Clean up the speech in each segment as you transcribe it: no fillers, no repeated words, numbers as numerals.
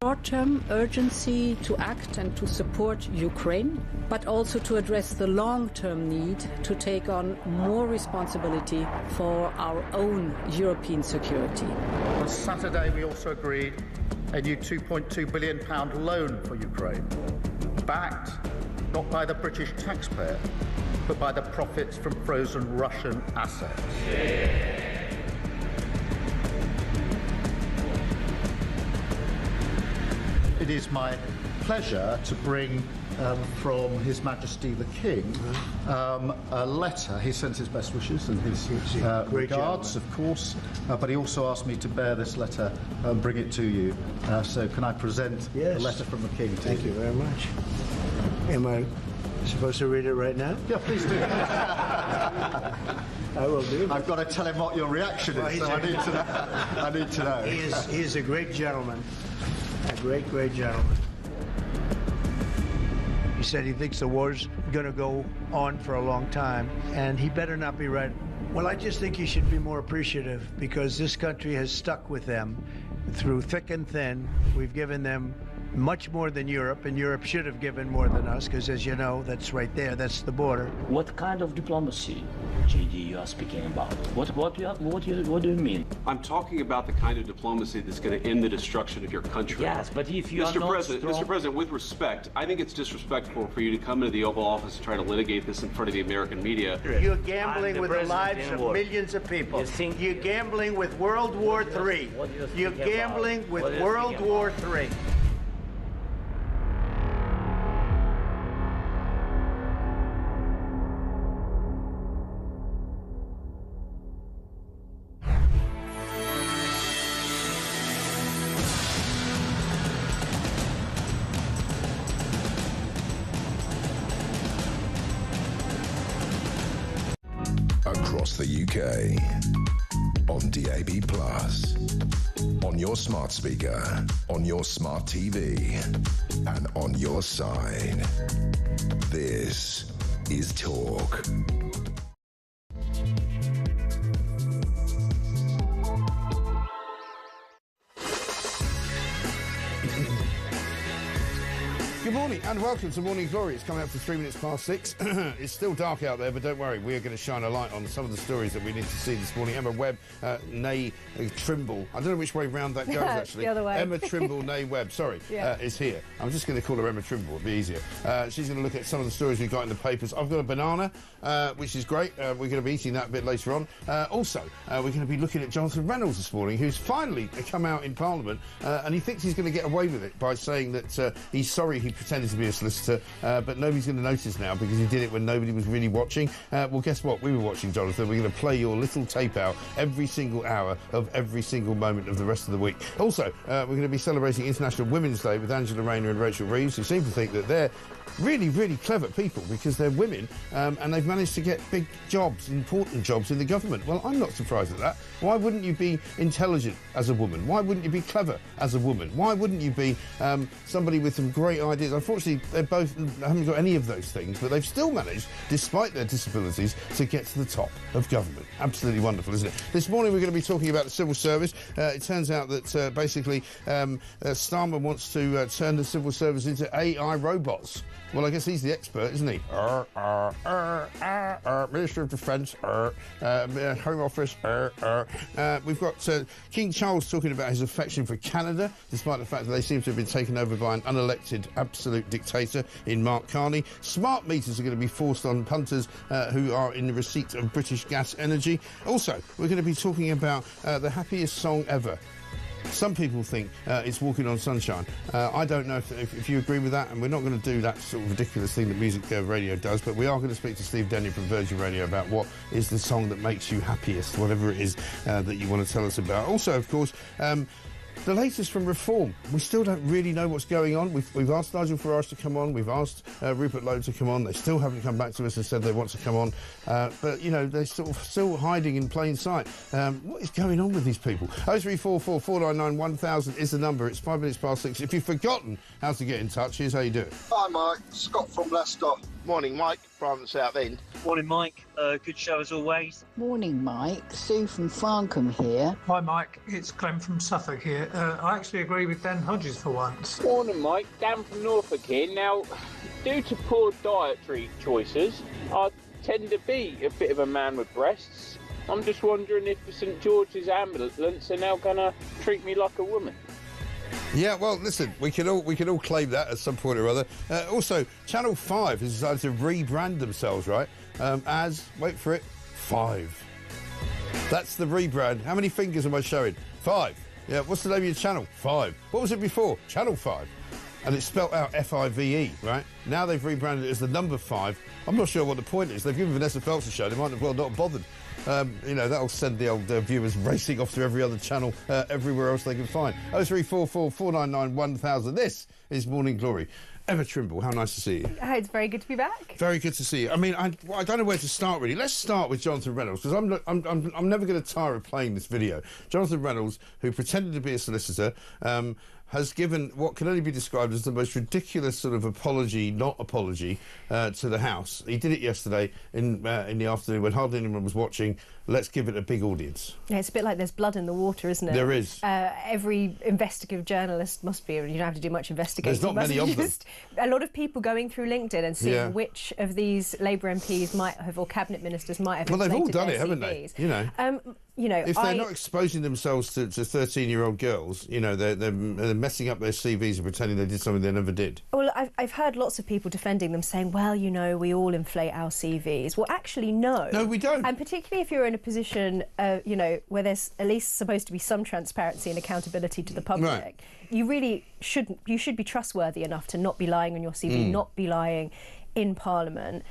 Short-term urgency to act and to support Ukraine, but also to address the long-term need to take on more responsibility for our own European security. On Saturday, we also agreed a new £2.2 billion loan for Ukraine, backed not by the British taxpayer, but by the profits from frozen Russian assets. It is my pleasure to bring from His Majesty the King a letter. He sends his best wishes and his regards, of course, but he also asked me to bear this letter and bring it to you. So can I present the letter from the King to you? Thank you very much. Am I supposed to read it right now? Yeah, please do. I will do. I've got to tell him what your reaction is, so I need to know. I need to know. He is a great gentleman. A great, great gentleman. He said he thinks the war's going to go on for a long time, and he better not be right. Well, I just think he should be more appreciative, because this country has stuck with them through thick and thin. We've given them much more than Europe, and Europe should have given more than us, because as you know, that's right there, that's the border. What kind of diplomacy, JD, you are speaking about? What do you mean? I'm talking about the kind of diplomacy that's going to end the destruction of your country. Yes, but if you are not Mr. President, with respect, I think it's disrespectful for you to come into the Oval Office and try to litigate this in front of the American media. You're gambling with the lives of millions of people. You're gambling with World War III. You're gambling with World War III. Across the UK, on DAB+, on your smart speaker, on your smart TV, and on your side. This is Talk. Good morning and welcome to Morning Glory. It's coming up to 3 minutes past 6. It's still dark out there, but don't worry, we are going to shine a light on some of the stories that we need to see this morning. Emma Webb, nay Trimble. I don't know which way round that goes, actually. The other way. Emma Trimble, nay Webb, sorry, is here. I'm just going to call her Emma Trimble, it'll be easier. She's going to look at some of the stories we've got in the papers. I've got a banana, which is great. We're going to be eating that a bit later on. Also, we're going to be looking at Jonathan Reynolds this morning, who's finally come out in Parliament, and he thinks he's going to get away with it by saying that he's sorry he pretended to be a solicitor, but nobody's going to notice now because he did it when nobody was really watching. Well, guess what? We were watching, Jonathan. We're going to play your little tape out every single hour of every single moment of the rest of the week. Also, we're going to be celebrating International Women's Day with Angela Rayner and Rachel Reeves, who seem to think that they're really, really clever people because they're women and they've managed to get big jobs, important jobs in the government. Well, I'm not surprised at that. Why wouldn't you be intelligent as a woman? Why wouldn't you be clever as a woman? Why wouldn't you be somebody with some great ideas? Unfortunately, they both haven't got any of those things, but they've still managed, despite their disabilities, to get to the top of government. Absolutely wonderful, isn't it? This morning we're going to be talking about the civil service. It turns out that basically Starmer wants to turn the civil service into AI robots. Well, I guess he's the expert, isn't he? Minister of Defence, Home Office, We've got King Charles talking about his affection for Canada, despite the fact that they seem to have been taken over by an unelected absolute dictator in Mark Carney. Smart meters are going to be forced on punters who are in the receipt of British gas energy. Also, we're going to be talking about the happiest song ever. Some people think it's Walking on Sunshine. I don't know if you agree with that, and we're not going to do that sort of ridiculous thing that music radio does, but we are going to speak to Steve Denny from Virgin Radio about what is the song that makes you happiest, whatever it is that you want to tell us about. Also, of course, the latest from Reform. We still don't really know what's going on. We've asked Nigel Farage to come on. We've asked Rupert Lowe to come on. They still haven't come back to us and said they want to come on. But, you know, they're sort of still hiding in plain sight. What is going on with these people? 0344 499 1000 is the number. It's 5 minutes past 6. If you've forgotten how to get in touch, here's how you do it. Hi, Mike. Scott from Leicester. Morning, Mike from the South End. Morning, Mike. Good show as always. Morning, Mike. Sue from Farncombe here. Hi, Mike. It's Clem from Suffolk here. I actually agree with Dan Hodges for once. Morning, Mike. Dan from Norfolk here. Now, due to poor dietary choices, I tend to be a bit of a man with breasts. I'm just wondering if the St George's ambulance are now going to treat me like a woman. Yeah, well, listen, we can all claim that at some point or other. Also, Channel 5 has decided to rebrand themselves, right, as, wait for it, 5. That's the rebrand. How many fingers am I showing? 5. Yeah, what's the name of your channel? 5. What was it before? Channel 5. And it's spelt out F-I-V-E, right? Now they've rebranded it as the number 5. I'm not sure what the point is. They've given Vanessa Feltz a show. They might as well not have bothered. That'll send the old viewers racing off to every other channel everywhere else they can find. 0344 499 1000. This is Morning Glory. Emma Trimble, how nice to see you. Oh, it's very good to be back. Very good to see you. I mean, I don't know where to start, really. Let's start with Jonathan Reynolds, because I'm never going to tire of playing this video. Jonathan Reynolds, who pretended to be a solicitor, has given what can only be described as the most ridiculous sort of apology, not apology, to the House. He did it yesterday in the afternoon when hardly anyone was watching. Let's give it a big audience. Yeah, it's a bit like there's blood in the water, isn't it? There is. Every investigative journalist must be, you don't have to do much investigating. There's not many of them. A lot of people going through LinkedIn and seeing which of these Labour MPs might have, or cabinet ministers might have. Well, they've all done it, CVs. haven't they? If they're not exposing themselves to 13-year-old girls, they're messing up their CVs and pretending they did something they never did. Well, I've heard lots of people defending them, saying, well, we all inflate our CVs. Well, actually, no. No, we don't. And particularly if you're in a position, where there's at least supposed to be some transparency and accountability to the public, right. You should be trustworthy enough to not be lying on your CV, not be lying in Parliament.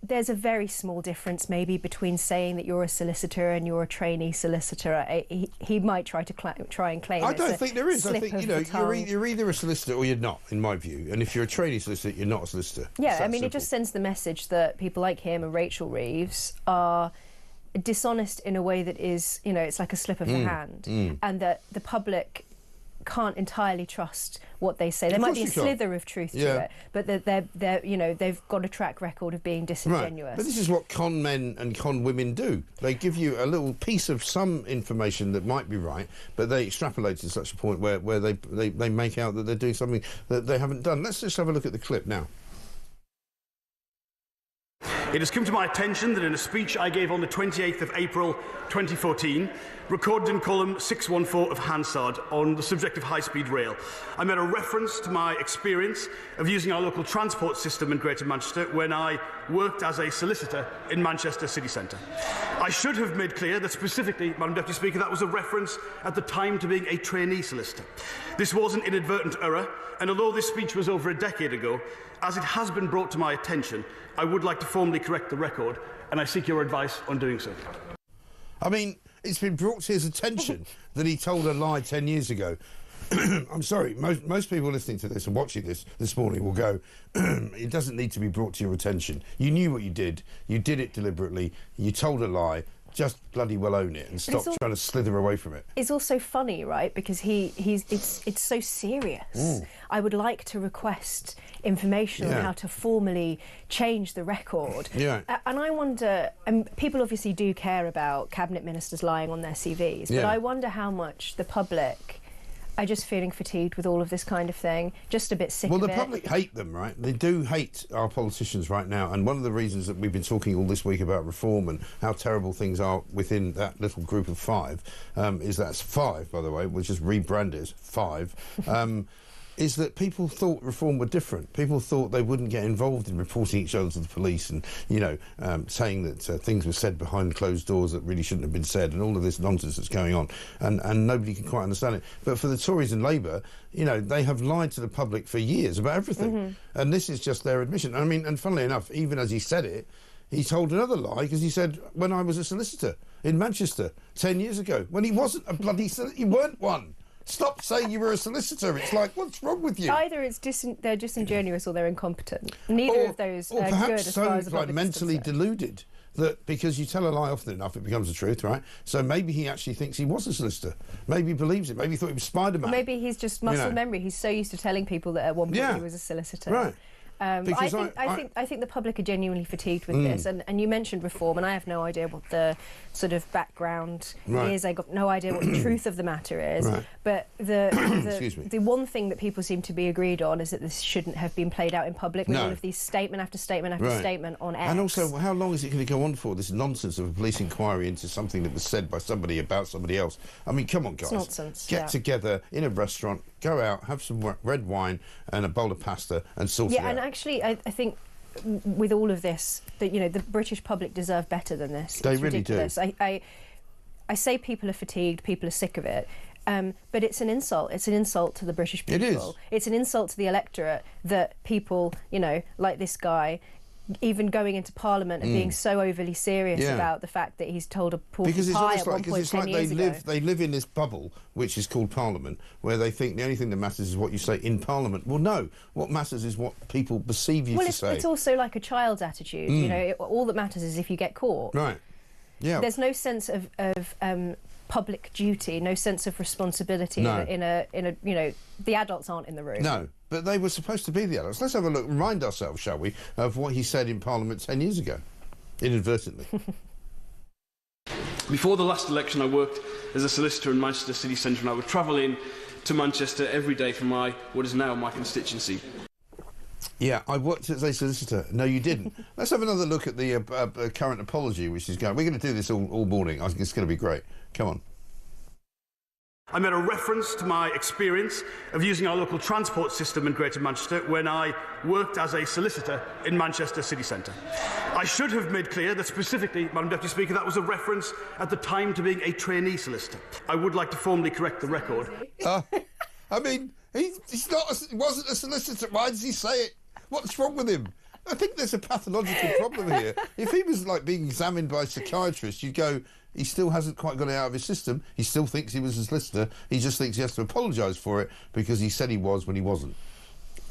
There's a very small difference maybe between saying that you're a solicitor and you're a trainee solicitor. He might try and claim. I don't think there is. I think you're either a solicitor or you're not, in my view. And if you're a trainee solicitor, you're not a solicitor. Yeah, I mean, it just sends the message that people like him and Rachel Reeves are dishonest in a way that is, it's like a slip of the hand, and that the public can't entirely trust what they say. There might be a slither of truth to it, but they've got a track record of being disingenuous. Right. But this is what con men and con women do. They give you a little piece of some information that might be right, but they extrapolate to such a point where they make out that they're doing something that they haven't done. Let's just have a look at the clip now. It has come to my attention that in a speech I gave on the 28th of April 2014, recorded in column 614 of Hansard on the subject of high-speed rail, I made a reference to my experience of using our local transport system in Greater Manchester when I worked as a solicitor in Manchester city centre. I should have made clear that specifically, Madam Deputy Speaker, that was a reference at the time to being a trainee solicitor. This was an inadvertent error, and although this speech was over a decade ago, as it has been brought to my attention, I would like to formally correct the record, and I seek your advice on doing so. I mean, it's been brought to his attention that he told a lie 10 years ago. I'm sorry, most people listening to this and watching this morning will go, it doesn't need to be brought to your attention. You knew what you did it deliberately, you told a lie, just bloody well own it and stop trying to slither away from it. It's also funny, right, because it's so serious. I would like to request information on how to formally change the record. Yeah. And I wonder, people obviously do care about cabinet ministers lying on their CVs, but I wonder how much the public are just feeling fatigued with all of this kind of thing, just a bit sick of it. Well, the public hate them, right? They do hate our politicians right now, and one of the reasons that we've been talking all this week about reform and how terrible things are within that little group of 5, is that's 5, by the way, we'll just rebrand it as 5, is that people thought reform were different. People thought they wouldn't get involved in reporting each other to the police and, saying that things were said behind closed doors that really shouldn't have been said, and all of this nonsense that's going on. And nobody can quite understand it. But for the Tories and Labour, they have lied to the public for years about everything. And this is just their admission. I mean, and funnily enough, even as he said it, he told another lie, because he said, when I was a solicitor in Manchester 10 years ago, when he wasn't a bloody solicitor, he weren't one. Stop saying you were a solicitor. It's like, what's wrong with you? Either they're disingenuous or they're incompetent. Neither of those are good as far as the public is mentally concerned. Deluded. That because you tell a lie often enough, it becomes the truth, right? So maybe he actually thinks he was a solicitor. Maybe he believes it. Maybe he thought he was Spider-Man. Maybe he's just muscle memory. He's so used to telling people that at one point he was a solicitor. Right. I think the public are genuinely fatigued with this, and you mentioned reform, and I have no idea what the sort of background is. I got no idea what the truth of the matter is. Right. But the one thing that people seem to be agreed on is that this shouldn't have been played out in public with all of these statement after statement after statement on X. And also, how long is it going to go on for, this nonsense of a police inquiry into something that was said by somebody about somebody else? I mean, come on, guys. It's nonsense. Get together in a restaurant, go out, have some red wine and a bowl of pasta and sort it out. Yeah, and actually, I think with all of this, that the British public deserve better than this. They it's really ridiculous. do. I say people are fatigued, people are sick of it, but it's an insult. It's an insult to the British people. It is. It's an insult to the electorate that people, like this guy, even going into Parliament and being so overly serious about the fact that he's told a porky pie at one point 10 years ago. They live in this bubble which is called Parliament, where they think the only thing that matters is what you say in Parliament. Well, no, what matters is what people perceive you to say. Well, it's also like a child's attitude. All that matters is if you get caught. Right. Yeah. There's no sense of public duty, no sense of responsibility in a the adults aren't in the room. No, but they were supposed to be the adults. Let's have a look, remind ourselves, shall we, of what he said in Parliament 10 years ago, inadvertently. Before the last election, I worked as a solicitor in Manchester city centre, and I would travel in to Manchester every day from what is now my constituency. Yeah, I worked as a solicitor. No, you didn't. Let's have another look at the current apology, which is going. We're going to do this all morning. I think it's going to be great. Come on. I made a reference to my experience of using our local transport system in Greater Manchester when I worked as a solicitor in Manchester city centre. I should have made clear that specifically, Madam Deputy Speaker, that was a reference at the time to being a trainee solicitor. I would like to formally correct the record. I mean, he wasn't a solicitor. Why does he say it? What's wrong with him? I think there's a pathological problem here. If he was like being examined by a psychiatrist, you'd go, he still hasn't quite got it out of his system. He still thinks he was a solicitor. He just thinks he has to apologise for it because he said he was when he wasn't.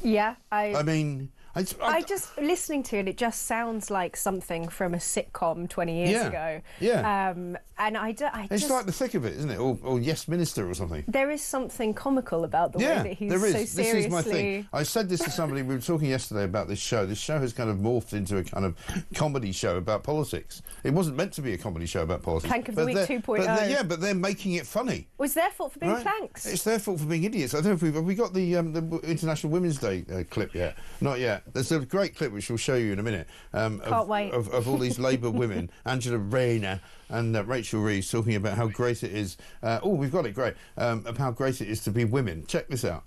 Yeah, I mean, I just listening to it just sounds like something from a sitcom 20 years ago. Yeah. And it's like the thick of it, isn't it? Or Yes Minister or something. There is something comical about the way that he's there is. so seriously... This is my thing. I said this to somebody, we were talking yesterday about this show. This show has kind of morphed into a kind of comedy show about politics. It wasn't meant to be a comedy show about politics. Plank of the Week 2.0. Yeah, but they're making it funny. Well, it's their fault for being planks. It's their fault for being idiots. I don't know if have we got the International Women's Day clip yet? Not yet. There's a great clip which we'll show you in a minute. Can't wait. Of all these Labour women, Angela Rayner and Rachel Reeves, talking about how great it is. We've got it, great. Of how great it is to be women. Check this out.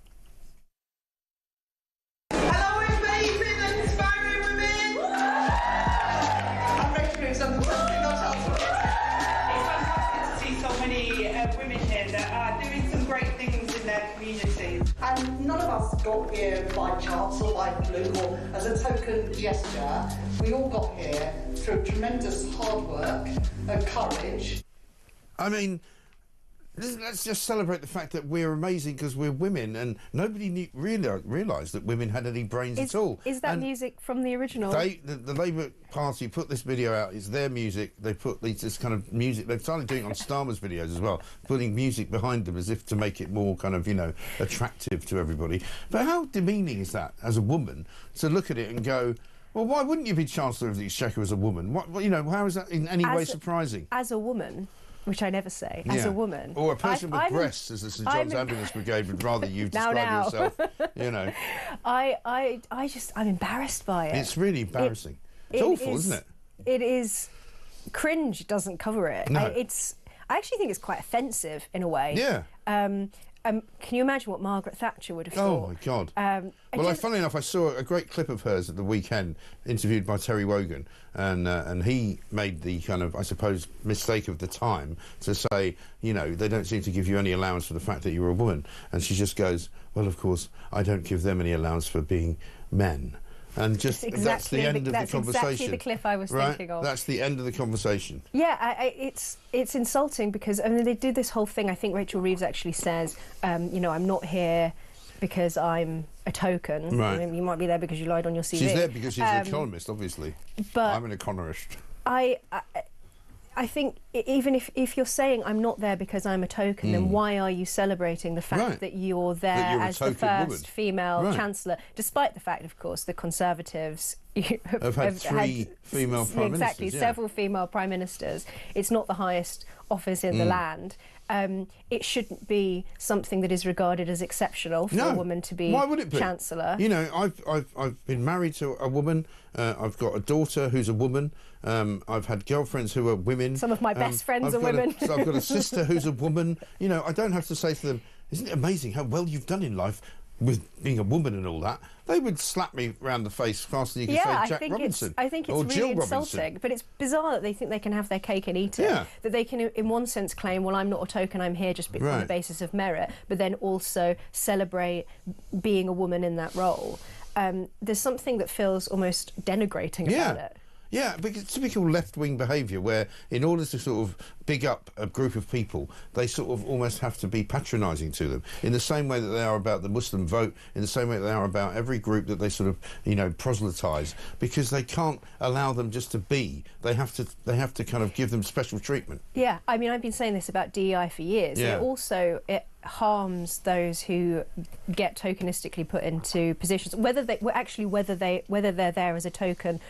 Hello, amazing and inspiring women! I'm Rachel Reeves, I'm the President of Talk. It's fantastic to see so many women here that are doing some great things in their communities. And none of us got here by chance or by fluke or as a token gesture. We all got here through tremendous hard work and courage. I mean, let's just celebrate the fact that we're amazing because we're women, and nobody realised that women had any brains at all. Is that music from the original? The Labour Party put this video out. It's their music. They put this kind of music. They've started doing it on Starmer's videos as well, putting music behind them as if to make it more kind of, attractive to everybody. But how demeaning is that as a woman to look at it and go, well, why wouldn't you be Chancellor of the Exchequer as a woman? How is that in any way surprising? As a woman, which I never say, as a woman. Or a person with breasts, as the St John's Ambulance Brigade would rather you describe yourself. I'm embarrassed by it. It's really embarrassing. It's awful, isn't it? It is. Cringe doesn't cover it. No. I actually think it's quite offensive in a way. Yeah. Can you imagine what Margaret Thatcher would have thought? Oh, my God. Funnily enough, I saw a great clip of hers at the weekend, interviewed by Terry Wogan, and he made the kind of, I suppose, mistake of the time to say, they don't seem to give you any allowance for the fact that you're a woman. And she just goes, well, of course, I don't give them any allowance for being men. And just that's the end of the conversation. That's exactly the cliff I was thinking of. That's the end of the conversation. Yeah, it's insulting because they do this whole thing. I think Rachel Reeves actually says, I'm not here because I'm a token. Right. You might be there because you lied on your CV. She's there because she's an economist, obviously. But I'm an economist. I I think even if you're saying I'm not there because I'm a token, then why are you celebrating the fact that you're there as the first female chancellor, despite the fact, of course, the Conservatives have had three female prime ministers. Exactly, several female prime ministers. It's not the highest office in the land. It shouldn't be something that is regarded as exceptional for a woman to be, chancellor. You know, I've been married to a woman. I've got a daughter who's a woman. I've had girlfriends who are women. Some of my best friends are women. I've got a sister who's a woman. You know, I don't have to say to them, "Isn't it amazing how well you've done in life with being a woman and all that?" They would slap me round the face faster than you could say Jack Robinson. I think it's really insulting, but it's bizarre that they think they can have their cake and eat it. Yeah. That they can, in one sense, claim, well, I'm not a token, I'm here just on the basis of merit, but then also celebrate being a woman in that role. There's something that feels almost denigrating about it. Yeah, because typical left-wing behaviour where in order to sort of big up a group of people, they sort of almost have to be patronising to them in the same way that they are about the Muslim vote, in the same way that they are about every group that they sort of, you know, proselytise, because they can't allow them just to be. They have to kind of give them special treatment. Yeah, I mean, I've been saying this about DEI for years. Yeah. It harms those who get tokenistically put into positions, whether they're there as a token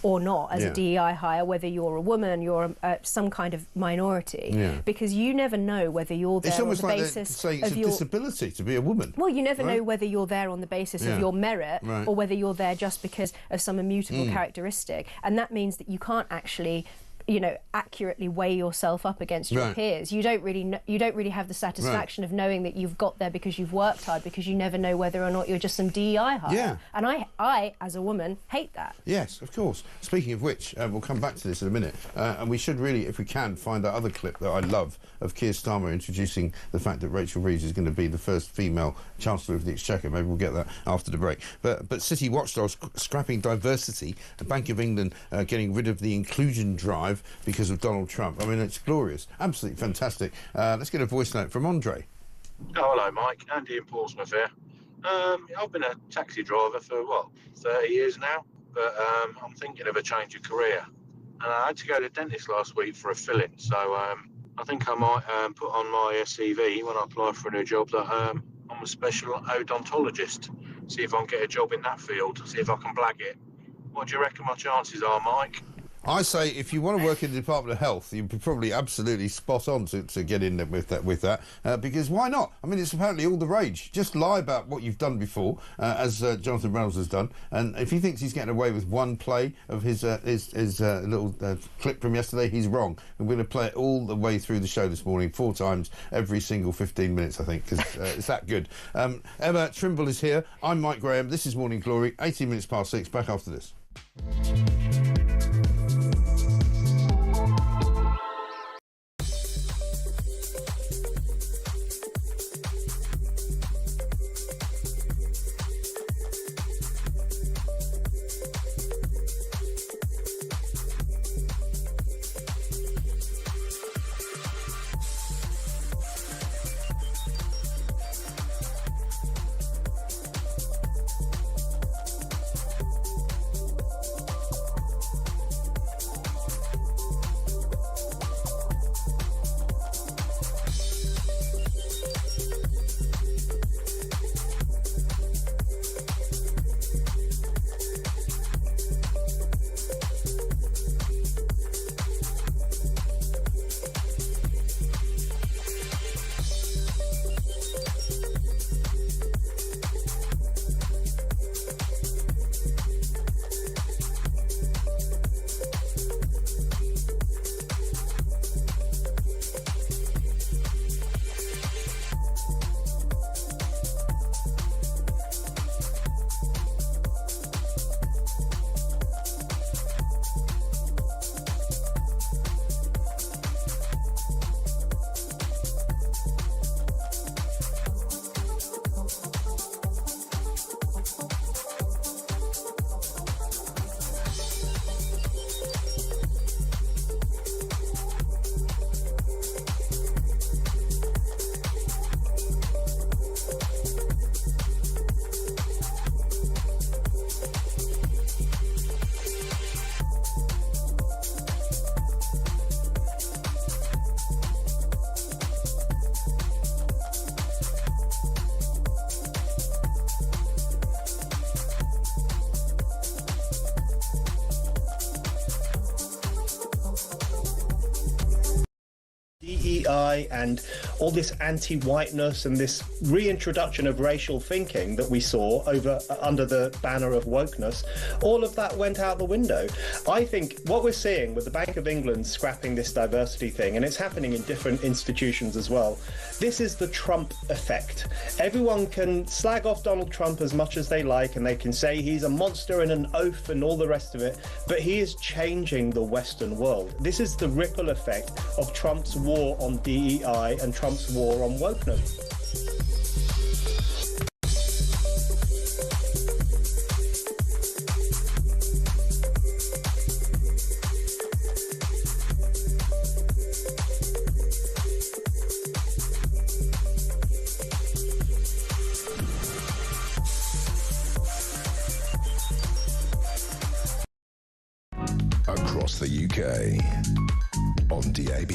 or not, as a DEI hire, whether you're a woman, you're some kind of minority, because you never know whether you're there on the basis of it's a disability to be a woman. Well, you never know whether you're there on the basis of your merit or whether you're there just because of some immutable characteristic, and that means that you can't actually, you know, accurately weigh yourself up against your peers. You don't really have the satisfaction of knowing that you've got there because you've worked hard, because you never know whether or not you're just some DEI hire. Yeah. And I, as a woman, hate that. Yes, of course. Speaking of which, we'll come back to this in a minute, and we should really, if we can, find that other clip that I love of Keir Starmer introducing the fact that Rachel Reeves is going to be the first female Chancellor of the Exchequer. Maybe we'll get that after the break. But City watchdogs scrapping diversity, the Bank of England getting rid of the inclusion drive because of Donald Trump. I mean, it's glorious, absolutely fantastic. Let's get a voice note from Andre. Oh, hello, Mike. Andy in Portsmouth here. I've been a taxi driver for, 30 years now, but I'm thinking of a change of career. And I had to go to the dentist last week for a filling, so I think I might put on my CV when I apply for a new job that I'm a special odontologist. See if I can get a job in that field, see if I can blag it. What do you reckon my chances are, Mike? I say if you want to work in the Department of Health, you'd be probably absolutely spot on to get in there with that, because why not? I mean, it's apparently all the rage. Just lie about what you've done before, as Jonathan Reynolds has done, and if he thinks he's getting away with one play of his little clip from yesterday, he's wrong. I'm going to play it all the way through the show this morning, 4 times, every single 15 minutes, I think, because it's that good. Emma Trimble is here. I'm Mike Graham. This is Morning Glory, 18 minutes past 6. Back after this. DEI and all this anti-whiteness and this reintroduction of racial thinking that we saw under the banner of wokeness, all of that went out the window. I think what we're seeing with the Bank of England scrapping this diversity thing, and it's happening in different institutions as well, this is the Trump effect. Everyone can slag off Donald Trump as much as they like, and they can say he's a monster and an oaf and all the rest of it, but he is changing the Western world. This is the ripple effect of Trump's war on DEI and Trump's war on wokeness. Across the UK, on DAB+,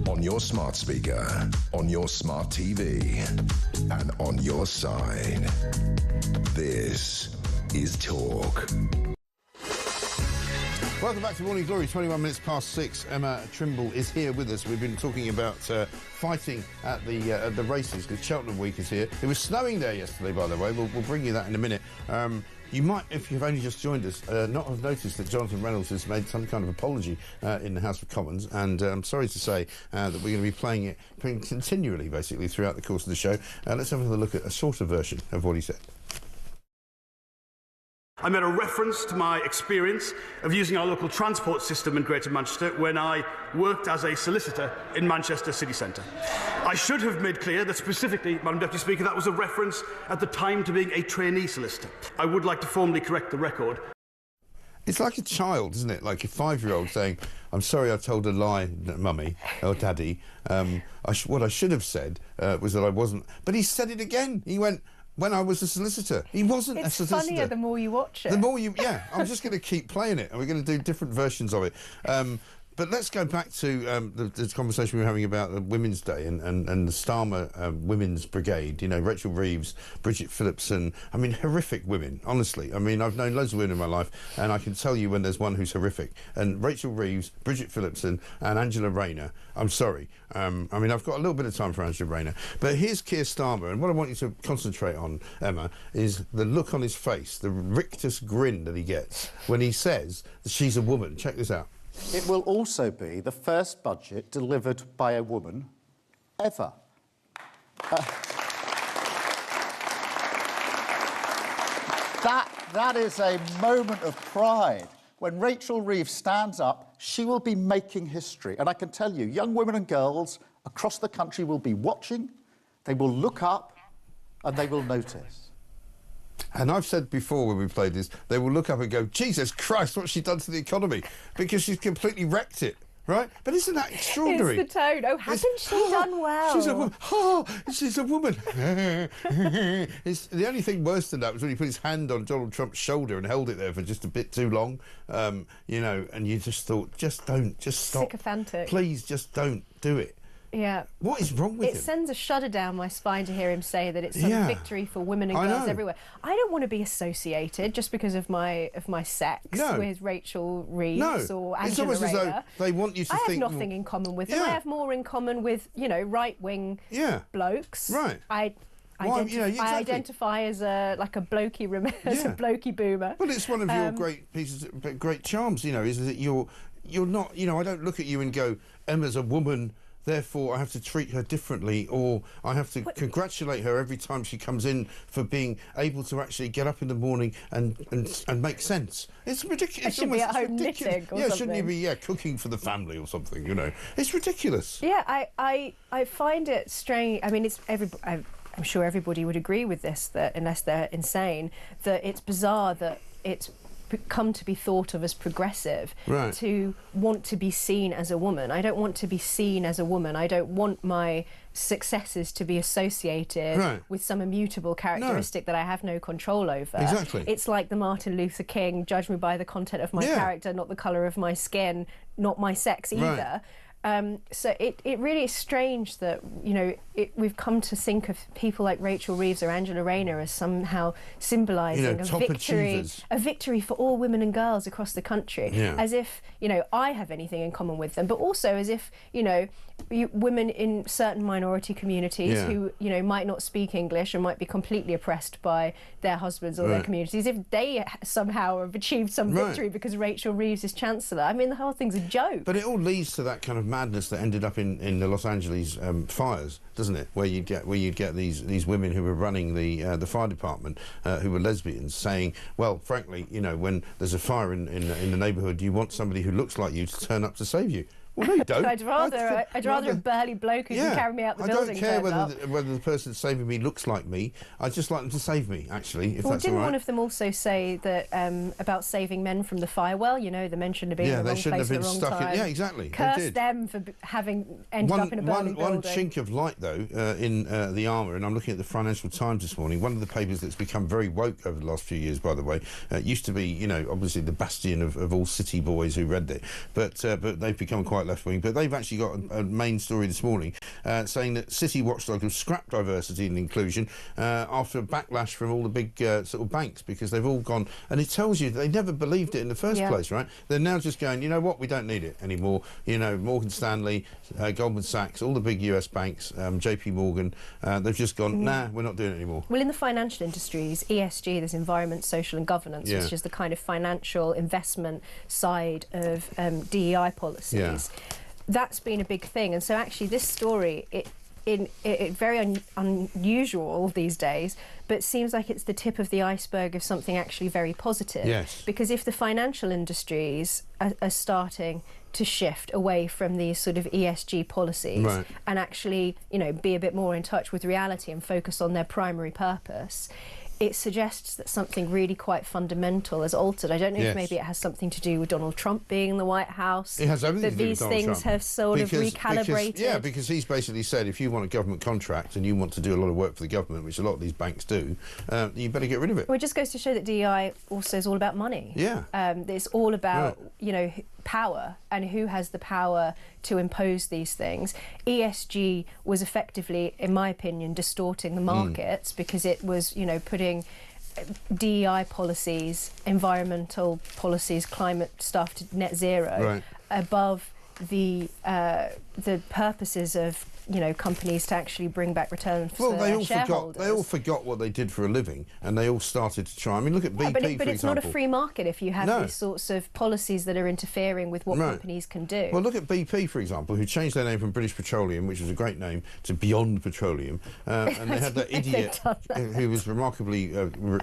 on your smart speaker, on your smart TV, and on your side. This is Talk. Welcome back to Morning Glory, 21 minutes past 6. Emma Trimble is here with us. We've been talking about fighting at the races, because Cheltenham Week is here. It was snowing there yesterday, by the way. We'll bring you that in a minute. You might, if you've only just joined us, not have noticed that Jonathan Reynolds has made some kind of apology in the House of Commons, and I'm sorry to say that we're going to be playing it continually, basically, throughout the course of the show. Let's have a look at a shorter version of what he said. I made a reference to my experience of using our local transport system in Greater Manchester when I worked as a solicitor in Manchester city centre. I should have made clear that specifically, Madam Deputy Speaker, that was a reference at the time to being a trainee solicitor. I would like to formally correct the record. It's like a child, isn't it? Like a 5-year-old saying, I'm sorry I told a lie, Mummy or Daddy. What I should have said was that I wasn't. But he said it again. He went, when I was a solicitor. He wasn't a solicitor. It's funnier the more you watch it. The more you, yeah. I'm just going to keep playing it, and we're going to do different versions of it. But let's go back to the conversation we were having about Women's Day and the Starmer Women's Brigade. You know, Rachel Reeves, Bridget Phillipson. I mean, horrific women, honestly. I mean, I've known loads of women in my life, and I can tell you when there's one who's horrific. And Rachel Reeves, Bridget Phillipson, and Angela Rayner. I'm sorry. I mean, I've got a little bit of time for Angela Rayner. But here's Keir Starmer, and what I want you to concentrate on, Emma, is the look on his face, the rictus grin that he gets when he says that she's a woman. Check this out. It will also be the first budget delivered by a woman ever. That is a moment of pride. When Rachel Reeves stands up, she will be making history. And I can tell you, young women and girls across the country will be watching, they will look up, and they will notice. And I've said before when we played this, they will look up and go, Jesus Christ, what's she done to the economy? Because she's completely wrecked it, right? But isn't that extraordinary? It's the tone. Oh, hasn't she done well? She's a woman. Oh, she's a woman. The only thing worse than that was when he put his hand on Donald Trump's shoulder and held it there for just a bit too long, you know, and you just thought, just don't, just stop. Sycophantic. Please, just don't do it. Yeah. What is wrong with him? It sends a shudder down my spine to hear him say that it's some victory for women and girls everywhere. I don't want to be associated just because of my sex with Rachel Reeves or Angela it's almost Rayner. as though they want you to think... I have nothing in common with them. I have more in common with, you know, right-wing blokes. Right. I identify as a blokey a blokey boomer. Well, it's one of your great charms, you know, is that you're not, you know, I don't look at you and go, Emma's a woman, therefore I have to treat her differently, or I have to congratulate her every time she comes in for being able to actually get up in the morning and make sense. It's ridiculous. Should be at home knitting or something. Shouldn't you be cooking for the family or something, you know? It's ridiculous. Yeah, I find it strange. I mean, I'm sure everybody would agree with this, that unless they're insane, that it's bizarre that it's come to be thought of as progressive to want to be seen as a woman. I don't want to be seen as a woman. I don't want my successes to be associated with some immutable characteristic that I have no control over. Exactly. It's like the Martin Luther King, judge me by the content of my character, not the colour of my skin, not my sex either. So it really is strange that, you know, we've come to think of people like Rachel Reeves or Angela Rayner as somehow symbolising a victory for all women and girls across the country, as if, you know, I have anything in common with them, but also as if, you know, women in certain minority communities who, you know, might not speak English and might be completely oppressed by their husbands or their communities, if they somehow have achieved some victory because Rachel Reeves is Chancellor. I mean, the whole thing's a joke. But it all leads to that kind of madness that ended up in the Los Angeles fires, doesn't it? Where you'd get these women who were running the fire department who were lesbians saying, well, frankly, you know, when there's a fire in the neighbourhood, you want somebody who looks like you to turn up to save you. Well, no, you don't. I'd rather a burly bloke who can carry me out the building. I don't care whether the person saving me looks like me. I'd just like them to save me, actually, if that's all right. Didn't one of them also say that about saving men from the fire? Well, you know, the men shouldn't have been in the wrong place at the wrong time. Yeah, exactly. Curse them for having ended up in a burning building. One chink of light, though, in the armour, and I'm looking at the Financial Times this morning, one of the papers that's become very woke over the last few years, by the way, used to be, you know, obviously the bastion of all city boys who read it, but they've become quite left-wing. But they've actually got a main story this morning saying that city watchdogs have scrapped diversity and inclusion after a backlash from all the big sort of banks, because they've all gone, and it tells you they never believed it in the first place, right? They're now just going, you know what, we don't need it anymore. You know, Morgan Stanley, Goldman Sachs, all the big US banks, JP Morgan, they've just gone, nah, we're not doing it anymore. Well, in the financial industries, ESG, there's environment, social and governance, which is the kind of financial investment side of DEI policies. That's been a big thing, and so actually this story, it very unusual these days, but seems like it's the tip of the iceberg of something actually very positive. Yes. Because if the financial industries are starting to shift away from these sort of ESG policies and actually, you know, be a bit more in touch with reality and focus on their primary purpose, it suggests that something really quite fundamental has altered. I don't know if maybe it has something to do with Donald Trump being in the White House. It has everything to do with Donald Trump. These things have sort of recalibrated. Because he's basically said, if you want a government contract and you want to do a lot of work for the government, which a lot of these banks do, you better get rid of it. Well, it just goes to show that DEI also is all about money. Yeah. It's all about, you know, power and who has the power to impose these things. ESG was effectively, in my opinion, distorting the markets because it was, you know, putting DEI policies, environmental policies, climate stuff to net zero above the purposes of, you know, companies to actually bring back returns for their shareholders. They all forgot what they did for a living, and they all started to try. I mean, look at BP, but for it's example. not a free market if you have these sorts of policies that are interfering with what companies can do. Well, look at BP, for example, who changed their name from British Petroleum, which was a great name, to Beyond Petroleum, and they had that idiot who was remarkably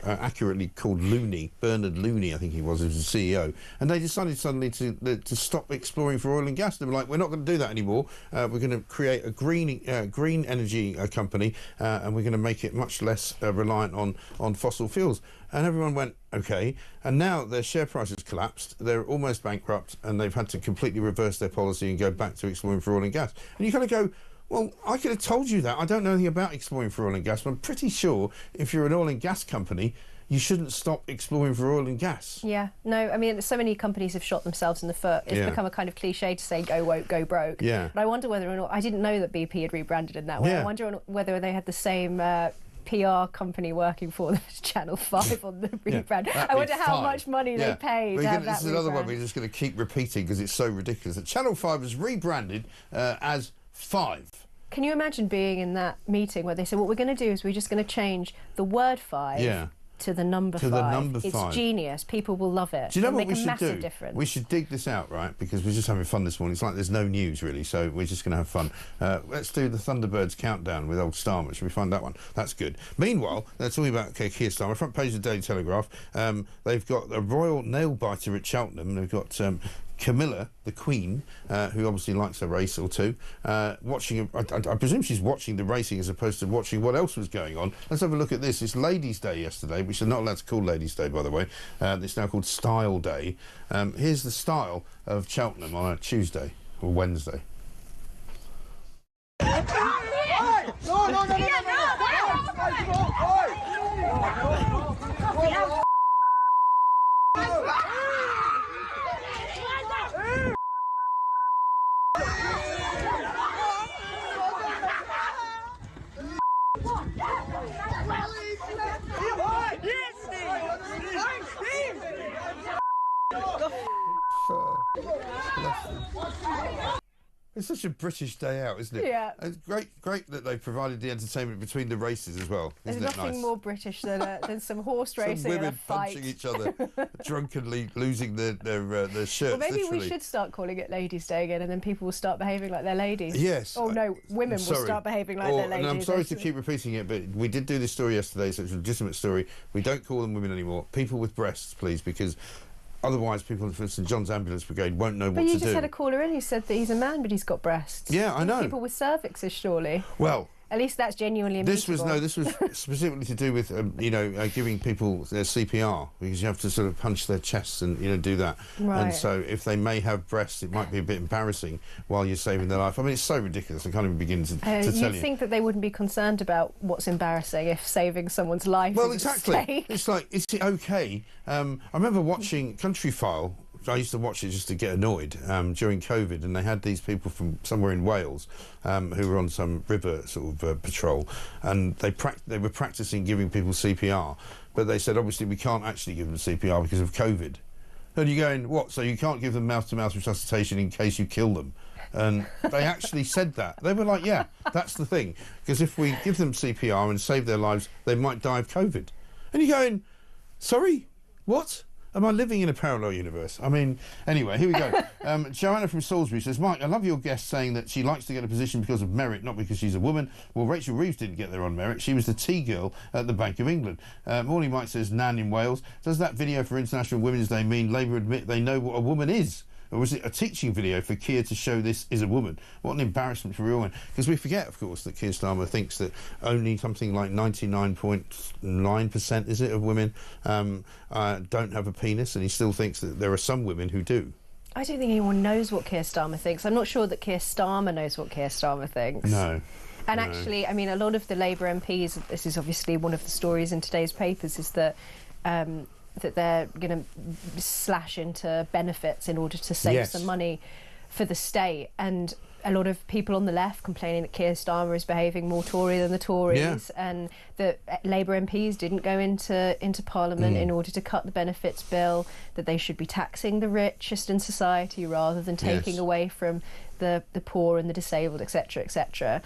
accurately called Looney, Bernard Looney, I think he was, who was the CEO, and they decided suddenly to stop exploring for oil and gas. They were like, we're not going to do that anymore. We're going to create a green energy company, and we're going to make it much less reliant on fossil fuels. And everyone went, okay. And now their share price has collapsed. They're almost bankrupt, and they've had to completely reverse their policy and go back to exploring for oil and gas. And you kind of go, well, I could have told you that. I don't know anything about exploring for oil and gas, but I'm pretty sure if you're an oil and gas company, you shouldn't stop exploring for oil and gas. Yeah, no, I mean, so many companies have shot themselves in the foot. It's become a kind of cliche to say go woke, go broke. Yeah. But I wonder whether or not, I didn't know that BP had rebranded in that way. I wonder whether they had the same PR company working for them as Channel 5 on the rebrand. I wonder how much money they paid to have that. This is another one we're just going to keep repeating because it's so ridiculous. That Channel 5 was rebranded as 5. Can you imagine being in that meeting where they said, what we're going to do is we're just going to change the word 5 to the number 5. It's genius. People will love it. Do you know what we should do? Difference. We should dig this out, right? Because we're just having fun this morning. It's like there's no news, really, so we're just going to have fun. Let's do the Thunderbirds countdown with old Starmer. Should we find that one? that's good. Meanwhile, they're talking about Keir Starmer. Front page of the Daily Telegraph. They've got a royal nail-biter at Cheltenham. They've got Camilla, the Queen, who obviously likes a race or two, watching. I presume she's watching the racing as opposed to watching what else was going on. Let's have a look at this. It's Ladies' Day yesterday, which they're not allowed to call Ladies' Day, by the way. It's now called Style Day. Here's the style of Cheltenham on a Tuesday or Wednesday. It's such a British day out, isn't it? Yeah. It's great that they've provided the entertainment between the races as well. There's Isn't it nothing nice? more British than some horse racing Some women and a fight. punching each other, drunkenly losing their shirts. Well, maybe literally. we should start calling it Ladies' Day again, and then people will start behaving like they're ladies. Yes. Oh no, women will start behaving like they're ladies. And I'm sorry to keep repeating it, but we did do this story yesterday, so it's a legitimate story. We don't call them women anymore. People with breasts, please, because otherwise people from St John's Ambulance Brigade won't know what to do. But you just had a caller in who said that he's a man, but he's got breasts. Yeah, I know. People with cervixes, surely. Well, at least that's genuinely immutable. This was specifically to do with giving people their CPR, because you have to sort of punch their chests and do that. Right. And so if they may have breasts, it might be a bit embarrassing while you're saving their life. I mean, it's so ridiculous. I can't even begin to tell you. You'd think that they wouldn't be concerned about what's embarrassing if saving someone's life. Well, is exactly. at stake. It's like, is it okay? I remember watching Country File. I used to watch it just to get annoyed during COVID, and they had these people from somewhere in Wales who were on some river sort of patrol, and they were practicing giving people CPR, but they said obviously we can't actually give them CPR because of COVID. And you're going, what? So you can't give them mouth-to-mouth resuscitation in case you kill them? And they actually said that. They were like, yeah, that's the thing, because if we give them CPR and save their lives, they might die of COVID. And you're going, sorry, what? Am I living in a parallel universe? I mean, anyway, here we go. Joanna from Salisbury says, Mike, I love your guest saying that she likes to get a position because of merit, not because she's a woman. Well, Rachel Reeves didn't get there on merit. She was the tea girl at the Bank of England. Morning Mike says, Nan in Wales. Does that video for International Women's Day mean Labour admit they know what a woman is? Or was it a teaching video for Keir to show this is a woman? What an embarrassment for a real woman. Because we forget, of course, that Keir Starmer thinks that only something like 99.9%, is it, of women don't have a penis, and he still thinks that there are some women who do. I don't think anyone knows what Keir Starmer thinks. I'm not sure that Keir Starmer knows what Keir Starmer thinks. No. And actually, I mean, a lot of the Labour MPs, this is obviously one of the stories in today's papers, is that that they're going to slash into benefits in order to save some money for the state. And a lot of people on the left complaining that Keir Starmer is behaving more Tory than the Tories, and that Labour MPs didn't go into Parliament in order to cut the benefits bill, that they should be taxing the richest in society rather than taking away from the poor and the disabled, etc., etc.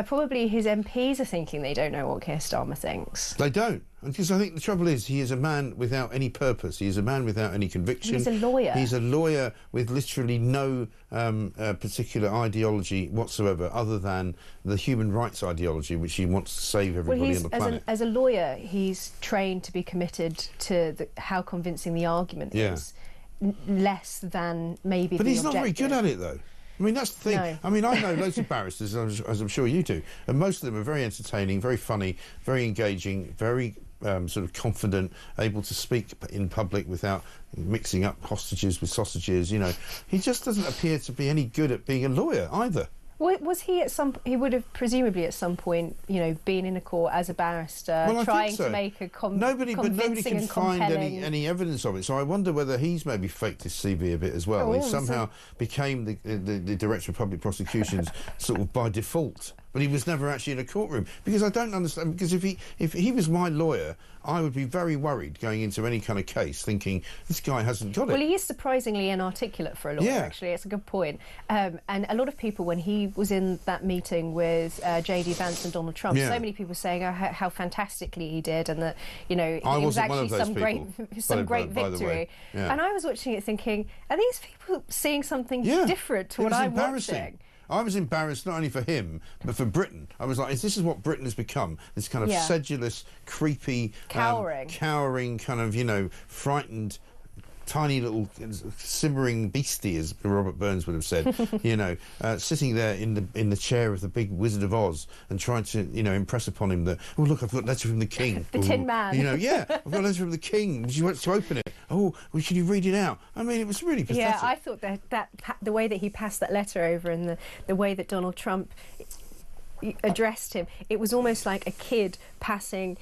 Probably his MPs are thinking they don't know what Keir Starmer thinks. They don't. Because I think the trouble is he is a man without any purpose. He is a man without any conviction. He's a lawyer. He's a lawyer with literally no particular ideology whatsoever, other than the human rights ideology, which he wants to save everybody on the planet. As a lawyer, he's trained to be committed to how convincing the argument is, less than maybe. But he's not very good at it, though. I mean, that's the thing. No. I mean, I know loads of barristers, as I'm sure you do, and most of them are very entertaining, very funny, very engaging, very sort of confident, able to speak in public without mixing up hostages with sausages. He just doesn't appear to be any good at being a lawyer either. Was he he would have presumably at some point, been in a court as a barrister, trying to make a nobody convincing can find any evidence of it. So I wonder whether he's maybe faked his CV a bit as well. He somehow became the Director of Public Prosecutions sort of by default. But he was never actually in a courtroom, because I don't understand. Because if he was my lawyer, I would be very worried going into any kind of case, thinking this guy hasn't got it. Well, he is surprisingly inarticulate for a lawyer. Actually, it's a good point. And a lot of people, when he was in that meeting with J.D. Vance and Donald Trump, so many people saying how fantastically he did, and that it was actually some great victory. And I was watching it thinking, are these people seeing something different to what I'm watching? I was embarrassed not only for him, but for Britain. I was like, this is what Britain has become, this kind of sedulous, creepy, cowering kind of, frightened, tiny little simmering beastie, as Robert Burns would have said, sitting there in the chair of the big Wizard of Oz and trying to, impress upon him that, oh, look, I've got a letter from the King. The Tin Man. I've got a letter from the King. She wants to open it. Oh, well, can you read it out? I mean, it was really pathetic. Yeah, I thought that the way that he passed that letter over, and the way that Donald Trump addressed him, it was almost like a kid passing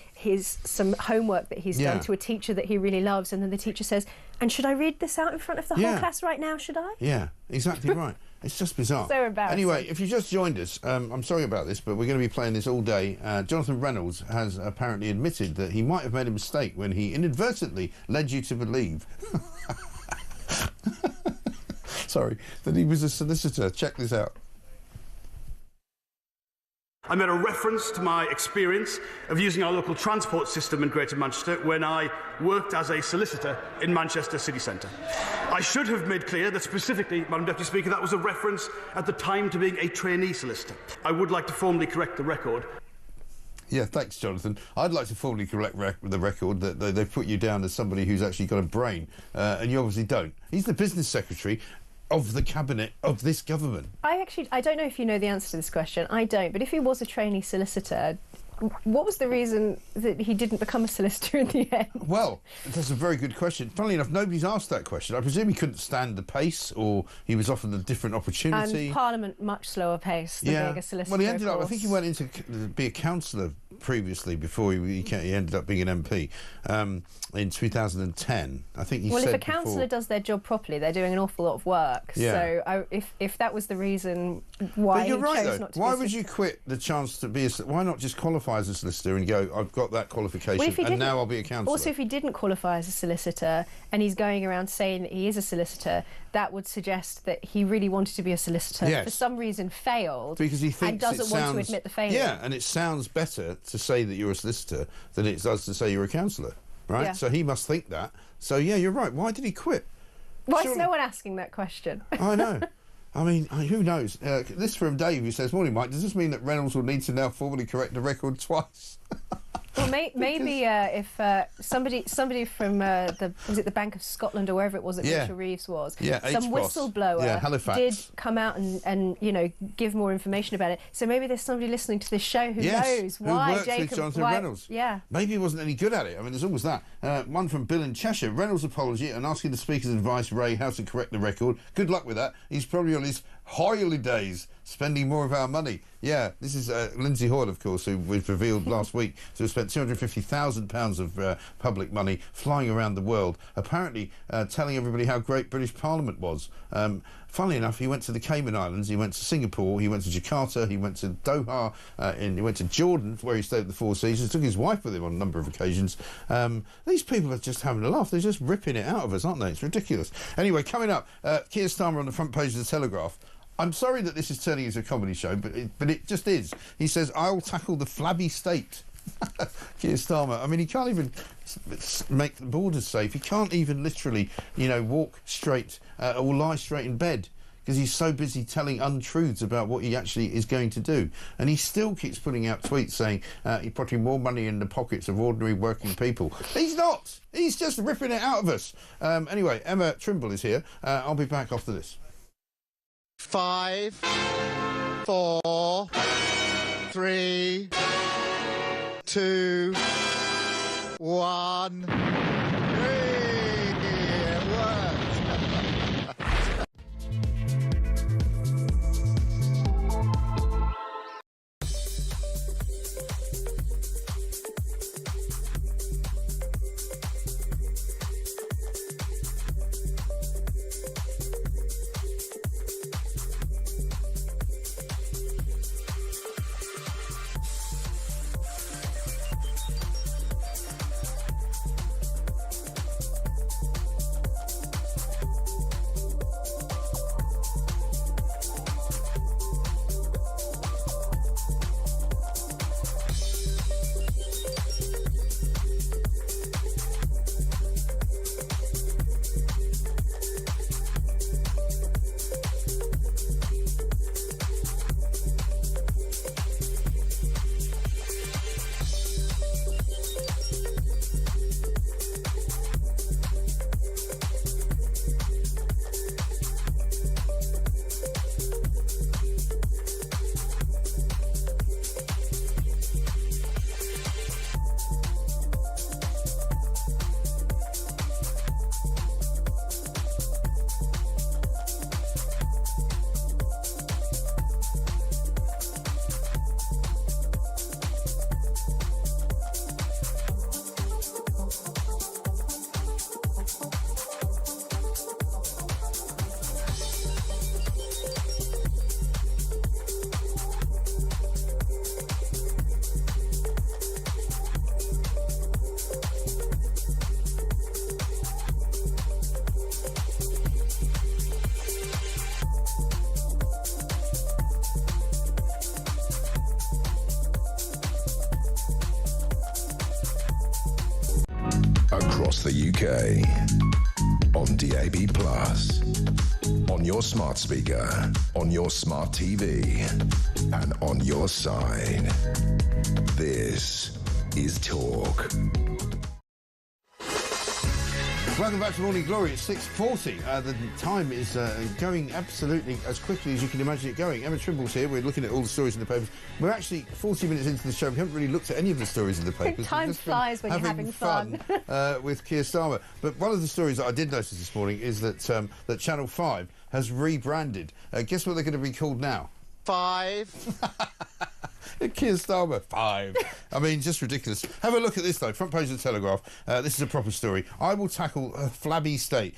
some homework that he's done to a teacher that he really loves, and then the teacher says, and should I read this out in front of the whole class right now, should I? Yeah, exactly right. It's just bizarre. So embarrassing. Anyway, if you just joined us, I'm sorry about this, but we're going to be playing this all day. Jonathan Reynolds has apparently admitted that he might have made a mistake when he inadvertently led you to believe Sorry, that he was a solicitor. Check this out. I made a reference to my experience of using our local transport system in Greater Manchester when I worked as a solicitor in Manchester city centre. I should have made clear that specifically, Madam Deputy Speaker, that was a reference at the time to being a trainee solicitor. I would like to formally correct the record. Yeah, thanks, Jonathan. I'd like to formally correct the record that they've put you down as somebody who's actually got a brain, and you obviously don't. He's the business secretary of the cabinet of this government. I don't know if you know the answer to this question. I don't. But if he was a trainee solicitor, what was the reason that he didn't become a solicitor in the end? Well, that's a very good question. Funnily enough, nobody's asked that question. I presume he couldn't stand the pace, or he was offered a different opportunity. And Parliament much slower pace than being a solicitor. Well, he ended up. I think he went into be a councillor previously before he ended up being an MP in 2010. I think he said. Well, if a councillor does their job properly, they're doing an awful lot of work. Yeah. So if that was the reason why but you're he right, chose though. not to Why be a would you quit the chance to be a... Why not just qualify as a solicitor and go, I've got that qualification, and now I'll be a councillor? Also, if he didn't qualify as a solicitor and he's going around saying that he is a solicitor, that would suggest that he really wanted to be a solicitor. Yes. For some reason failed because he thinks and doesn't want to admit the failure. Yeah, and it sounds better to say that you're a solicitor than it does to say you're a councillor, right? Yeah. So he must think that. So, yeah, you're right. Why did he quit? Why is no one asking that question? I know. I mean, who knows? This from Dave, who says, "Morning, Mike. Does this mean that Reynolds will need to now formally correct the record twice?" Well, maybe if somebody from was it the Bank of Scotland or wherever it was that Rachel Reeves was, some whistleblower did come out and give more information about it. So maybe there's somebody listening to this show who knows why works Jacob with Jonathan Reynolds. Yeah, maybe he wasn't any good at it. I mean, there's always that. One from Bill in Cheshire. Reynolds' apology and asking the Speaker's advice, Ray, how to correct the record. Good luck with that. He's probably on his hoily days, spending more of our money. Yeah, this is Lindsay Hoyle, of course, who we've revealed last week to have spent £250,000 of public money flying around the world, apparently telling everybody how great British Parliament was. Funnily enough, he went to the Cayman Islands, he went to Singapore, he went to Jakarta, he went to Doha, he went to Jordan, where he stayed at the Four Seasons, took his wife with him on a number of occasions. These people are just having a laugh. They're just ripping it out of us, aren't they? It's ridiculous. Anyway, coming up, Keir Starmer on the front page of the Telegraph. I'm sorry that this is turning into a comedy show, but it just is. He says, I'll tackle the flabby state. Keir Starmer. I mean, he can't even make the borders safe. He can't even literally, walk straight or lie straight in bed because he's so busy telling untruths about what he actually is going to do. And he still keeps putting out tweets saying he's putting more money in the pockets of ordinary working people. He's not. He's just ripping it out of us. Anyway, Emma Trimble is here. I'll be back after this. 5, 4, 3, 2, 1. It worked. across the UK. On DAB+, on your smart speaker, on your smart TV, and on your side. This is Talk. Welcome back to Morning Glory. It's 6:40. The time is going absolutely as quickly as you can imagine it going. Emma Trimble's here. We're looking at all the stories in the papers. We're actually 40 minutes into the show. We haven't really looked at any of the stories in the papers. Time flies when you're having fun. With Keir Starmer. But one of the stories that I did notice this morning is that that Channel 5 has rebranded. Guess what they're going to be called now? 5. Keir Starmer, 5. I mean, just ridiculous. Have a look at this, though. Front page of the Telegraph. This is a proper story. I will tackle a flabby state,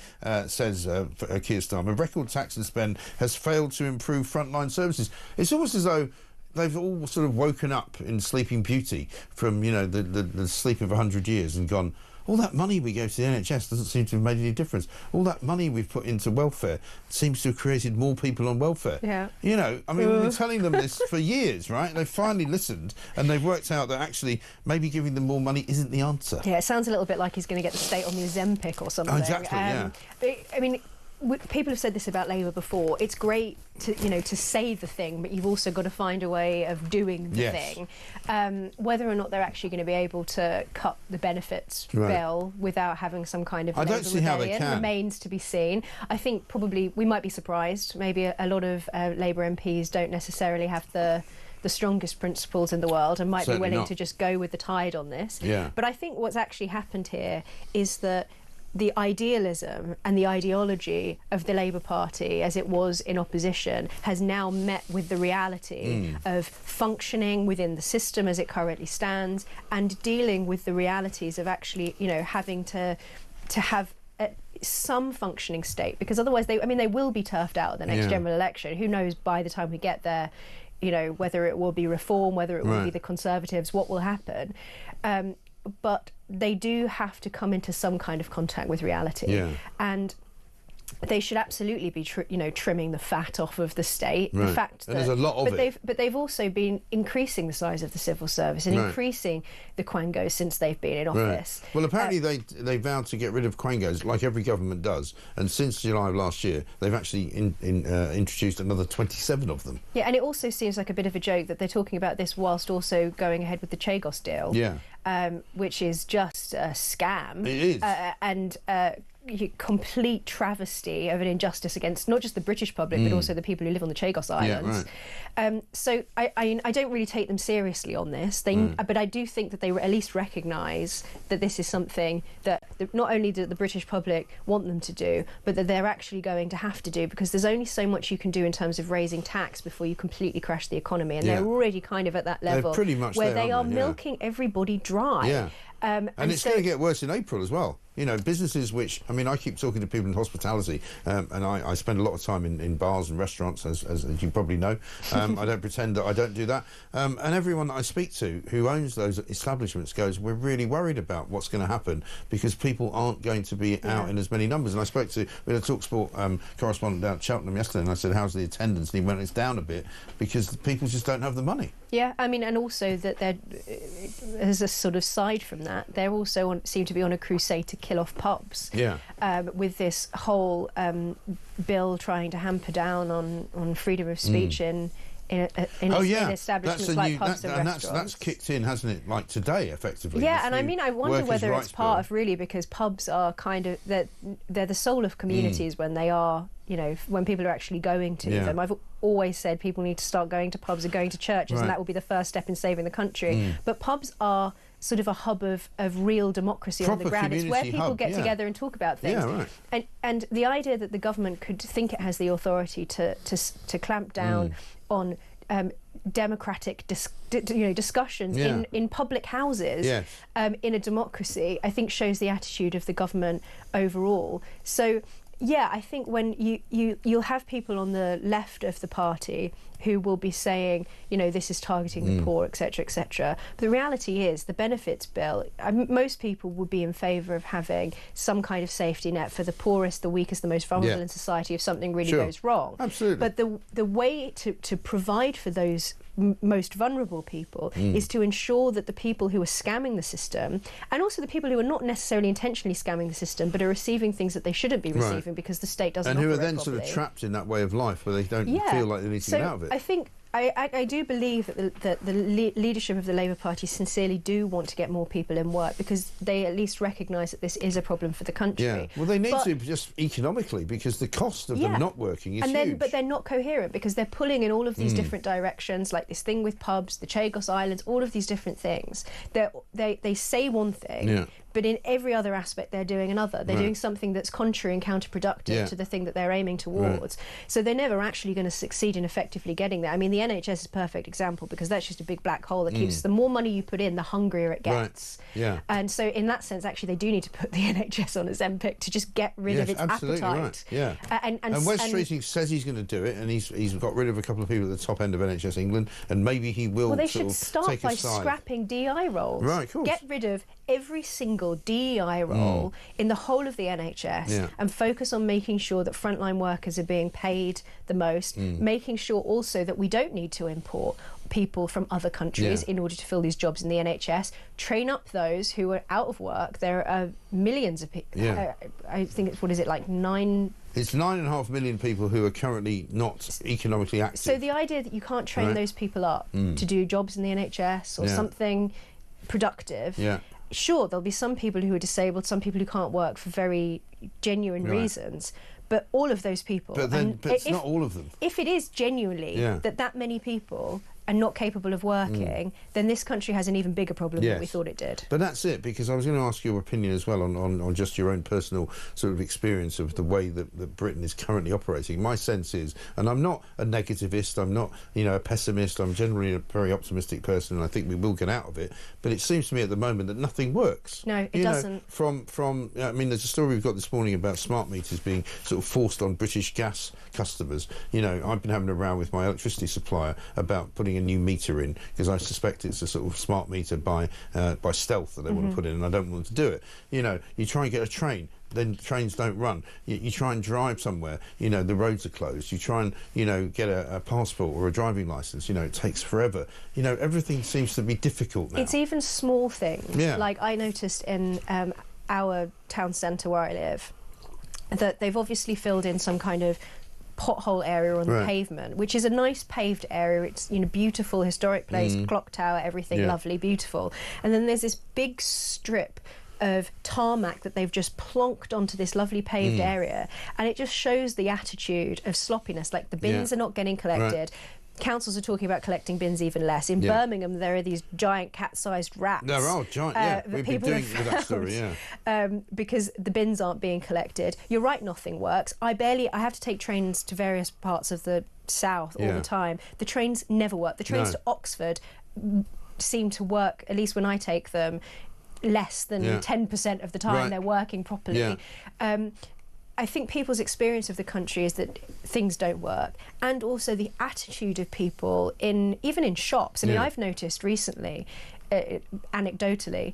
says Keir Starmer. Record tax and spend has failed to improve frontline services. It's almost as though they've all sort of woken up in Sleeping Beauty from, you know, the sleep of 100 years and gone, all that money we gave to the NHS doesn't seem to have made any difference. All that money we've put into welfare seems to have created more people on welfare. Yeah. You know, I mean, we've been telling them this for years, right? They've finally listened and they've worked out that actually maybe giving them more money isn't the answer. Yeah, it sounds a little bit like he's going to get the state on the Ozempic or something. Oh, exactly, yeah. I mean, people have said this about Labour before. It's great to say the thing, but you've also got to find a way of doing the thing. Whether or not they're actually going to be able to cut the benefits bill without having some kind of Labour rebellion remains to be seen. I think probably we might be surprised. Maybe a lot of Labour MPs don't necessarily have the strongest principles in the world and might be willing to just go with the tide on this. Yeah. But I think what's actually happened here is that the idealism and the ideology of the Labour Party as it was in opposition has now met with the reality of functioning within the system as it currently stands and dealing with the realities of actually, you know, having to have some functioning state, because otherwise they will be turfed out at the next general election. Who knows by the time we get there, you know, whether it will be Reform, whether it will be the Conservatives, what will happen. But they do have to come into some kind of contact with reality, and they should absolutely be, trimming the fat off of the state. The fact that, there's a lot of it. But they've also been increasing the size of the civil service and increasing the quangos since they've been in office. Well, apparently they vowed to get rid of quangos, like every government does, and since July of last year, they've actually introduced another 27 of them. Yeah, and it also seems like a bit of a joke that they're talking about this whilst also going ahead with the Chagos deal. Which is just a scam. It is. And complete travesty of an injustice against not just the British public but also the people who live on the Chagos Islands. So I don't really take them seriously on this. But I do think that they at least recognise that this is something that not only do the British public want them to do, but that they're actually going to have to do, because there's only so much you can do in terms of raising tax before you completely crash the economy, and they're already kind of at that level pretty much where there, they are milking everybody dry. And it's going to get worse in April as well. You know, businesses which, I mean, I keep talking to people in hospitality, and I spend a lot of time in bars and restaurants, as you probably know. I don't pretend that I don't do that. And everyone that I speak to who owns those establishments goes, we're really worried about what's going to happen because people aren't going to be out in as many numbers. And I spoke to, we had a TalkSport correspondent down at Cheltenham yesterday, and I said, how's the attendance? And he went, it's down a bit because people just don't have the money. Yeah, I mean, and also that there's a sort of side from that. They're also seem to be on a crusade to kill off pubs. With this whole bill trying to hamper down on freedom of speech in establishments like pubs and restaurants. That's kicked in, hasn't it? Like today, effectively. Yeah, and I mean, I wonder whether it's part of really because pubs are kind of they're the soul of communities when they are. You know, when people are actually going to them. I've always said people need to start going to pubs and going to churches, and that will be the first step in saving the country. But pubs are sort of a hub of real democracy on the ground. It's where people get together and talk about things. And the idea that the government could think it has the authority to clamp down on democratic discussions in public houses in a democracy, I think shows the attitude of the government overall. So yeah, I think when you'll have people on the left of the party who will be saying, you know, this is targeting the poor, etc., etc. But the reality is, the benefits bill, most people would be in favour of having some kind of safety net for the poorest, the weakest, the most vulnerable in society if something really goes wrong. Absolutely. But the way to provide for those most vulnerable people, is to ensure that the people who are scamming the system, and also the people who are not necessarily intentionally scamming the system, but are receiving things that they shouldn't be receiving because the state doesn't and who are operate then properly. sort of trapped in that way of life where they don't feel like they need to get out of it. I think I do believe that the leadership of the Labour Party sincerely do want to get more people in work, because they at least recognise that this is a problem for the country. Yeah. Well, they need to just economically, because the cost of them not working is huge. But they're not coherent, because they're pulling in all of these different directions, like this thing with pubs, the Chagos Islands, all of these different things. They say one thing, but in every other aspect they're doing another. They're doing something that's contrary and counterproductive to the thing that they're aiming towards. So they're never actually going to succeed in effectively getting there. I mean, the NHS is a perfect example, because that's just a big black hole that keeps the more money you put in, the hungrier it gets. Yeah. And so in that sense, actually, they do need to put the NHS on Ozempic to just get rid of its absolutely appetite. Right. Yeah. And Wes Streeting says he's going to do it, and he's got rid of a couple of people at the top end of NHS England, and maybe he will. Well, they should start by scrapping DI roles. Right, of course. Get rid of every single DEI role in the whole of the NHS and focus on making sure that frontline workers are being paid the most, making sure also that we don't need to import people from other countries in order to fill these jobs in the NHS. Train up those who are out of work. There are millions of people. I think it's, it's 9.5 million people who are currently not economically active. So the idea that you can't train those people up to do jobs in the NHS or something productive. Sure, there'll be some people who are disabled, some people who can't work for very genuine reasons, but all of those people. But it's not all of them. If it is genuinely that many people are not capable of working, then this country has an even bigger problem than we thought it did. But that's it, because I was going to ask your opinion as well on just your own personal sort of experience of the way that Britain is currently operating. My sense is, and I'm not a negativist, I'm not, a pessimist, I'm generally a very optimistic person, and I think we will get out of it, but it seems to me at the moment that nothing works. No, it doesn't. I mean, there's a story we've got this morning about smart meters being sort of forced on British gas customers. I've been having a row with my electricity supplier about putting a new meter in, because I suspect it's a sort of smart meter by stealth that they want to put in, and I don't want to do it. You try and get a train, then trains don't run. You try and drive somewhere, the roads are closed. You try and, get a passport or a driving licence, it takes forever. Everything seems to be difficult now. It's even small things. Like I noticed in our town centre where I live, that they've obviously filled in some kind of pothole area on the pavement, which is a nice paved area. It's beautiful historic place, clock tower, everything lovely, beautiful. And then there's this big strip of tarmac that they've just plonked onto this lovely paved area, and it just shows the attitude of sloppiness. Like the bins are not getting collected. Councils are talking about collecting bins even less. In Birmingham, there are these giant cat-sized rats. They're all giant, We've been doing with that story, because the bins aren't being collected. You're right, nothing works. I have to take trains to various parts of the south all the time. The trains never work. The trains to Oxford seem to work, at least when I take them, less than 10% of the time they're working properly. I think people's experience of the country is that things don't work, and also the attitude of people even in shops. I mean, I've noticed recently, anecdotally,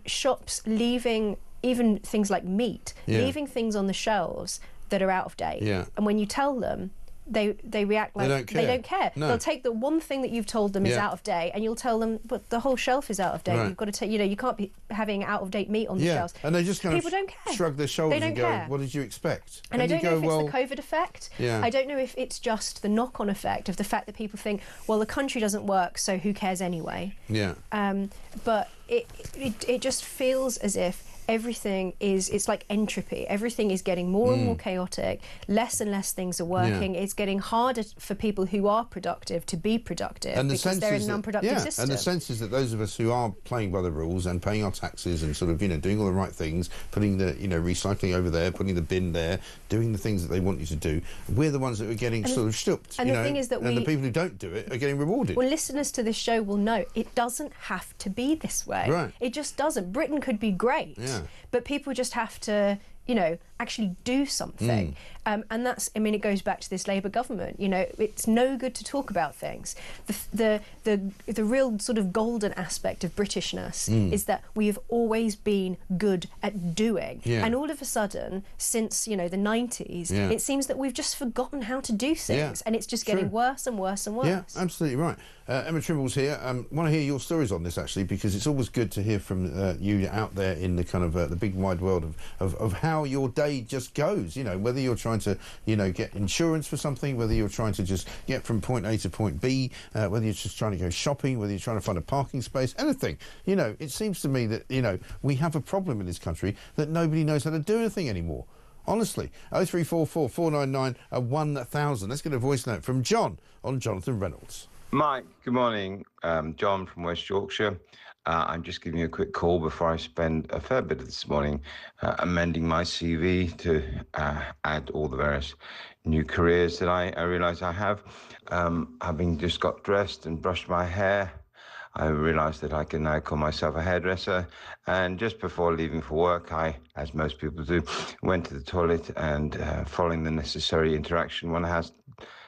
shops leaving even things like meat, leaving things on the shelves that are out of date. And when you tell them, they react like they don't care. No. They'll take the one thing that you've told them is out of date, and you'll tell them, but the whole shelf is out of date. You've got to take, you can't be having out of date meat on the shelves. And they just kind people of don't care. Shrug their shoulders and go, care. what did you expect? And I don't know if it's the COVID effect. Yeah. I don't know if it's just the knock-on effect of the fact that people think, well, the country doesn't work, so who cares anyway? Yeah. But it just feels as if everything it's like entropy. Everything is getting more and more chaotic. Less and less things are working. It's getting harder for people who are productive to be productive, and because they're in an unproductive system. And the sense is that those of us who are playing by the rules and paying our taxes and sort of doing all the right things, putting the recycling over there, putting the bin there, doing the things that they want you to do, we're the ones that are getting sort of stooped. And the thing is that the people who don't do it are getting rewarded. Well, listeners to this show will know it doesn't have to be this way. Right. It just doesn't. Britain could be great. Yeah. But people just have to, actually do something. And that's, I mean, it goes back to this Labour government. You know, it's no good to talk about things. The real sort of golden aspect of Britishness is that we have always been good at doing. And all of a sudden, since, you know, the 90s, it seems that we've just forgotten how to do things, and it's just getting worse and worse and worse. Yeah, absolutely right. Emma Trimble's here. Want to hear your stories on this, actually, because it's always good to hear from you out there in the kind of the big wide world of how your day just goes. You know, whether you're trying to, you know, get insurance for something, whether you're trying to just get from point A to point B, whether you're just trying to go shopping, whether you're trying to find a parking space, anything. You know, it seems to me that, you know, we have a problem in this country that nobody knows how to do anything anymore. Honestly. 0344 499 1000. Let's get a voice note from John on Jonathan Reynolds. Mike, good morning. John from West Yorkshire. I'm just giving you a quick call before I spend a fair bit of this morning amending my CV to add all the various new careers that I realise I have. Having just got dressed and brushed my hair, I realised that I can now call myself a hairdresser. And just before leaving for work, I, as most people do, went to the toilet and following the necessary interaction one has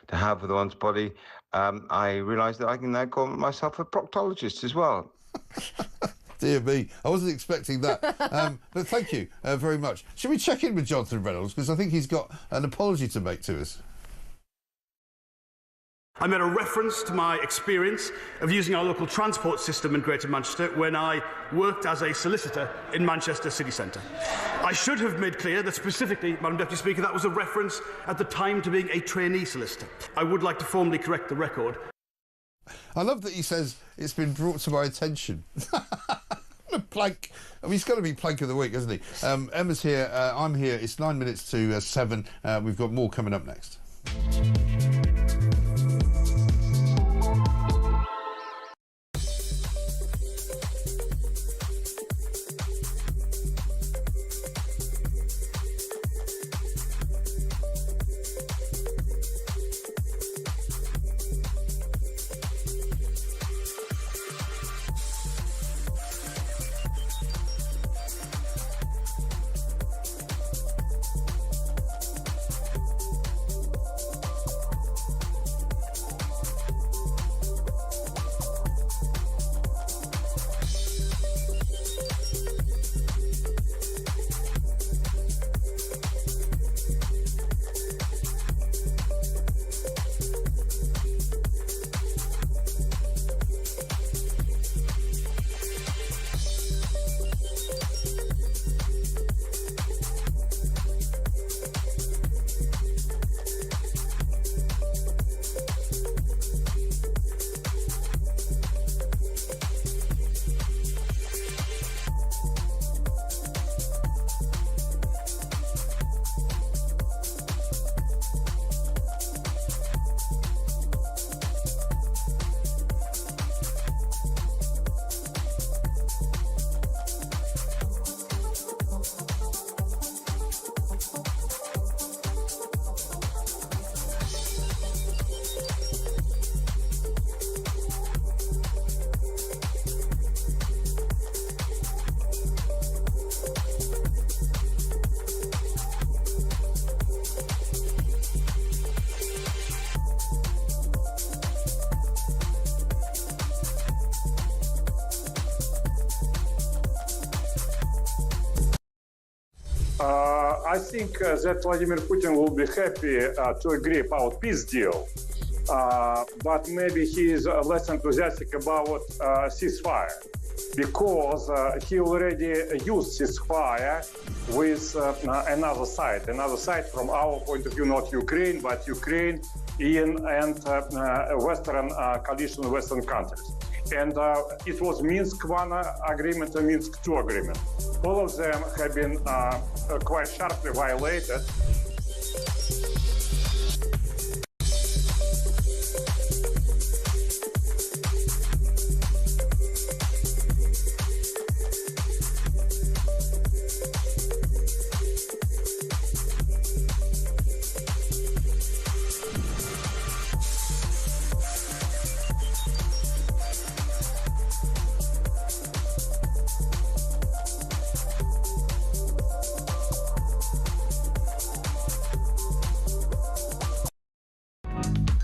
to have with one's body, I realised that I can now call myself a proctologist as well. Dear me, I wasn't expecting that. But thank you very much. Should we check in with Jonathan Reynolds? Because I think he's got an apology to make to us. I made a reference to my experience of using our local transport system in Greater Manchester when I worked as a solicitor in Manchester city centre. I should have made clear that specifically, Madam Deputy Speaker, that was a reference at the time to being a trainee solicitor. I would like to formally correct the record. I love that he says it's been brought to my attention. Plank. I mean, he's got to be Plank of the Week, hasn't he? Emma's here. I'm here. It's 9 minutes to 7. We've got more coming up next. I think that Vladimir Putin will be happy to agree about peace deal, but maybe he is less enthusiastic about ceasefire, because he already used ceasefire with another side from our point of view, not Ukraine, but Ukraine and Western coalition, Western countries. And it was Minsk 1 agreement and Minsk 2 agreement. All of them have been quite sharply violated.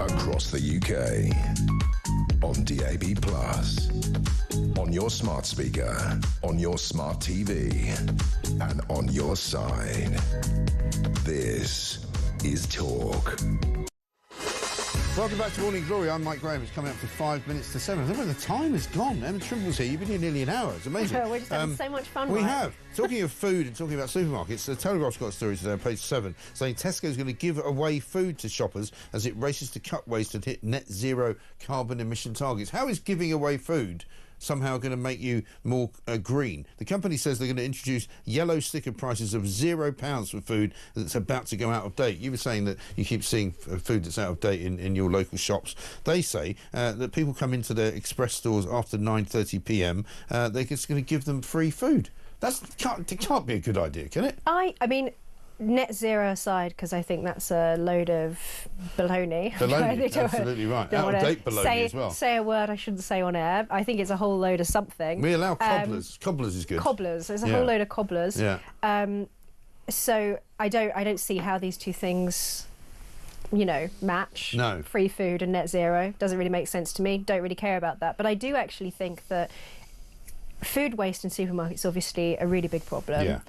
across the UK. On DAB+, on your smart speaker, on your smart TV, and on your side. This is Talk. Welcome back to Morning Glory. I'm Mike Graham. It's coming up to 5 minutes to 7. I don't know where the time has gone. Emma Trimble's here. You've been here nearly an hour. It's amazing. We're just having so much fun. We have. Talking of food and talking about supermarkets, the Telegraph's got a story today on page 7 saying Tesco's going to give away food to shoppers as it races to cut waste and hit net zero carbon emission targets. How is giving away food somehow going to make you more green? The company says they're going to introduce yellow sticker prices of £0 for food that's about to go out of date. You were saying that you keep seeing food that's out of date in your local shops. They say that people come into their express stores after 9:30 p.m. They're just going to give them free food. It can't be a good idea, can it? I mean, net zero aside, because I think that's a load of baloney. Baloney, absolutely right. Out of date baloney as well. Say a word I shouldn't say on air. I think it's a whole load of something. We allow cobblers. Cobblers is good. Cobblers. There's a whole load of cobblers. Yeah. So I don't see how these two things, match. No. Free food and net zero doesn't really make sense to me. Don't really care about that. But I do actually think that food waste in supermarkets is obviously a really big problem.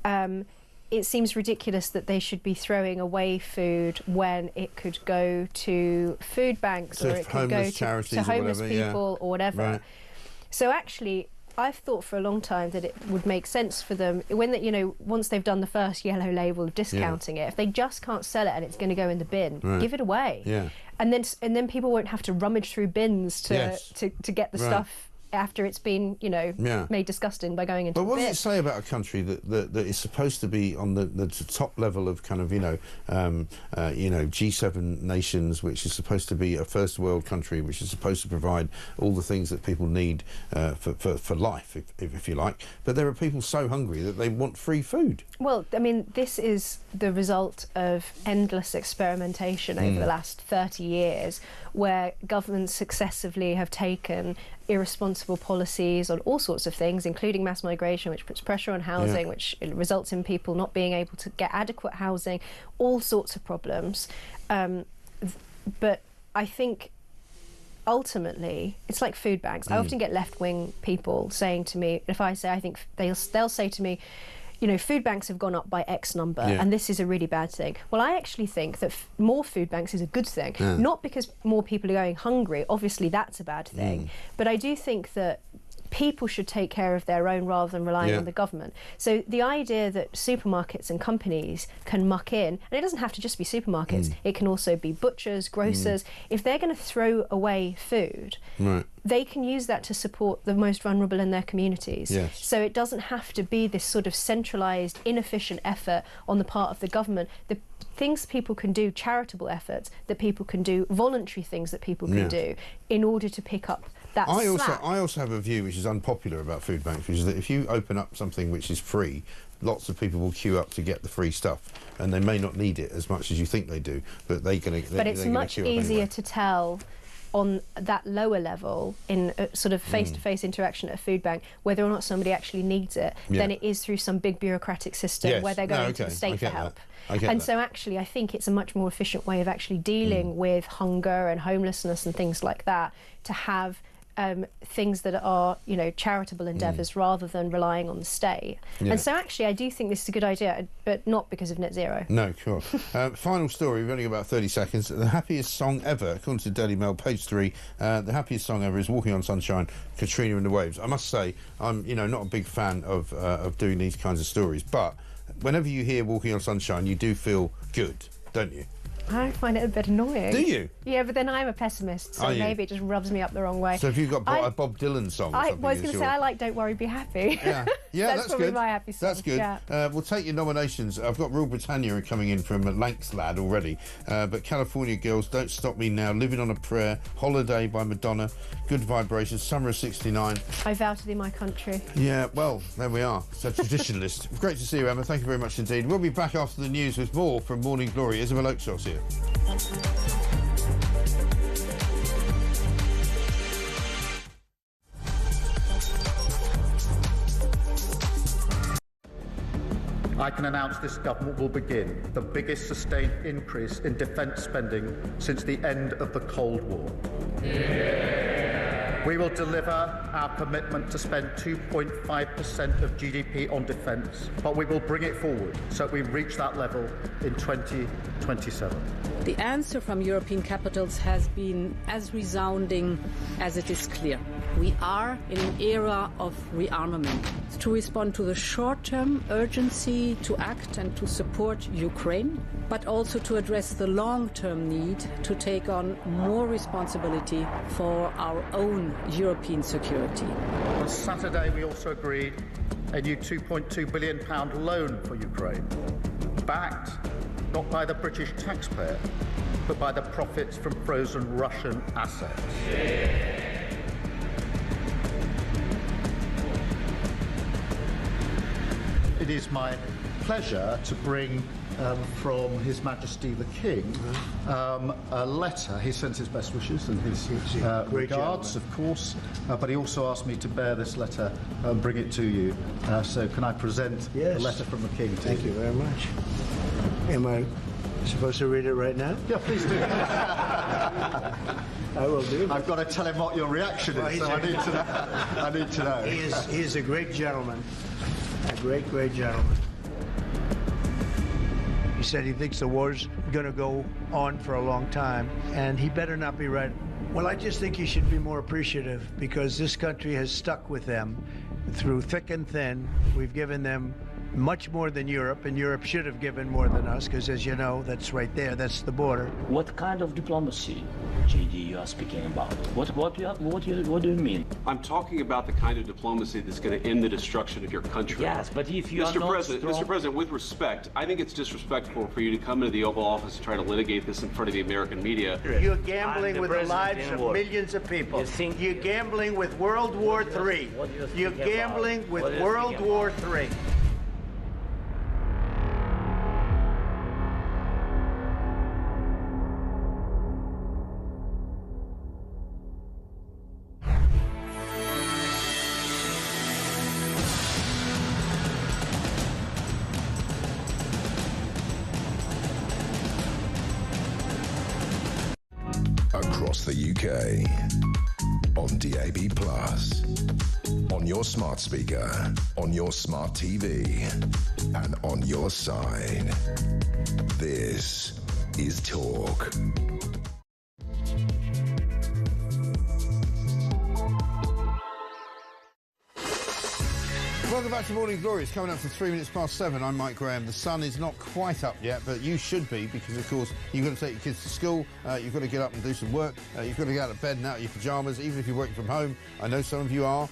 Yeah. It seems ridiculous that they should be throwing away food when it could go to food banks or it could go to homeless people or whatever. Right. So actually, I've thought for a long time that it would make sense for them when once they've done the first yellow label of discounting it, if they just can't sell it and it's going to go in the bin, give it away. Yeah. And then people won't have to rummage through bins to get the stuff after it's been, made disgusting by going into But what the bin. does it say about a country that is supposed to be on the top level of kind of, G7 nations, which is supposed to be a first world country, which is supposed to provide all the things that people need for life, if you like. But there are people so hungry that they want free food. Well, I mean, this is the result of endless experimentation over the last 30 years, where governments successively have taken irresponsible policies on all sorts of things, including mass migration, which puts pressure on housing, which results in people not being able to get adequate housing, all sorts of problems. But I think ultimately it's like food banks. I often get left-wing people saying to me, if I say I think they'll say to me, food banks have gone up by X number and this is a really bad thing. Well, I actually think that more food banks is a good thing. Not because more people are going hungry, obviously that's a bad thing, but I do think that people should take care of their own rather than relying on the government. So the idea that supermarkets and companies can muck in, and it doesn't have to just be supermarkets, it can also be butchers, grocers, if they're going to throw away food, they can use that to support the most vulnerable in their communities. So it doesn't have to be this sort of centralised, inefficient effort on the part of the government. The things people can do, charitable efforts that people can do, voluntary things that people can do in order to pick up that slack. I also have a view which is unpopular about food banks, which is that if you open up something which is free, lots of people will queue up to get the free stuff, and they may not need it as much as you think they do, but But it's much easier to tell on that lower level in a sort of face-to-face interaction at a food bank whether or not somebody actually needs it than it is through some big bureaucratic system where they're going to the state for help. So actually I think it's a much more efficient way of actually dealing with hunger and homelessness and things like that, to have things that are, charitable endeavours rather than relying on the state. And so actually I do think this is a good idea, but not because of net zero. No, sure. Final story, we've only got about 30 seconds. The happiest song ever, according to Daily Mail, page 3, the happiest song ever is Walking on Sunshine, Katrina and the Waves. I must say, I'm, not a big fan of doing these kinds of stories, but whenever you hear Walking on Sunshine, you do feel good, don't you? I find it a bit annoying. Do you? Yeah, but then I'm a pessimist, so maybe it just rubs me up the wrong way. So have you got a Bob Dylan song or something? I was going to say, I like Don't Worry, Be Happy. Yeah, that's probably good. My happy song. That's good. Yeah. We'll take your nominations. I've got Rule Britannia coming in from Lanx Lad already, but California Girls, Don't Stop Me Now, Living on a Prayer, Holiday by Madonna, Good Vibrations, Summer of '69. I Vow to Thee My Country. Yeah, well, there we are. It's a traditionalist. Great to see you, Emma. Thank you very much indeed. We'll be back after the news with more from Morning Glory. Isabel Oakshot's here. I can announce this government will begin the biggest sustained increase in defence spending since the end of the Cold War. We will deliver our commitment to spend 2.5% of GDP on defence, but we will bring it forward so we reach that level in 2027. The answer from European capitals has been as resounding as it is clear. We are in an era of rearmament. To respond to the short-term urgency to act and to support Ukraine, but also to address the long-term need to take on more responsibility for our own European security. On Saturday, we also agreed a new £2.2 billion loan for Ukraine, backed not by the British taxpayer, but by the profits from frozen Russian assets. It is my pleasure to bring from His Majesty the King a letter. He sends his best wishes and his regards, of course, but he also asked me to bear this letter and bring it to you. So can I present the letter from the King to you? Thank you very much. Am I supposed to read it right now? Yeah, please do. I will do. I've got to tell him what your reaction is, so I need to know. I need to know. He is a great gentleman. A great, great gentleman. He said he thinks the war's going to go on for a long time, and he better not be right. Well, I just think he should be more appreciative, because this country has stuck with them through thick and thin. We've given them much more than Europe, and Europe should have given more than us, because as you know, that's right there, that's the border. What kind of diplomacy, JD, you are speaking about? What do you mean? I'm talking about the kind of diplomacy that's going to end the destruction of your country. Yes, but if you are not Mr. President, with respect, I think it's disrespectful for you to come into the Oval Office and try to litigate this in front of the American media. You're gambling with the lives of millions of people. You're gambling with World War III. You're gambling with World War III. Across the UK, on DAB+, on your smart speaker, on your smart TV, and on your side. This is Talk. Welcome back to Morning Glory. It's coming up to 7:03. I'm Mike Graham. The sun is not quite up yet, but you should be, because, of course, you've got to take your kids to school, you've got to get up and do some work, you've got to get out of bed and out of your pyjamas, even if you're working from home. I know some of you are.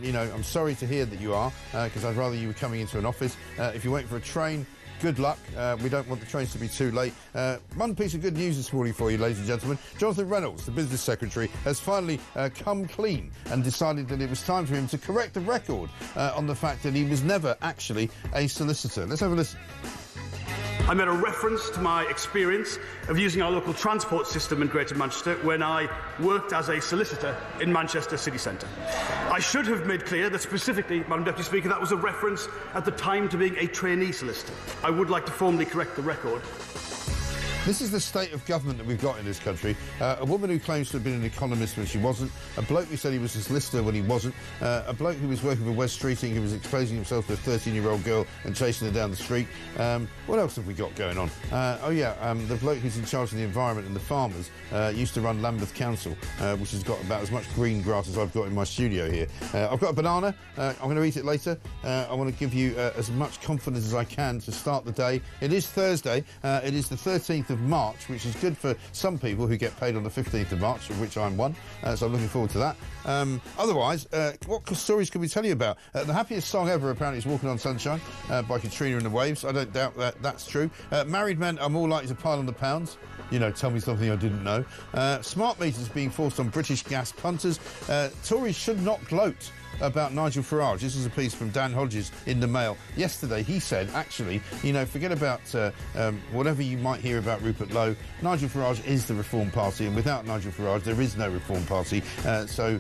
You know, I'm sorry to hear that you are, because I'd rather you were coming into an office. If you're waiting for a train, good luck. We don't want the trains to be too late. One piece of good news this morning for you, ladies and gentlemen. Jonathan Reynolds, the business secretary, has finally come clean and decided that it was time for him to correct the record on the fact that he was never actually a solicitor. Let's have a listen. I made a reference to my experience of using our local transport system in Greater Manchester when I worked as a solicitor in Manchester city centre. I should have made clear that specifically, Madam Deputy Speaker, that was a reference at the time to being a trainee solicitor. I would like to formally correct the record. This is the state of government that we've got in this country. A woman who claims to have been an economist when she wasn't. A bloke who said he was a solicitor when he wasn't. A bloke who was working for West Streeting, who was exposing himself to a 13-year-old girl and chasing her down the street. What else have we got going on? The bloke who's in charge of the environment and the farmers used to run Lambeth Council, which has got about as much green grass as I've got in my studio here. I've got a banana. I'm going to eat it later. I want to give you as much confidence as I can to start the day. It is Thursday. It is the 13th of March, which is good for some people who get paid on the 15th of March, of which I'm one, so I'm looking forward to that. Otherwise, what stories can we tell you about? The happiest song ever, apparently, is Walking on Sunshine by Katrina and the Waves. I don't doubt that that's true. Married men are more likely to pile on the pounds. You know, tell me something I didn't know. Smart meters being forced on British gas punters. Tories should not gloat about Nigel Farage. This is a piece from Dan Hodges in the Mail. Yesterday, he said, actually, you know, forget about whatever you might hear about Rupert Lowe. Nigel Farage is the Reform Party, and without Nigel Farage, there is no Reform Party. So,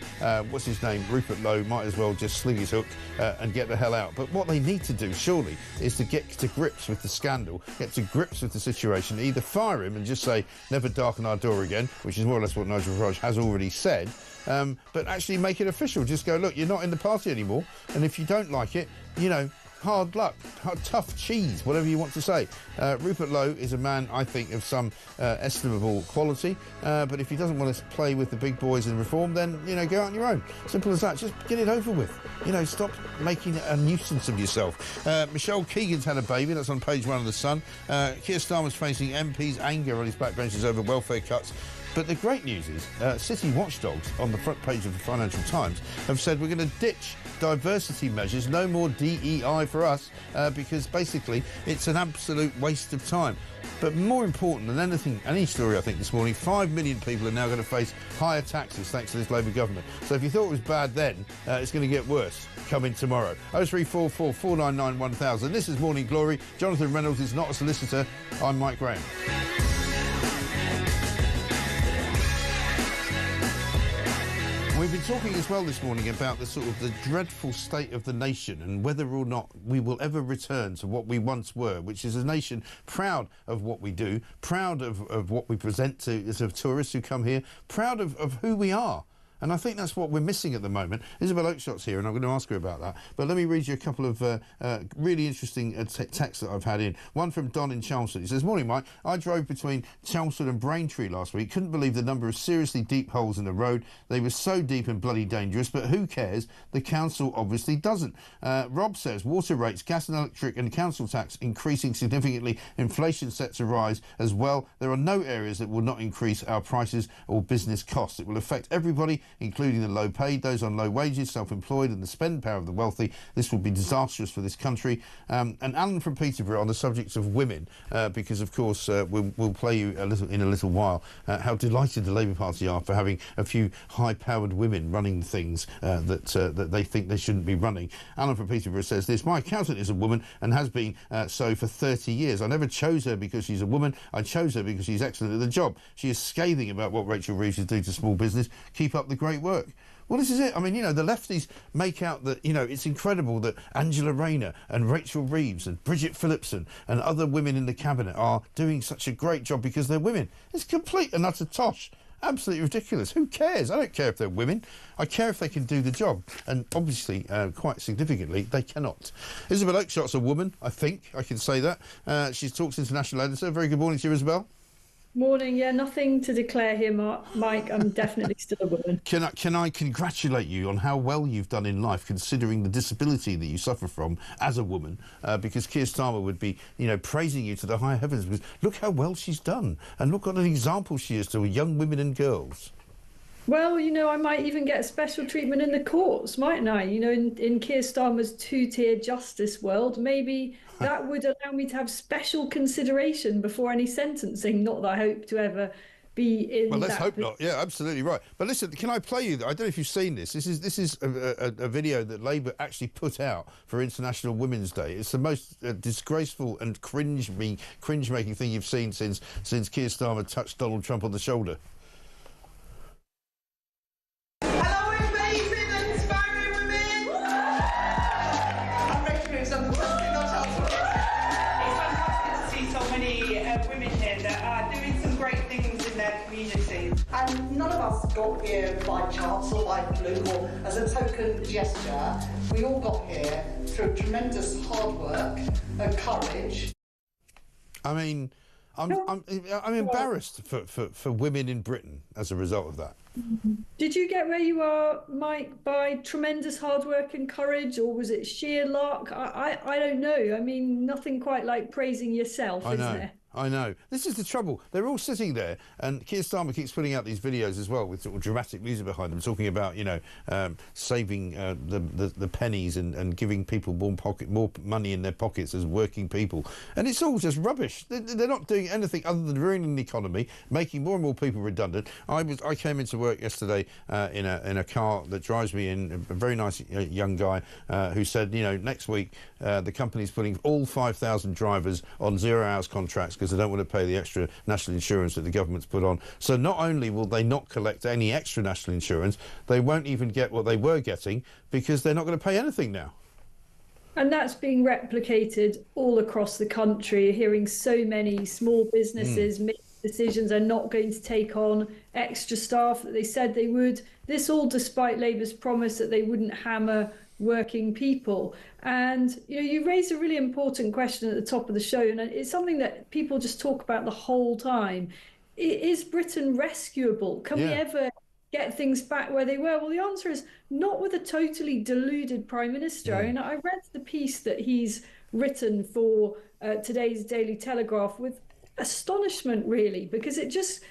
what's his name? Rupert Lowe might as well just sling his hook and get the hell out. But what they need to do, surely, is to get to grips with the scandal, get to grips with the situation, either fire him and just say, never darken our door again, which is more or less what Nigel Farage has already said, but actually make it official. Just go, look, you're not in the party anymore, and if you don't like it, you know, hard luck, tough cheese, whatever you want to say. Rupert Lowe is a man, I think, of some estimable quality, but if he doesn't want to play with the big boys in Reform, then, you know, go out on your own. Simple as that. Just get it over with. You know, stop making a nuisance of yourself. Michelle Keegan's had a baby. That's on page 1 of The Sun. Keir Starmer's facing MP's anger on his backbenches over welfare cuts. But the great news is, city watchdogs on the front page of the Financial Times have said we're going to ditch diversity measures, no more DEI for us, because basically it's an absolute waste of time. But more important than anything, any story I think this morning, 5 million people are now going to face higher taxes thanks to this Labour government. So if you thought it was bad then, it's going to get worse coming tomorrow. 0344 499 1000. This is Morning Glory. Jonathan Reynolds is not a solicitor. I'm Mike Graham. We've been talking as well this morning about the sort of the dreadful state of the nation and whether or not we will ever return to what we once were, which is a nation proud of what we do, proud of what we present to as of tourists who come here, proud of who we are. And I think that's what we're missing at the moment. Isabel Oakeshot's here, and I'm going to ask her about that. But let me read you a couple of really interesting texts that I've had in. One from Don in Chelmsford. He says, "Morning, Mike. I drove between Chelmsford and Braintree last week. Couldn't believe the number of seriously deep holes in the road. They were so deep and bloody dangerous, but who cares? The council obviously doesn't." Rob says, "Water rates, gas and electric and council tax increasing significantly. Inflation set to rise as well. There are no areas that will not increase our prices or business costs. It will affect everybody, including the low paid, those on low wages, self-employed and the spend power of the wealthy. This will be disastrous for this country." And Alan from Peterborough on the subject of women, because of course we'll play you in a little while how delighted the Labour Party are for having a few high-powered women running things that they think they shouldn't be running. Alan from Peterborough says this: "My accountant is a woman and has been so for 30 years. I never chose her because she's a woman. I chose her because she's excellent at the job. She is scathing about what Rachel Reeves is doing to small business. Keep up the great work." Well, this is it. I mean, you know, the lefties make out that, you know, it's incredible that Angela Rayner and Rachel Reeves and Bridget Phillipson and other women in the cabinet are doing such a great job because they're women. It's complete and utter tosh. Absolutely ridiculous. Who cares? I don't care if they're women. I care if they can do the job. And obviously, quite significantly, they cannot. Isabel Oakeshot's a woman, I think. I can say that. She's Talks International editor. Very good morning to you, Isabel. Morning. Yeah, nothing to declare here, Mike. I'm definitely still a woman. Can I congratulate you on how well you've done in life, considering the disability that you suffer from as a woman? Because Keir Starmer would be, you know, praising you to the high heavens because look how well she's done, and look what an example she is to young women and girls. Well, you know, I might even get special treatment in the courts, mightn't I? You know, in Keir Starmer's two-tier justice world, maybe that would allow me to have special consideration before any sentencing. Not that I hope to ever be in. Well, let's hope not. Yeah, absolutely right. But listen, can I play you? I don't know if you've seen this. This is a video that Labour actually put out for International Women's Day. It's the most disgraceful and cringe-making thing you've seen since Keir Starmer touched Donald Trump on the shoulder. And none of us got here by chance or by fluke or as a token gesture. We all got here through tremendous hard work and courage. I mean, I'm embarrassed for women in Britain as a result of that. Did you get where you are, Mike, by tremendous hard work and courage, or was it sheer luck? I don't know. I mean, nothing quite like praising yourself, is there? I know. This is the trouble. They're all sitting there, and Keir Starmer keeps putting out these videos as well with sort of dramatic music behind them, talking about, you know, saving the pennies and giving people more money in their pockets as working people. And it's all just rubbish. They're not doing anything other than ruining the economy, making more and more people redundant. I came into work yesterday in a car that drives me in, a very nice young guy who said, you know, next week the company's putting all 5,000 drivers on 0 hours contracts because they don't want to pay the extra national insurance that the government's put on. So not only will they not collect any extra national insurance, they won't even get what they were getting because they're not going to pay anything now. And that's being replicated all across the country, hearing so many small businesses make decisions are not going to take on extra staff that they said they would. This all despite Labour's promise that they wouldn't hammer working people. And you raised a really important question at the top of the show, and it's something that people just talk about the whole time. Is Britain rescuable? Can we ever get things back where they were? Well, the answer is not with a totally deluded Prime Minister. And I read the piece that he's written for today's Daily Telegraph with astonishment, really, because it just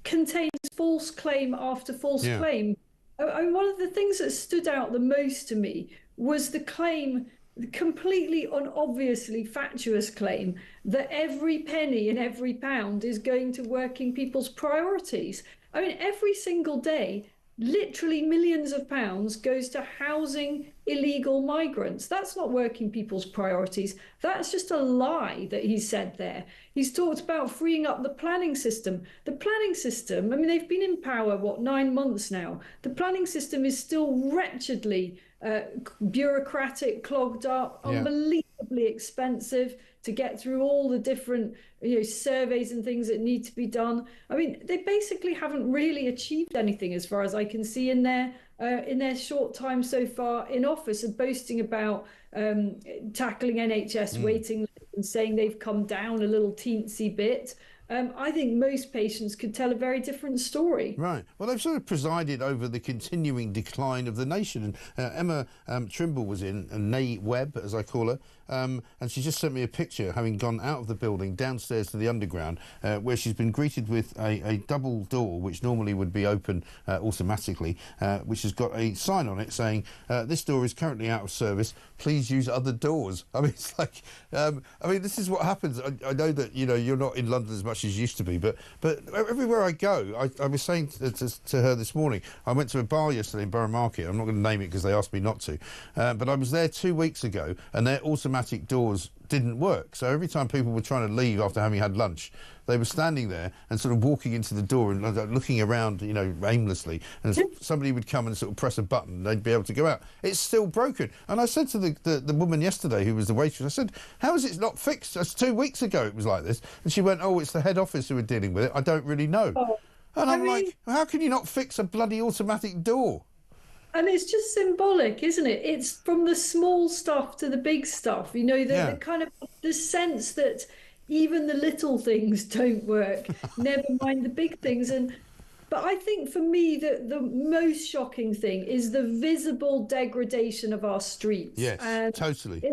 contains false claim after false claim. One of the things that stood out the most to me was the claim, the completely and obviously fatuous claim, that every penny and every pound is going to working people's priorities. I mean, every single day, literally millions of pounds goes to housing illegal migrants. That's not working people's priorities. That's just a lie that he said there. He's talked about freeing up the planning system. The planning system, I mean, they've been in power, 9 months now. The planning system is still wretchedly bureaucratic, clogged up, unbelievably expensive to get through all the different surveys and things that need to be done. I mean, they basically haven't really achieved anything as far as I can see in their short time so far in office, and boasting about tackling NHS waiting lists and saying they've come down a little teensy bit. I think most patients could tell a very different story. Right. Well, they've sort of presided over the continuing decline of the nation. And Emma Trimble was in, Nay Webb, as I call her, and she just sent me a picture, having gone out of the building downstairs to the underground, where she's been greeted with a double door, which normally would be open automatically, which has got a sign on it saying, this door is currently out of service, please use other doors. I mean, it's like, this is what happens. I know that, you're not in London as much as you used to be, but everywhere I go, I was saying to her this morning, I went to a bar yesterday in Borough Market. I'm not going to name it because they asked me not to, but I was there 2 weeks ago, and their automatic doors didn't work. So every time people were trying to leave after having had lunch, they were standing there and sort of walking into the door and looking around, aimlessly. And somebody would come and sort of press a button, and they'd be able to go out. It's still broken. And I said to the woman yesterday who was the waitress, I said, how is it not fixed? That's 2 weeks ago it was like this. And she went, oh, it's the head office who are dealing with it. I don't really know. And I'm like, how can you not fix a bloody automatic door? And it's just symbolic, isn't it? It's from the small stuff to the big stuff, the kind of the sense that even the little things don't work, never mind the big things. But I think for me, the most shocking thing is the visible degradation of our streets. Yes, and totally.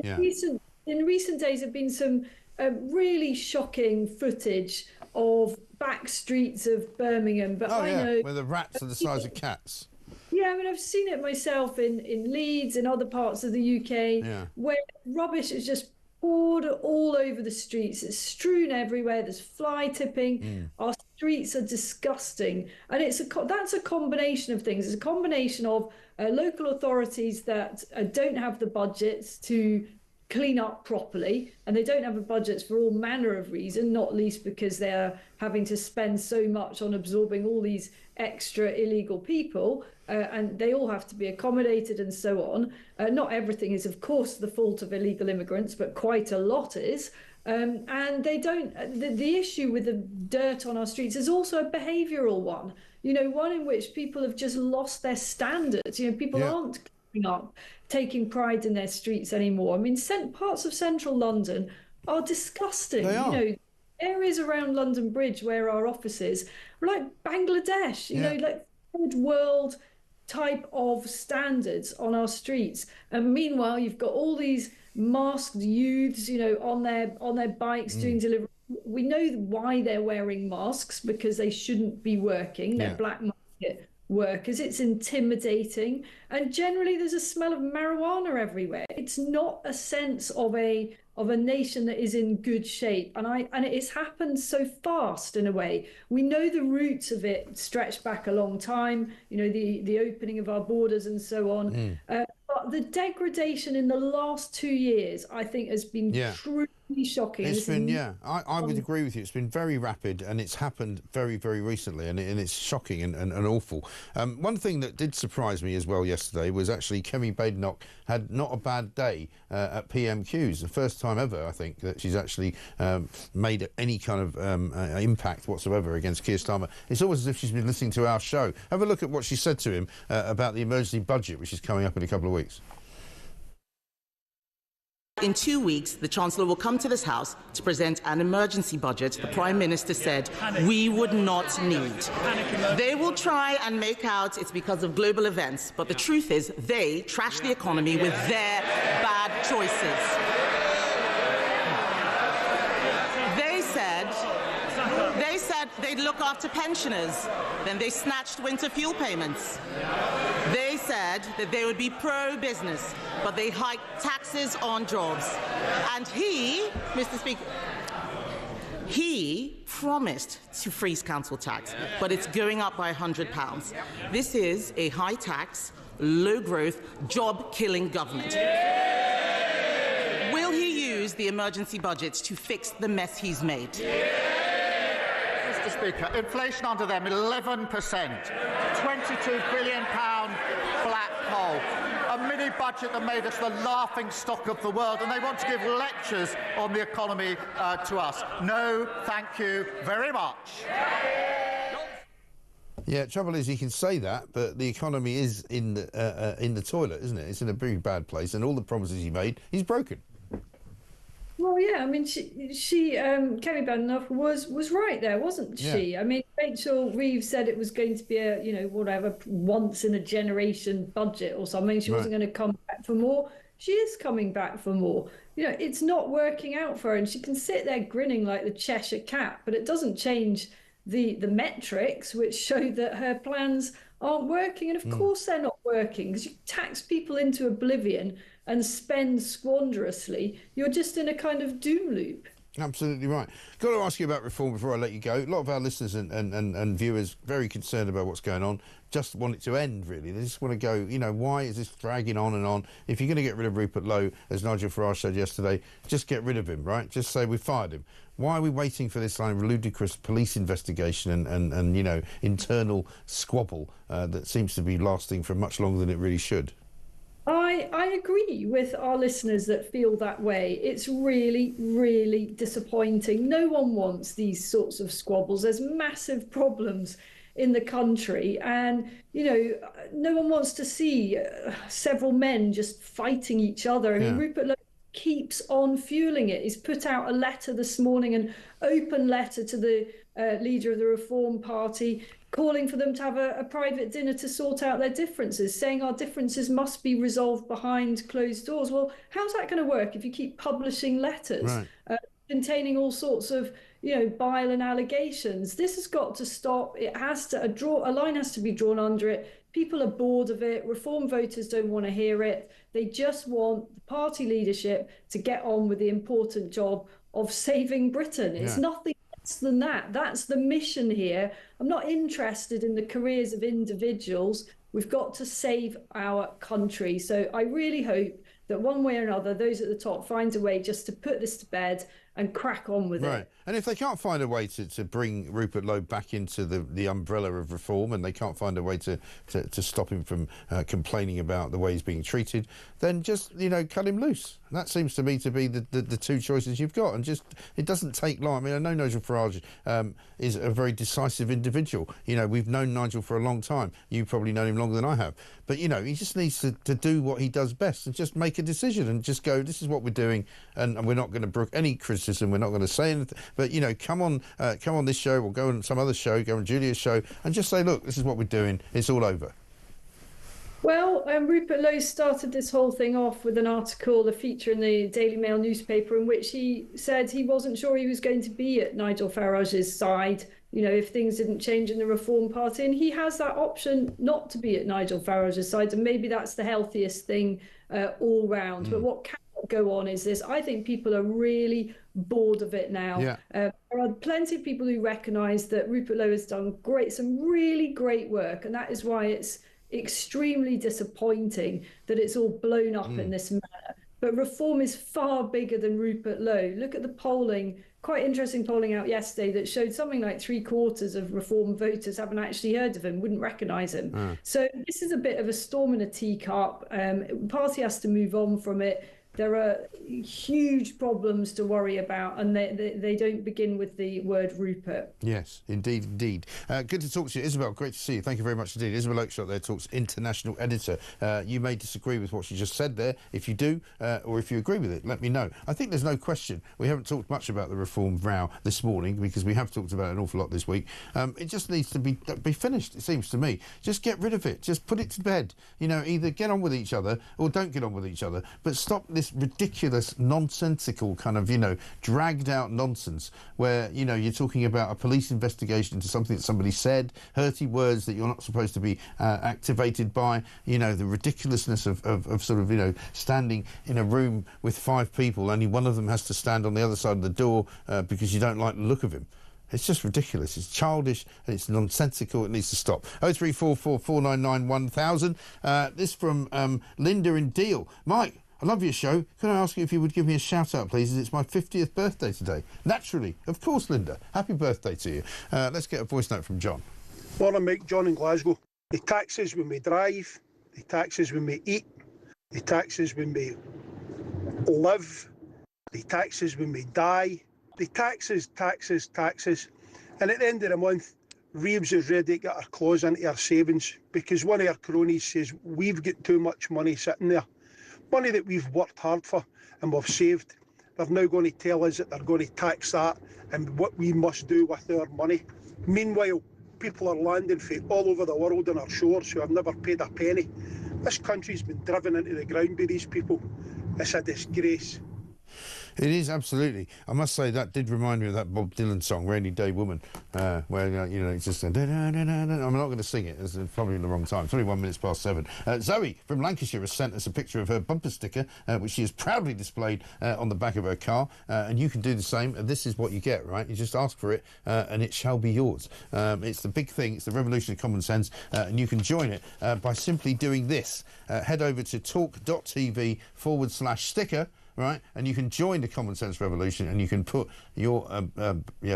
In recent days, there have been some really shocking footage of back streets of Birmingham. But I know where the rats are the size of cats. Yeah, I mean, I've seen it myself in Leeds and other parts of the UK, where rubbish is just poured all over the streets. It's strewn everywhere. There's fly tipping. Our streets are disgusting. And that's a combination of things. It's a combination of local authorities that don't have the budgets to clean up properly, and they don't have the budgets for all manner of reason, not least because they're having to spend so much on absorbing all these extra illegal people, and they all have to be accommodated and so on. Not everything is, of course, the fault of illegal immigrants, but quite a lot is. And they don't. The issue with the dirt on our streets is also a behavioural one. One in which people have just lost their standards. People aren't up, taking pride in their streets anymore. I mean, parts of central London are disgusting. They are. Areas around London Bridge where our offices are like Bangladesh, like third world type of standards on our streets. And meanwhile, you've got all these masked youths, on their bikes doing delivery, we know why they're wearing masks, because they shouldn't be working. They're black market workers. It's intimidating, and generally there's a smell of marijuana everywhere. It's not a sense of a nation that is in good shape, and it's happened so fast in a way. We know the roots of it stretched back a long time, you know, the opening of our borders and so on. But the degradation in the last 2 years, I think, has been truly shocking. It's been, I would agree with you. It's been very rapid, and it's happened very, very recently, and it's shocking and awful. One thing that did surprise me as well yesterday was actually Kemi Badenoch had not a bad day at PMQs. The first time ever, I think, that she's actually made any kind of impact whatsoever against Keir Starmer. It's almost as if she's been listening to our show. Have a look at what she said to him about the emergency budget, which is coming up in a couple of weeks. In 2 weeks, the Chancellor will come to this House to present an emergency budget the Prime Minister said we would not need. They will try and make out it's because of global events, but the truth is they trash the economy with their bad choices. They said they'd look after pensioners, then they snatched winter fuel payments. They said that they would be pro-business, but they hiked taxes on jobs. And he, Mr. Speaker, he promised to freeze council tax, but it's going up by £100. This is a high-tax, low-growth, job-killing government. Will he use the emergency budget to fix the mess he's made? Mr. Speaker, inflation under them 11%, £22 billion black hole, a mini budget that made us the laughing stock of the world, and they want to give lectures on the economy to us. No, thank you very much. Yeah, trouble is he can say that, but the economy is in the toilet, isn't it? It's in a very bad place, and all the promises he made, he's broken. Well, yeah, I mean, Kemi Badenoch was right there, wasn't she? I mean, Rachel Reeves said it was going to be a, you know, whatever, once in a generation budget or something. She wasn't going to come back for more. She is coming back for more. You know, it's not working out for her, and she can sit there grinning like the Cheshire Cat, but it doesn't change the metrics, which show that her plans aren't working. And of course they're not working, because you tax people into oblivion and spend squanderously, you're just in a kind of doom loop. Absolutely right. Got to ask you about reform before I let you go. A lot of our listeners and viewers very concerned about what's going on. Just want it to end, really. They just want to go, you know, why is this dragging on and on? If you're going to get rid of Rupert Lowe, as Nigel Farage said yesterday, just get rid of him, right? Just say we fired him. Why are we waiting for this kind of ludicrous police investigation and you know, internal squabble that seems to be lasting for much longer than it really should? I agree with our listeners that feel that way. It's really, really disappointing. No one wants these sorts of squabbles. There's massive problems in the country, and you know, no one wants to see several men just fighting each other. I mean, Rupert Lowe keeps on fueling it. He's put out a letter this morning, an open letter to the leader of the Reform Party, calling for them to have a private dinner to sort out their differences, saying our differences must be resolved behind closed doors. Well, how's that going to work if you keep publishing letters containing all sorts of, you know, bile and allegations? This has got to stop. It has to, a line has to be drawn under it. People are bored of it. Reform voters don't want to hear it. They just want the party leadership to get on with the important job of saving Britain. It's nothing less than that. That's the mission here. I'm not interested in the careers of individuals. We've got to save our country. So I really hope that one way or another, those at the top find a way just to put this to bed and crack on with it. And if they can't find a way to bring Rupert Lowe back into the umbrella of reform, and they can't find a way to stop him from complaining about the way he's being treated, then just, you know, cut him loose. That seems to me to be the two choices you've got. And just, it doesn't take long. I mean, I know Nigel Farage is a very decisive individual. You know, we've known Nigel for a long time. You've probably known him longer than I have. But, you know, he just needs to do what he does best and just make a decision and just go, this is what we're doing, and we're not going to brook any criticism. We're not going to say anything. But, you know, come on this show, or go on some other show, go on Julia's show, and just say, look, this is what we're doing. It's all over. Well, Rupert Lowe started this whole thing off with an article, a feature in the Daily Mail newspaper, in which he said he wasn't sure he was going to be at Nigel Farage's side, you know, if things didn't change in the Reform Party. And he has that option not to be at Nigel Farage's side, and maybe that's the healthiest thing all round. But what cannot go on is this. I think people are really bored of it now. Yeah. There are plenty of people who recognise that Rupert Lowe has done some really great work, and that is why it's extremely disappointing that it's all blown up in this manner. But Reform is far bigger than Rupert Lowe. Look at the polling, quite interesting polling out yesterday that showed something like 3/4 of Reform voters haven't actually heard of him, wouldn't recognise him. So this is a bit of a storm in a teacup. The party has to move on from it. There are huge problems to worry about, and they don't begin with the word Rupert. Yes, indeed, indeed. Good to talk to you, Isabel. Great to see you. Thank you very much indeed. Isabel Oakeshott there, Talk's international editor. You may disagree with what she just said there. If you do, or if you agree with it, let me know. I think there's no question. We haven't talked much about the Reform row this morning because we have talked about it an awful lot this week. It just needs to be finished, it seems to me. Just get rid of it. Just put it to bed. You know, either get on with each other or don't get on with each other. But stop this ridiculous, nonsensical kind of, you know, dragged out nonsense where, you know, you're talking about a police investigation into something that somebody said, hurty words that you're not supposed to be activated by, you know, the ridiculousness of sort of, you know, standing in a room with 5 people, only one of them has to stand on the other side of the door because you don't like the look of him. It's just ridiculous. It's childish and it's nonsensical. It needs to stop. 0344 499 1000. This from Linda in Deal. Mike, I love your show. Can I ask you if you would give me a shout-out, please, as it's my 50th birthday today? Naturally. Of course, Linda. Happy birthday to you. Let's get a voice note from John. Morning, Mike. John in Glasgow. The taxes when we drive, the taxes when we eat, the taxes when we live, the taxes when we die, the taxes. And at the end of the month, Reeves is ready to get our claws into our savings because one of our cronies says we've got too much money sitting there. Money that we've worked hard for and we've saved. They're now going to tell us that they're going to tax that and what we must do with our money. Meanwhile, people are landing from all over the world on our shores who have never paid a penny. This country's been driven into the ground by these people. It's a disgrace. It is, absolutely. I must say that did remind me of that Bob Dylan song, Rainy Day Woman, where, you know, it's just... I'm not going to sing it. It's probably in the wrong time. 7. Zoe from Lancashire has sent us a picture of her bumper sticker, which she has proudly displayed on the back of her car, and you can do the same. And this is what you get, right? You just ask for it, and it shall be yours. It's the big thing. It's the revolution of common sense, and you can join it by simply doing this. Head over to talk.tv/sticker, right, and you can join the Common Sense Revolution, and you can put your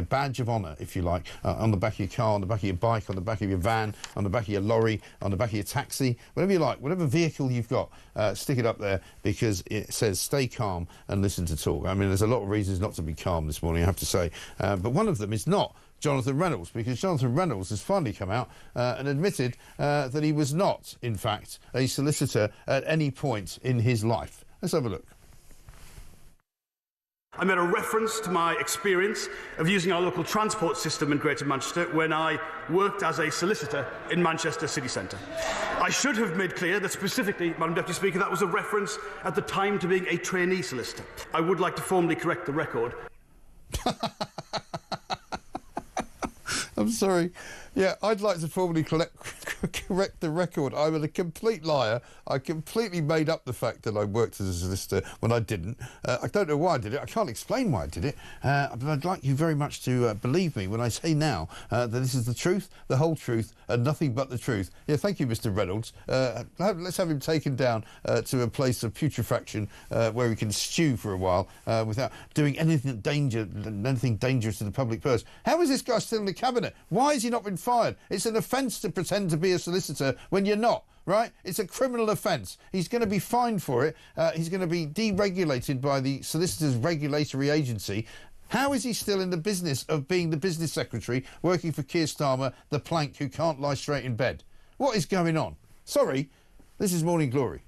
badge of honour, if you like, on the back of your car, on the back of your bike, on the back of your van, on the back of your lorry, on the back of your taxi, whatever you like, whatever vehicle you've got, stick it up there because it says stay calm and listen to Talk. I mean, there's a lot of reasons not to be calm this morning, I have to say, but one of them is not Jonathan Reynolds, because Jonathan Reynolds has finally come out and admitted that he was not, in fact, a solicitor at any point in his life. Let's have a look. I made a reference to my experience of using our local transport system in Greater Manchester when I worked as a solicitor in Manchester city centre. I should have made clear that specifically, Madam Deputy Speaker, that was a reference at the time to being a trainee solicitor. I would like to formally correct the record. I'm sorry. Yeah, I'd like to formally correct the record. I'm a complete liar. I completely made up the fact that I worked as a solicitor when I didn't. I don't know why I did it. I can't explain why I did it. But I'd like you very much to believe me when I say now that this is the truth, the whole truth, and nothing but the truth. Yeah, thank you, Mr. Reynolds. Let's have him taken down to a place of putrefaction where he can stew for a while without doing anything dangerous to the public purse. How is this guy still in the cabinet? Why has he not been fired? It's an offence to pretend to be a solicitor when you're not, right? It's a criminal offence. He's going to be fined for it. He's going to be deregulated by the Solicitors Regulatory Agency. How is he still in the business of being the business secretary, working for Keir Starmer, the plank who can't lie straight in bed? What is going on? Sorry, this is Morning Glory.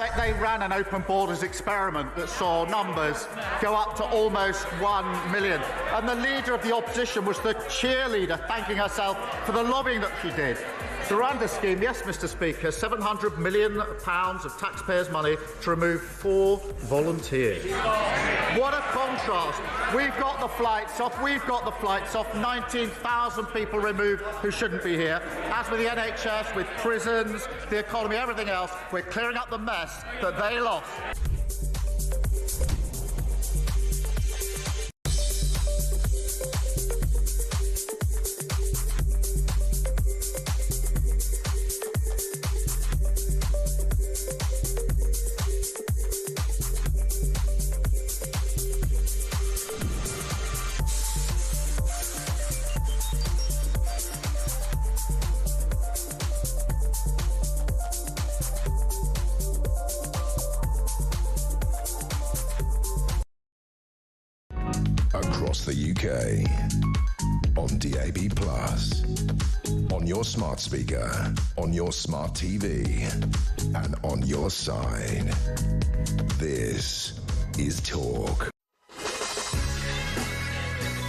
They ran an open borders experiment that saw numbers go up to almost 1 million. And the leader of the opposition was the cheerleader thanking herself for the lobbying that she did. The Rwanda scheme, yes, Mr. Speaker, £700 million of taxpayers' money to remove 4 volunteers. What a contrast. We've got the flights off, 19,000 people removed who shouldn't be here. As with the NHS, with prisons, the economy, everything else, we're clearing up the mess that they lost. Across the UK, on DAB+, on your smart speaker, on your smart TV, and on your side. This is Talk.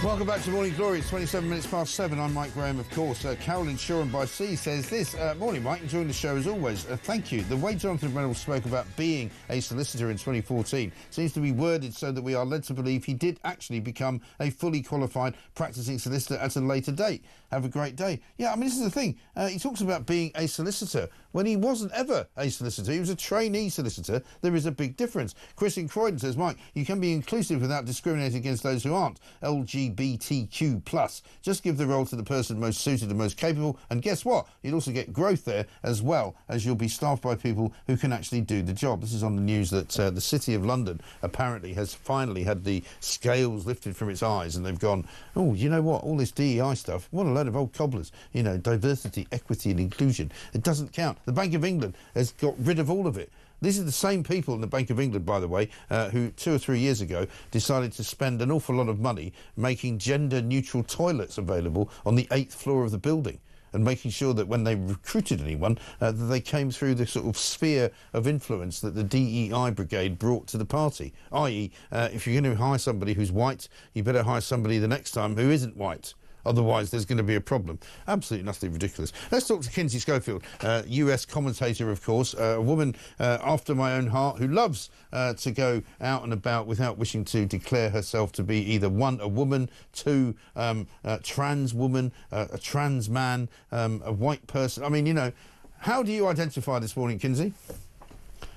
Welcome back to Morning Glory. It's 27 minutes past 7. I'm Mike Graham, of course. Carolyn Shoreham by Sea says this. Morning, Mike. Enjoying the show as always. Thank you. The way Jonathan Reynolds spoke about being a solicitor in 2014 seems to be worded so that we are led to believe he did actually become a fully qualified practising solicitor at a later date. Have a great day. Yeah, I mean, this is the thing. He talks about being a solicitor when he wasn't ever a solicitor. He was a trainee solicitor. There is a big difference. Chris in Croydon says, Mike, you can be inclusive without discriminating against those who aren't. LGBTQ+. Just give the role to the person most suited and most capable, and guess what? You'll also get growth there, as well as you'll be staffed by people who can actually do the job. This is on the news that the City of London apparently has finally had the scales lifted from its eyes, and they've gone, oh, you know what? All this DEI stuff, what a load of old cobblers. You know, diversity, equity and inclusion. It doesn't count. The Bank of England has got rid of all of it. These are the same people in the Bank of England, by the way, who 2 or 3 years ago decided to spend an awful lot of money making gender-neutral toilets available on the 8th floor of the building, and making sure that when they recruited anyone, that they came through the sort of sphere of influence that the DEI brigade brought to the party. I.e., if you're going to hire somebody who's white, you better hire somebody the next time who isn't white. Otherwise, there's going to be a problem. Absolutely nothing ridiculous. Let's talk to Kinsey Schofield, US commentator, of course, a woman after my own heart who loves to go out and about without wishing to declare herself to be either one, a woman, two, a trans woman, a trans man, a white person. I mean, you know, how do you identify this morning, Kinsey?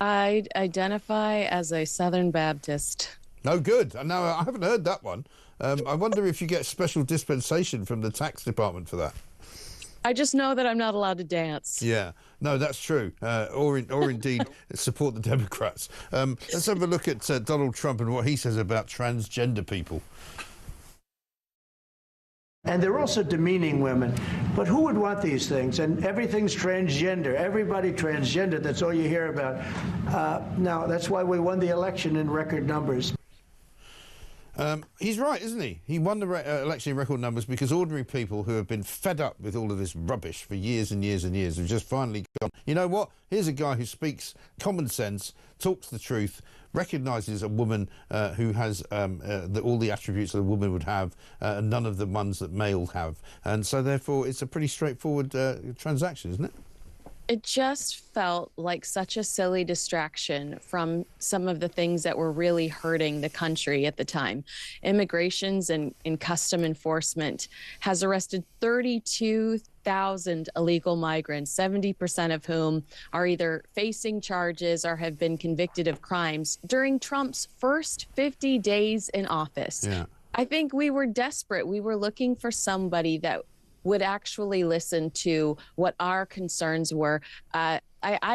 I identify as a Southern Baptist. No, good. No, I haven't heard that one. I wonder if you get special dispensation from the tax department for that. I just know that I'm not allowed to dance. Yeah, no, that's true. Or indeed support the Democrats. Let's have a look at Donald Trump and what he says about transgender people. And they're also demeaning women. But who would want these things? And everything's transgender. Everybody transgender. That's all you hear about. Now, that's why we won the election in record numbers. He's right, isn't he? He won the election in record numbers because ordinary people who have been fed up with all of this rubbish for years and years and years have just finally gone, you know what? Here's a guy who speaks common sense, talks the truth, recognises a woman who has all the attributes that a woman would have, and none of the ones that males have. And so, therefore, it's a pretty straightforward transaction, isn't it? It just felt like such a silly distraction from some of the things that were really hurting the country at the time. Immigrations and custom enforcement has arrested 32,000 illegal migrants, 70% of whom are either facing charges or have been convicted of crimes during Trump's first 50 days in office. Yeah. I think we were desperate. We were looking for somebody that would actually listen to what our concerns were. I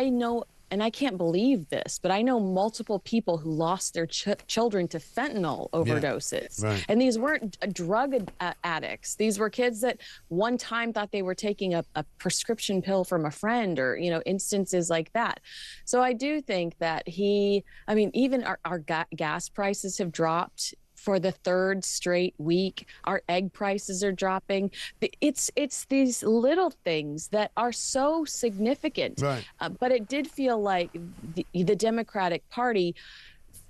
know, and I can't believe this, but I know multiple people who lost their children to fentanyl overdoses. Yeah, right. And these weren't drug addicts. These were kids that one time thought they were taking a prescription pill from a friend, or, you know, instances like that. So I do think that even our gas prices have dropped for the third straight week. Our egg prices are dropping. It's these little things that are so significant. Right. But it did feel like the Democratic Party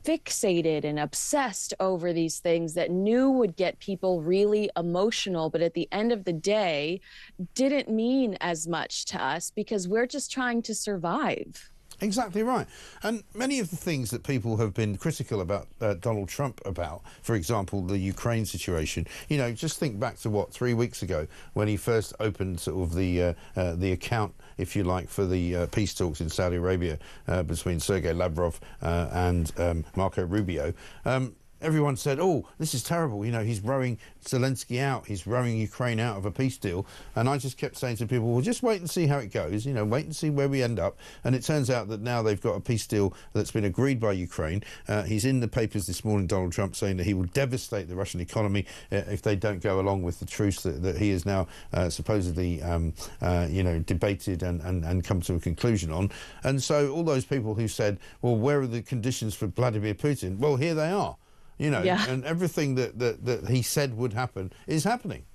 fixated and obsessed over these things that knew would get people really emotional, but at the end of the day didn't mean as much to us because we're just trying to survive. Exactly right. And many of the things that people have been critical about Donald Trump about, for example, the Ukraine situation, you know, just think back to 3 weeks ago when he first opened sort of the account, if you like, for the peace talks in Saudi Arabia between Sergei Lavrov and Marco Rubio. Everyone said, oh, this is terrible. You know, he's rowing Zelensky out. He's rowing Ukraine out of a peace deal. And I just kept saying to people, well, just wait and see how it goes. You know, wait and see where we end up. And it turns out that now they've got a peace deal that's been agreed by Ukraine. He's in the papers this morning, Donald Trump, saying that he will devastate the Russian economy if they don't go along with the truce that he has now supposedly, you know, debated and come to a conclusion on. And so all those people who said, well, where are the conditions for Vladimir Putin? Well, here they are. You know, yeah. And everything that he said would happen is happening.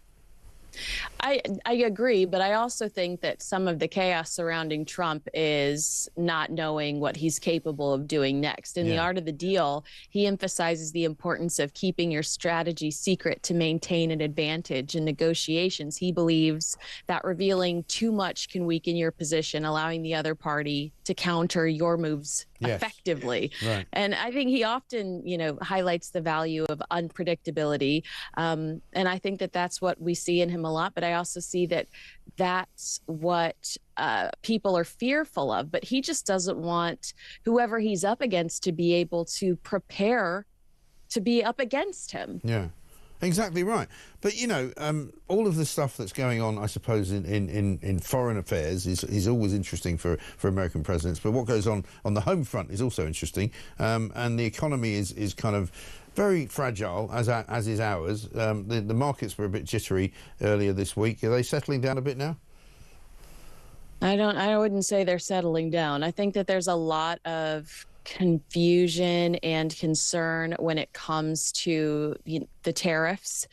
I agree, but I also think that some of the chaos surrounding Trump is not knowing what he's capable of doing next. In The Art of the Deal, he emphasizes the importance of keeping your strategy secret to maintain an advantage in negotiations. He believes that revealing too much can weaken your position, allowing the other party to counter your moves effectively. Right. And I think he often, you know, highlights the value of unpredictability. And I think that that's what we see in him a lot. But I also see that that's what people are fearful of. But he just doesn't want whoever he's up against to be able to prepare to be up against him. Yeah. Exactly right. But, you know, all of the stuff that's going on, I suppose, in foreign affairs is always interesting for American presidents. But what goes on the home front is also interesting. And the economy is kind of very fragile, as is ours. The markets were a bit jittery earlier this week. Are they settling down a bit now? I wouldn't say they're settling down. I think that there's a lot of confusion and concern when it comes to the tariffs.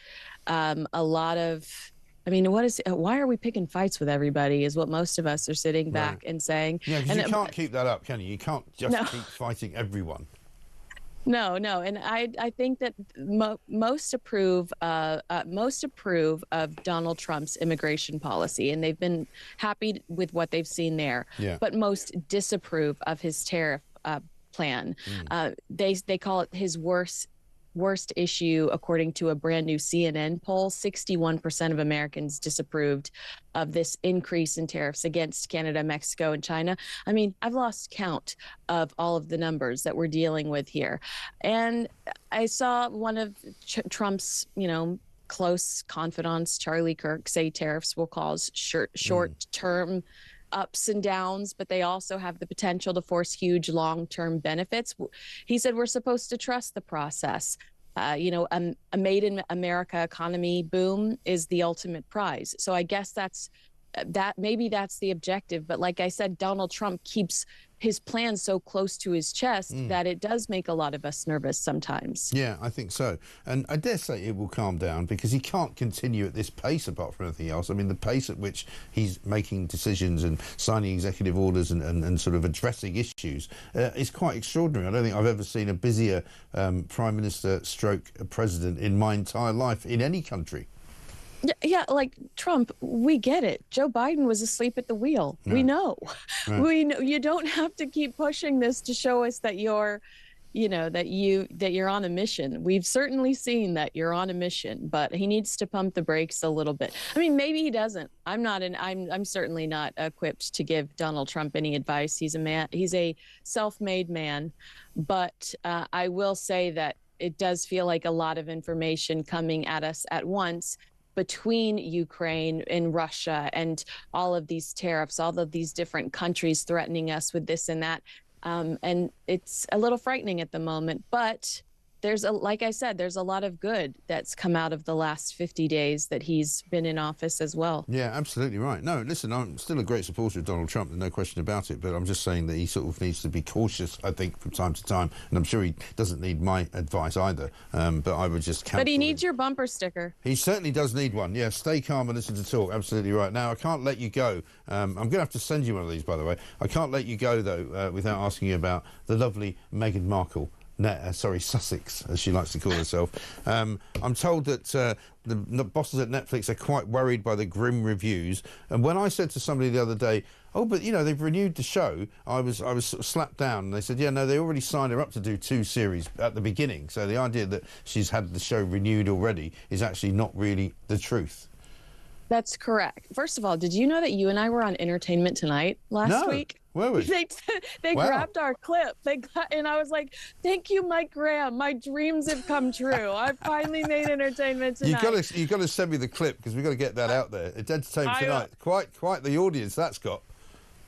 A lot of, I mean, why are we picking fights with everybody is what most of us are sitting back and saying. Yeah, because you can't keep that up, can you? You can't just keep fighting everyone. No, and I think that most approve of Donald Trump's immigration policy, and they've been happy with what they've seen there. Yeah. But most disapprove of his tariff plan. They call it his worst issue, according to a brand new CNN poll. 61% of Americans disapproved of this increase in tariffs against Canada, Mexico, and China. I mean, I've lost count of all of the numbers that we're dealing with here. And I saw one of Trump's, you know, close confidants, Charlie Kirk, say tariffs will cause short-term ups and downs, but they also have the potential to force huge long-term benefits. He said we're supposed to trust the process. You know, a made in America economy boom is the ultimate prize. So I guess maybe that's the objective. But like I said, Donald Trump keeps his plan so close to his chest that it does make a lot of us nervous sometimes. Yeah, I think so. And I dare say it will calm down because he can't continue at this pace apart from anything else. I mean, the pace at which he's making decisions and signing executive orders and sort of addressing issues is quite extraordinary. I don't think I've ever seen a busier Prime Minister stroke president in my entire life in any country. Yeah, like Trump, we get it. Joe Biden was asleep at the wheel. Yeah. We know. Right. We know. You don't have to keep pushing this to show us that you're, you know, that you're on a mission. We've certainly seen that you're on a mission, but he needs to pump the brakes a little bit. I mean, maybe he doesn't. I'm certainly not equipped to give Donald Trump any advice. He's a man. He's a self-made man, but I will say that it does feel like a lot of information coming at us at once, between Ukraine and Russia and all of these tariffs, all of these different countries threatening us with this and that. And it's a little frightening at the moment, but like I said, there's a lot of good that's come out of the last 50 days that he's been in office as well. Yeah, absolutely right. No, listen, I'm still a great supporter of Donald Trump, there's no question about it, but I'm just saying that he sort of needs to be cautious, I think, from time to time, and I'm sure he doesn't need my advice either, but I would just counsel But he needs him. your bumper sticker. He certainly does need one, yeah. Stay calm and listen to talk, absolutely right. Now, I can't let you go. I'm going to have to send you one of these, by the way. I can't let you go, though, without asking you about the lovely Meghan Markle. Sussex, as she likes to call herself. I'm told that the bosses at Netflix are quite worried by the grim reviews. And when I said to somebody the other day, oh, but, you know, they've renewed the show, I was sort of slapped down. And they said, yeah, no, they already signed her up to do 2 series at the beginning. So the idea that she's had the show renewed already is actually not really the truth. That's correct. First of all, did you know that you and I were on Entertainment Tonight last week? Were we? They Wow. grabbed our clip. And I was like, thank you, Mike Graham. My dreams have come true. I finally made Entertainment Tonight. You've got to send me the clip, because we've got to get that out there. It's Entertainment Tonight. Quite the audience that's got.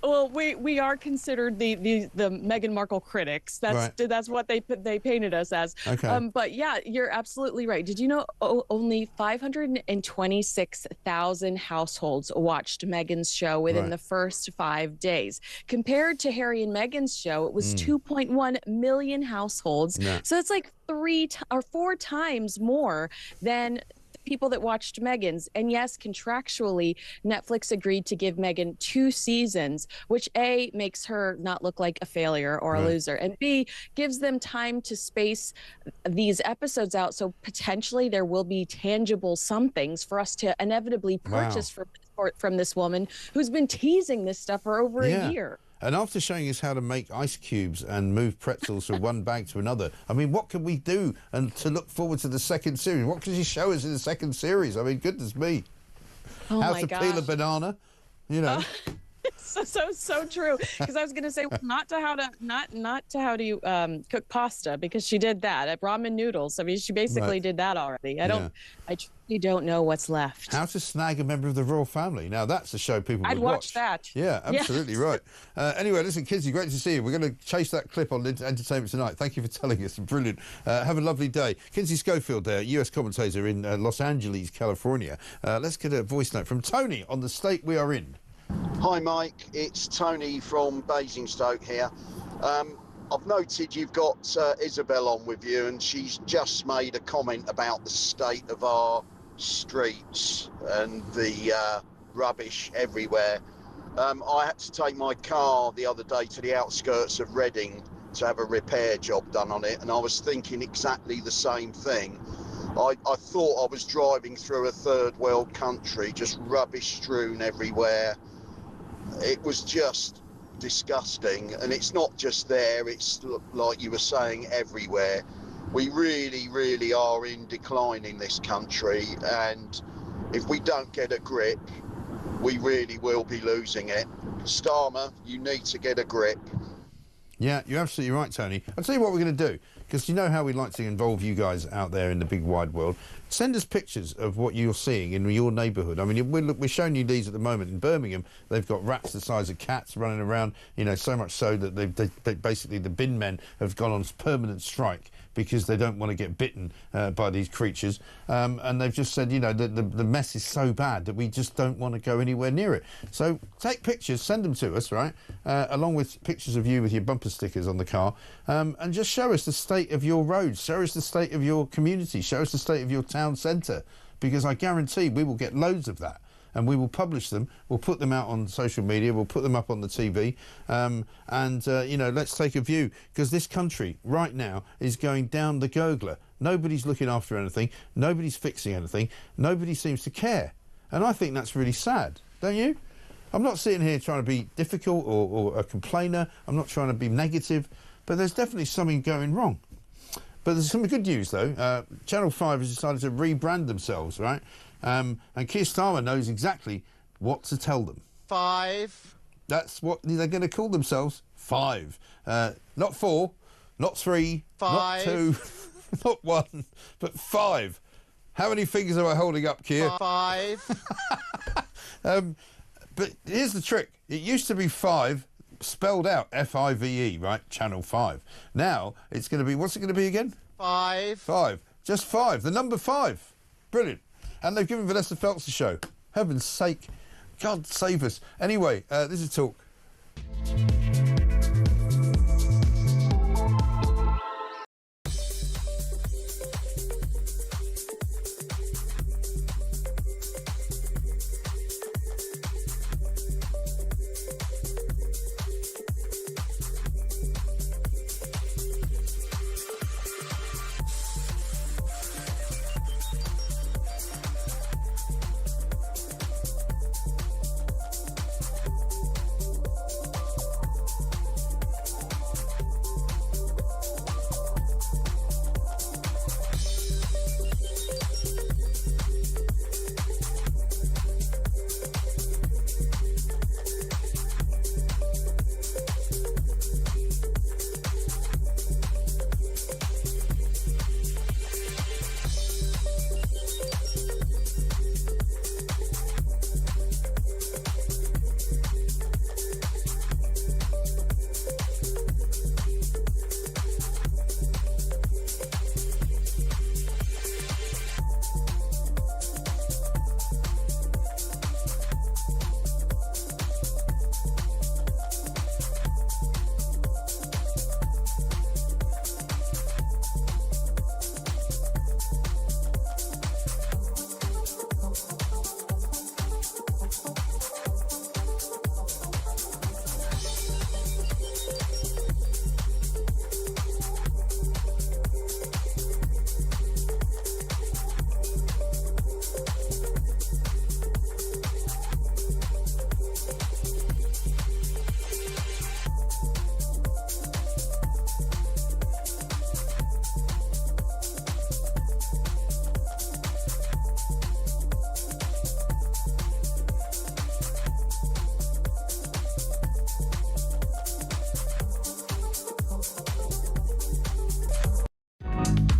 Well, we are considered the Meghan Markle critics. That's what they painted us as. Okay. But yeah, you're absolutely right. Did you know only 526,000 households watched Meghan's show within the first 5 days? Compared to Harry and Meghan's show, it was 2.1 million households. Yeah. So it's like 3 or 4 times more than people that watched Meghan's. And yes, contractually, Netflix agreed to give Meghan 2 seasons, which A, makes her not look like a failure or a loser, and B, gives them time to space these episodes out, so potentially there will be tangible somethings for us to inevitably purchase from this woman who's been teasing this stuff for over a year. And after showing us how to make ice cubes and move pretzels from one bag to another, I mean, what can we do and to look forward to the second series? What can she show us in the second series? I mean, goodness me. Oh how my to gosh. peel a banana, you know. So true, because I was going to say not to how to cook pasta, because she did that at ramen noodles. I mean, she basically did that already. I truly don't know what's left. How to snag a member of the royal family. Now that's a show people I'd would watch that. Yeah, absolutely right. Anyway, listen, Kinsey, great to see you. We're going to chase that clip on Entertainment Tonight. Thank you for telling us. Brilliant. Have a lovely day. Kinsey Schofield there, US commentator in Los Angeles, California. Let's get a voice note from Tony on the state we are in. Hi Mike, it's Tony from Basingstoke here. I've noted you've got Isabel on with you, and she's just made a comment about the state of our streets and the rubbish everywhere. I had to take my car the other day to the outskirts of Reading to have a repair job done on it, and I was thinking exactly the same thing. I thought I was driving through a third world country, just rubbish strewn everywhere. It was just disgusting, and it's not just there, it's like you were saying, everywhere. We really are in decline in this country, and if we don't get a grip, we really will be losing it. Starmer, you need to get a grip. Yeah, you're absolutely right, Tony. I'll tell you what we're going to do, because you know how we like to involve you guys out there in the big wide world. Send us pictures of what you're seeing in your neighbourhood. I mean, we're showing you these at the moment in Birmingham. They've got rats the size of cats running around, you know, so much so that they basically, the bin men have gone on permanent strike because they don't want to get bitten by these creatures. And they've just said, you know, the mess is so bad that we just don't want to go anywhere near it. So take pictures, send them to us, right? Along with pictures of you with your bumper stickers on the car. And just show us the state of your roads. Show us the state of your community. Show us the state of your town centre. Because I guarantee we will get loads of that. And we will publish them, we'll put them out on social media, we'll put them up on the TV, you know, let's take a view, because this country right now is going down the gurgler. Nobody's looking after anything, nobody's fixing anything, nobody seems to care. And I think that's really sad, don't you? I'm not sitting here trying to be difficult or a complainer, I'm not trying to be negative, but there's definitely something going wrong. But there's some good news, though. Channel 5 has decided to rebrand themselves, right? And Keir Starmer knows exactly what to tell them. 5. That's what they're going to call themselves. 5. Not 4, not 3, 5. not 2, not 1, but 5. How many fingers am I holding up, Keir? 5. But here's the trick. It used to be 5, spelled out F-I-V-E, right? Channel 5. Now, it's going to be, what's it going to be again? 5. 5. Just 5. The number 5. Brilliant. And they've given Vanessa Feltz a show. Heaven's sake. God save us. Anyway, this is Talk.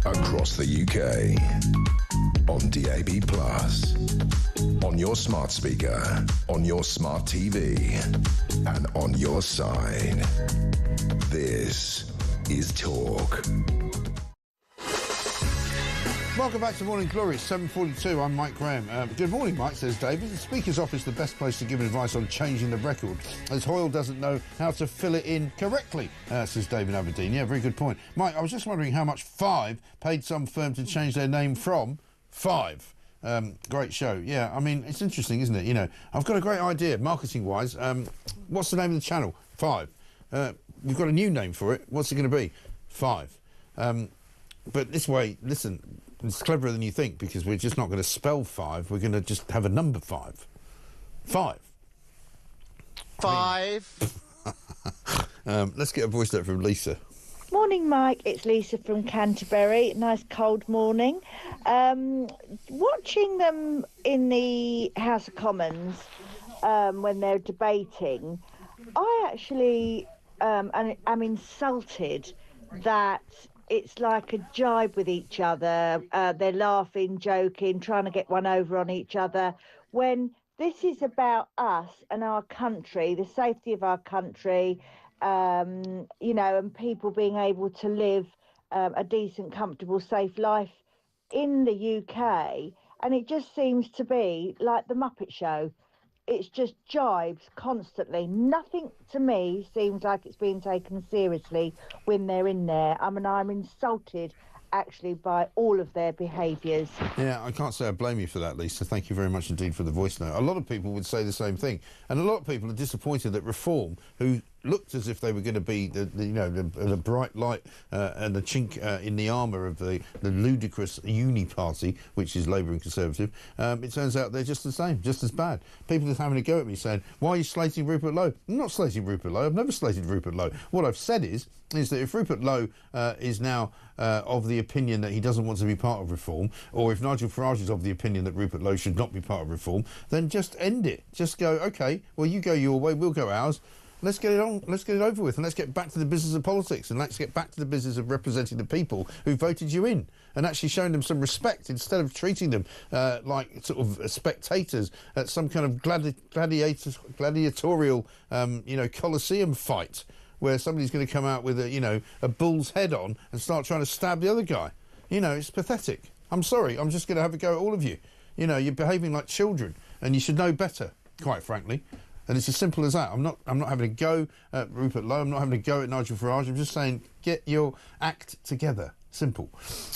Across the UK, on DAB+, on your smart speaker, on your smart TV, and on your side. This is Talk. Welcome back to Morning Glory. It's 7:42. I'm Mike Graham. Good morning, Mike, says David. The Speaker's office is the best place to give advice on changing the record, as Hoyle doesn't know how to fill it in correctly, says David Aberdeen. Yeah, very good point. Mike, I was just wondering how much 5 paid some firm to change their name from 5. Great show. Yeah, I mean, it's interesting, isn't it? You know, I've got a great idea, marketing-wise. What's the name of the channel? 5. We've got a new name for it. What's it going to be? 5. But this way, listen... It's cleverer than you think, because we're just not going to spell 5. We're going to just have a number 5. 5. 5. Let's get a voice note from Lisa. Morning, Mike. It's Lisa from Canterbury. Nice cold morning. Watching them in the House of Commons when they're debating, I actually am insulted that it's like a jibe with each other. They're laughing, joking, trying to get one over on each other, when this is about us and our country, the safety of our country, you know, and people being able to live a decent, comfortable, safe life in the UK. And it just seems to be like the Muppet Show. It's just jibes constantly. Nothing to me seems like it's being taken seriously when they're in there. I mean, I'm insulted actually by all of their behaviours. Yeah, I can't say I blame you for that, Lisa. Thank you very much indeed for the voice note. A lot of people would say the same thing, and a lot of people are disappointed that Reform, who looked as if they were going to be the bright light and the chink in the armour of the ludicrous uni party, which is Labour and Conservative, it turns out they're just the same, just as bad. People are having a go at me saying, why are you slating Rupert Lowe? I'm not slating Rupert Lowe. I've never slated Rupert Lowe. What I've said is that if Rupert Lowe is now of the opinion that he doesn't want to be part of Reform, or if Nigel Farage is of the opinion that Rupert Lowe should not be part of Reform, then just end it. Just go, OK, well, you go your way, we'll go ours. Let's get it on. Let's get it over with, and let's get back to the business of politics, and let's get back to the business of representing the people who voted you in, and actually showing them some respect instead of treating them like sort of spectators at some kind of gladiatorial, Colosseum fight. where somebody's going to come out with a bull's head on and start trying to stab the other guy. It's pathetic. I'm sorry. I'm just going to have a go at all of you. You're behaving like children, and you should know better, quite frankly. And it's as simple as that. I'm not having a go at Rupert Lowe. I'm not having a go at Nigel Farage. I'm just saying, get your act together. Simple.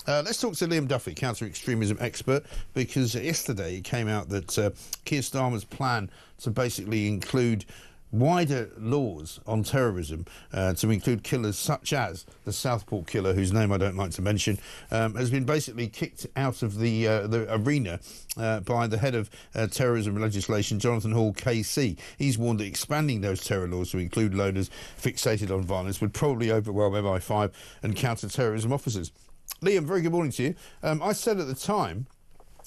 Let's talk to Liam Duffy, counter-extremism expert, because yesterday it came out that Keir Starmer's plan to basically include wider laws on terrorism, to include killers such as the Southport killer, whose name I don't like to mention, has been basically kicked out of the arena by the head of terrorism legislation, Jonathan Hall, KC. He's warned that expanding those terror laws to include loaders fixated on violence would probably overwhelm MI5 and counter-terrorism officers. Liam, very good morning to you. I said at the time,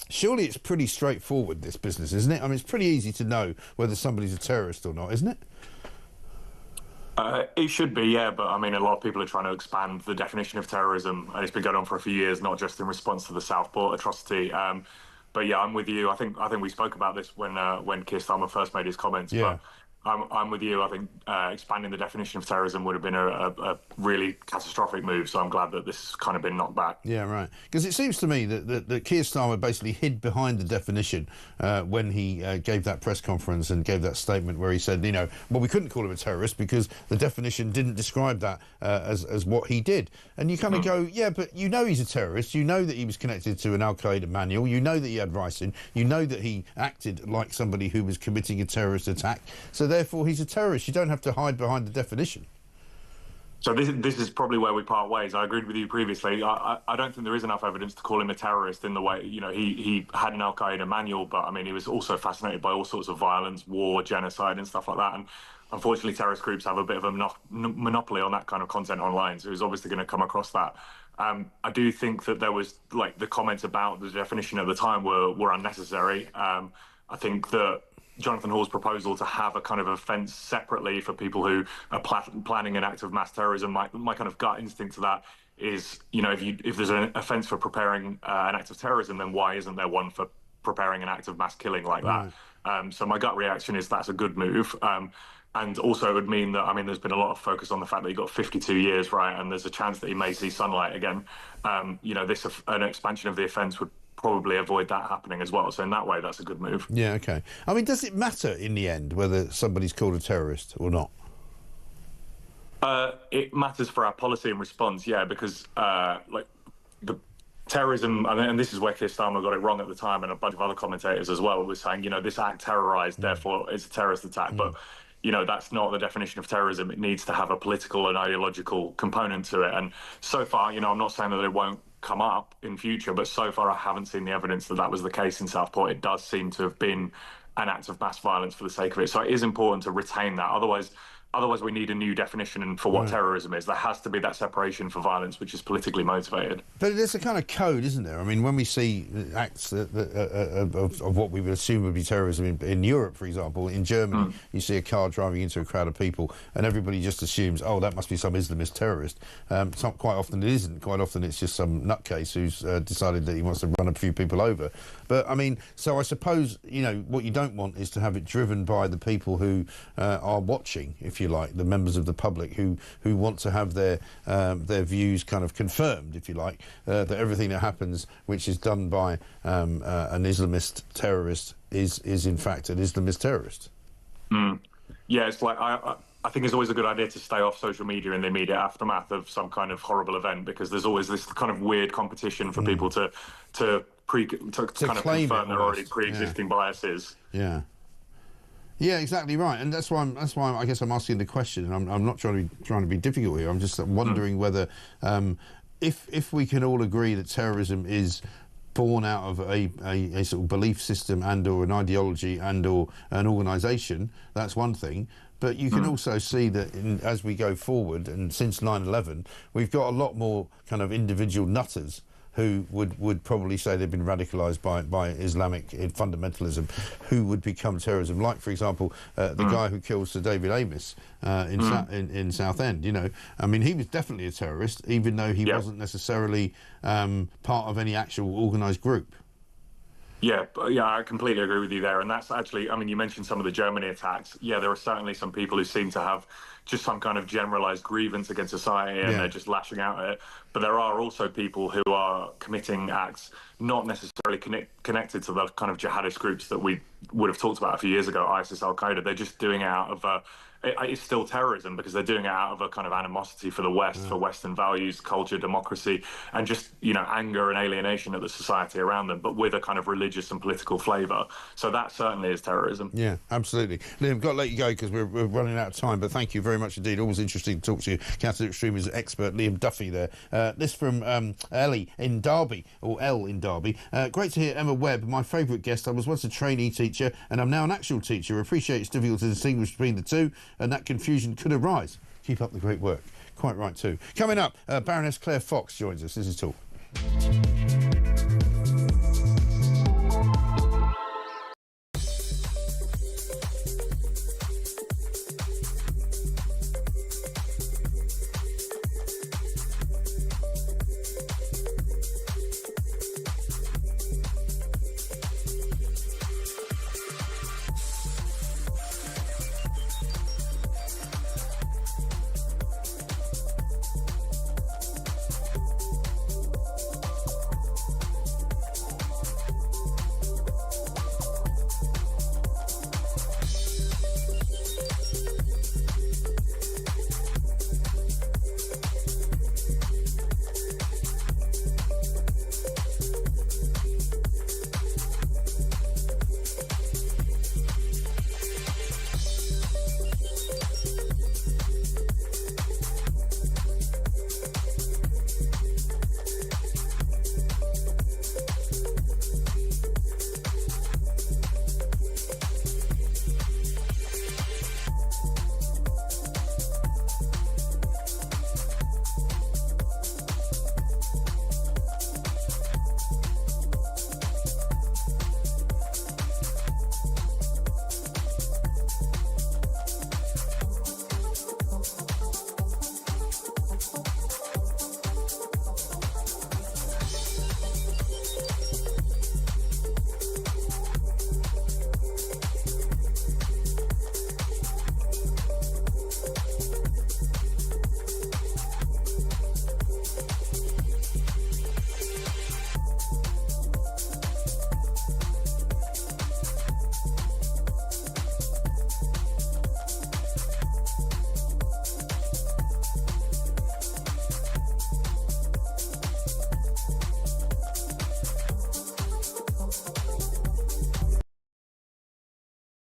surely it's pretty straightforward, this business, isn't it? I mean, it's pretty easy to know whether somebody's a terrorist or not, isn't it? It should be, yeah, but I mean, a lot of people are trying to expand the definition of terrorism, and it's been going on for a few years, not just in response to the Southport atrocity. But yeah, I'm with you. I think we spoke about this when Keir Starmer first made his comments. Yeah. But I'm with you. I think expanding the definition of terrorism would have been a really catastrophic move, so I'm glad that this has kind of been knocked back. Yeah, right. Because it seems to me that Keir Starmer basically hid behind the definition when he gave that press conference and gave that statement where he said, well, we couldn't call him a terrorist because the definition didn't describe that as what he did. And you kind of go, yeah, but he's a terrorist. You know that he was connected to an Al-Qaeda manual. You know that he had ricin. You know that he acted like somebody who was committing a terrorist attack. So therefore he's a terrorist. You don't have to hide behind the definition. So this is probably where we part ways. I agreed with you previously. I don't think there is enough evidence to call him a terrorist in the way, he had an Al-Qaeda manual, but I mean, he was also fascinated by all sorts of violence, war, genocide and stuff like that. And unfortunately, terrorist groups have a bit of a monopoly on that kind of content online. So he's obviously going to come across that. I do think that there was, the comments about the definition at the time were unnecessary. I think that Jonathan Hall's proposal to have a kind of offence separately for people who are planning an act of mass terrorism, my kind of gut instinct to that is, if there's an offence for preparing an act of terrorism, then why isn't there one for preparing an act of mass killing like that? So my gut reaction is that's a good move. And also it would mean that, there's been a lot of focus on the fact that he got 52 years, right? And there's a chance that he may see sunlight again. An expansion of the offence would probably avoid that happening as well. So in that way, that's a good move. Yeah, OK. Does it matter in the end whether somebody's called a terrorist or not? It matters for our policy and response, yeah, because the terrorism, and this is where Keir Starmer got it wrong at the time, and a bunch of other commentators as well, was saying, this act terrorised, therefore it's a terrorist attack. But that's not the definition of terrorism. It needs to have a political and ideological component to it. And so far, I'm not saying that it won't come up in future, but so far I haven't seen the evidence that was the case in Southport. It does seem to have been an act of mass violence for the sake of it. So it is important to retain that. Otherwise we need a new definition for what terrorism is. There has to be that separation for violence, which is politically motivated. But there's a kind of code, isn't there? When we see acts of what we would assume would be terrorism in Europe, for example, in Germany, you see a car driving into a crowd of people and everybody just assumes, oh, that must be some Islamist terrorist. Quite often it isn't. Quite often it's just some nutcase who's decided that he wants to run a few people over. But, so I suppose, what you don't want is to have it driven by the people who are watching, if you like, the members of the public who want to have their views kind of confirmed, if you like, that everything that happens which is done by an Islamist terrorist is in fact an Islamist terrorist. Yeah, it's like I think it's always a good idea to stay off social media in the immediate aftermath of some kind of horrible event, because there's always this kind of weird competition for people to kind of confirm their already pre-existing biases. Yeah. Yeah, exactly right, and that's why I guess I'm asking the question. And I'm not trying to be difficult here. I'm just wondering whether, if we can all agree that terrorism is born out of a sort of belief system and or an ideology and or an organisation, that's one thing. But you can also see that as we go forward, and since 9/11, we've got a lot more kind of individual nutters who would probably say they've been radicalised by Islamic fundamentalism, who would become terrorism. Like, for example, the guy who killed Sir David Amess in Southend. He was definitely a terrorist, even though he wasn't necessarily part of any actual organised group. Yeah, I completely agree with you there. And that's actually, I mean, you mentioned some of the Germany attacks. Yeah, there are certainly some people who seem to have just some kind of generalized grievance against society and they're just lashing out at it. But there are also people who are committing acts not necessarily connected to the kind of jihadist groups that we would have talked about a few years ago, ISIS, Al-Qaeda. They're just doing it out of it's still terrorism because they're doing it out of a kind of animosity for the West, for Western values, culture, democracy, and just, you know, anger and alienation at the society around them, but with a kind of religious and political flavour. So that certainly is terrorism. Yeah, absolutely. Liam, got to let you go because we're running out of time, but thank you very much indeed. Always interesting to talk to you. Counter-extremism expert Liam Duffy there. This from Ellie in Derby, or L in Derby. Great to hear Emma Webb, my favourite guest. I was once a trainee teacher and I'm now an actual teacher. Appreciate it's difficult to distinguish between the two, and that confusion could arise. Keep up the great work. Quite right too. Coming up, Baroness Claire Fox joins us. This is Talk.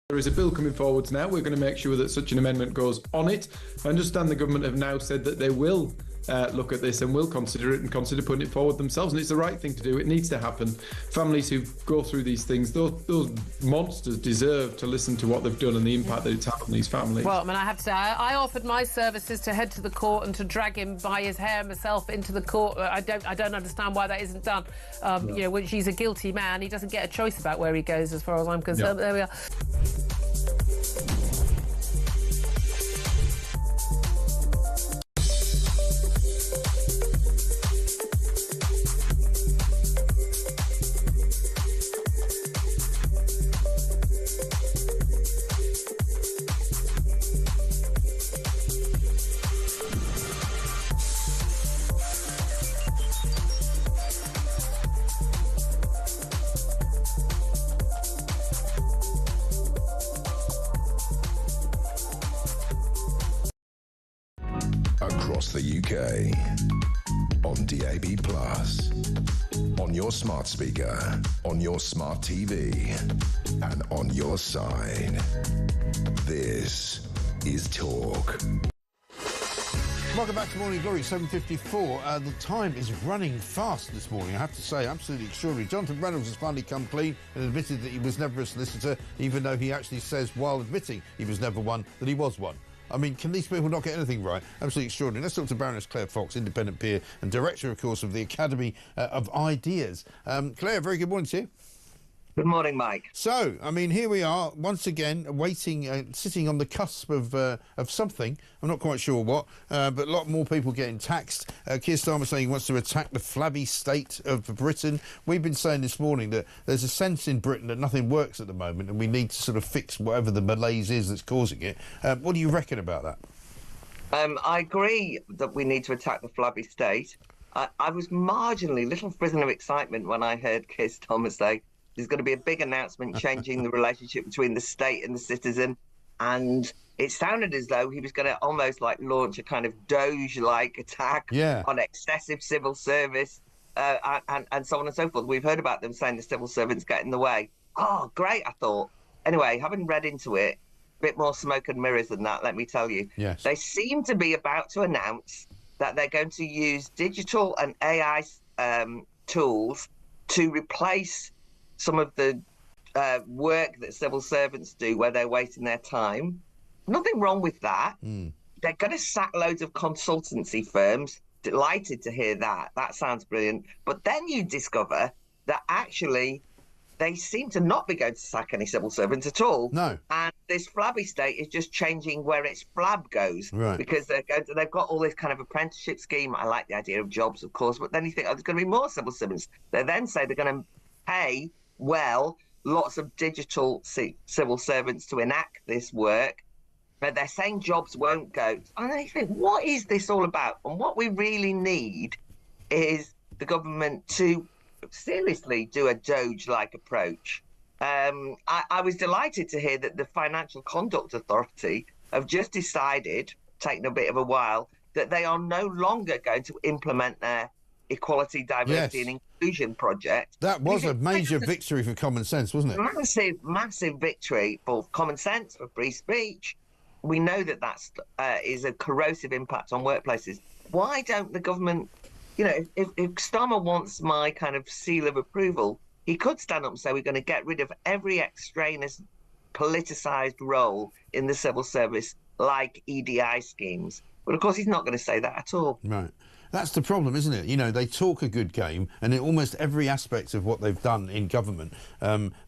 There is a bill coming forwards now. We're going to make sure that such an amendment goes on it. I understand the government have now said that they will look at this and will consider it and consider putting it forward themselves. And it's the right thing to do. It needs to happen. Families who go through these things, those monsters deserve to listen to what they've done and the impact that it's had on these families. Well, I mean, I have to say, I offered my services to head to the court and to drag him by his hair myself into the court. I don't understand why that isn't done. You know, when he's a guilty man, he doesn't get a choice about where he goes, as far as I'm concerned. There we are. Across the UK, on DAB+, on your smart speaker, on your smart TV, and on your side. This is Talk. Welcome back to Morning Glory, 7:54. The time is running fast this morning, I have to say, absolutely extraordinary. Jonathan Reynolds has finally come clean and admitted that he was never a solicitor, even though he actually says, while admitting he was never one, that he was one. I mean, can these people not get anything right? Absolutely extraordinary. Let's talk to Baroness Claire Fox, independent peer and director, of course, of the Academy of Ideas. Claire, very good morning to you. Good morning, Mike. So, I mean, here we are once again, waiting, sitting on the cusp of something. I'm not quite sure what, but a lot more people getting taxed. Keir Starmer saying he wants to attack the flabby state of Britain. We've been saying this morning that there's a sense in Britain that nothing works at the moment, and we need to sort of fix whatever the malaise is that's causing it. What do you reckon about that? I agree that we need to attack the flabby state. I was marginally, little frizzen of excitement when I heard Keir Starmer say there's going to be a big announcement changing the relationship between the state and the citizen. And it sounded as though he was going to almost like launch a kind of Doge-like attack on excessive civil service and so on and so forth. We've heard about them saying the civil servants get in the way. Oh, great, I thought. Anyway, having read into it, a bit more smoke and mirrors than that, let me tell you. Yes. They seem to be about to announce that they're going to use digital and AI tools to replace some of the work that civil servants do where they're wasting their time. Nothing wrong with that. They're going to sack loads of consultancy firms. Delighted to hear that. That sounds brilliant. But then you discover that actually they seem to not be going to sack any civil servants at all. No. And this flabby state is just changing where its flab goes. Right. Because they've got all this kind of apprenticeship scheme. I like the idea of jobs, of course, but then you think, oh, there's going to be more civil servants. They then say they're going to pay lots of digital civil servants to enact this work, but they're saying jobs won't go. And I think, what is this all about? And what we really need is the government to seriously do a Doge-like approach. I was delighted to hear that the Financial Conduct Authority have just decided, taking a bit of a while, that they are no longer going to implement their equality, diversity and inclusion project. That was a major victory for common sense, wasn't it? Massive victory for common sense, for free speech. We know that that's is a corrosive impact on workplaces. Why don't the government, if Starmer wants my kind of seal of approval, he could stand up and say we're going to get rid of every extraneous politicised role in the civil service, like EDI schemes. But of course, he's not going to say that at all. Right. That's the problem, isn't it? They talk a good game, and in almost every aspect of what they've done in government,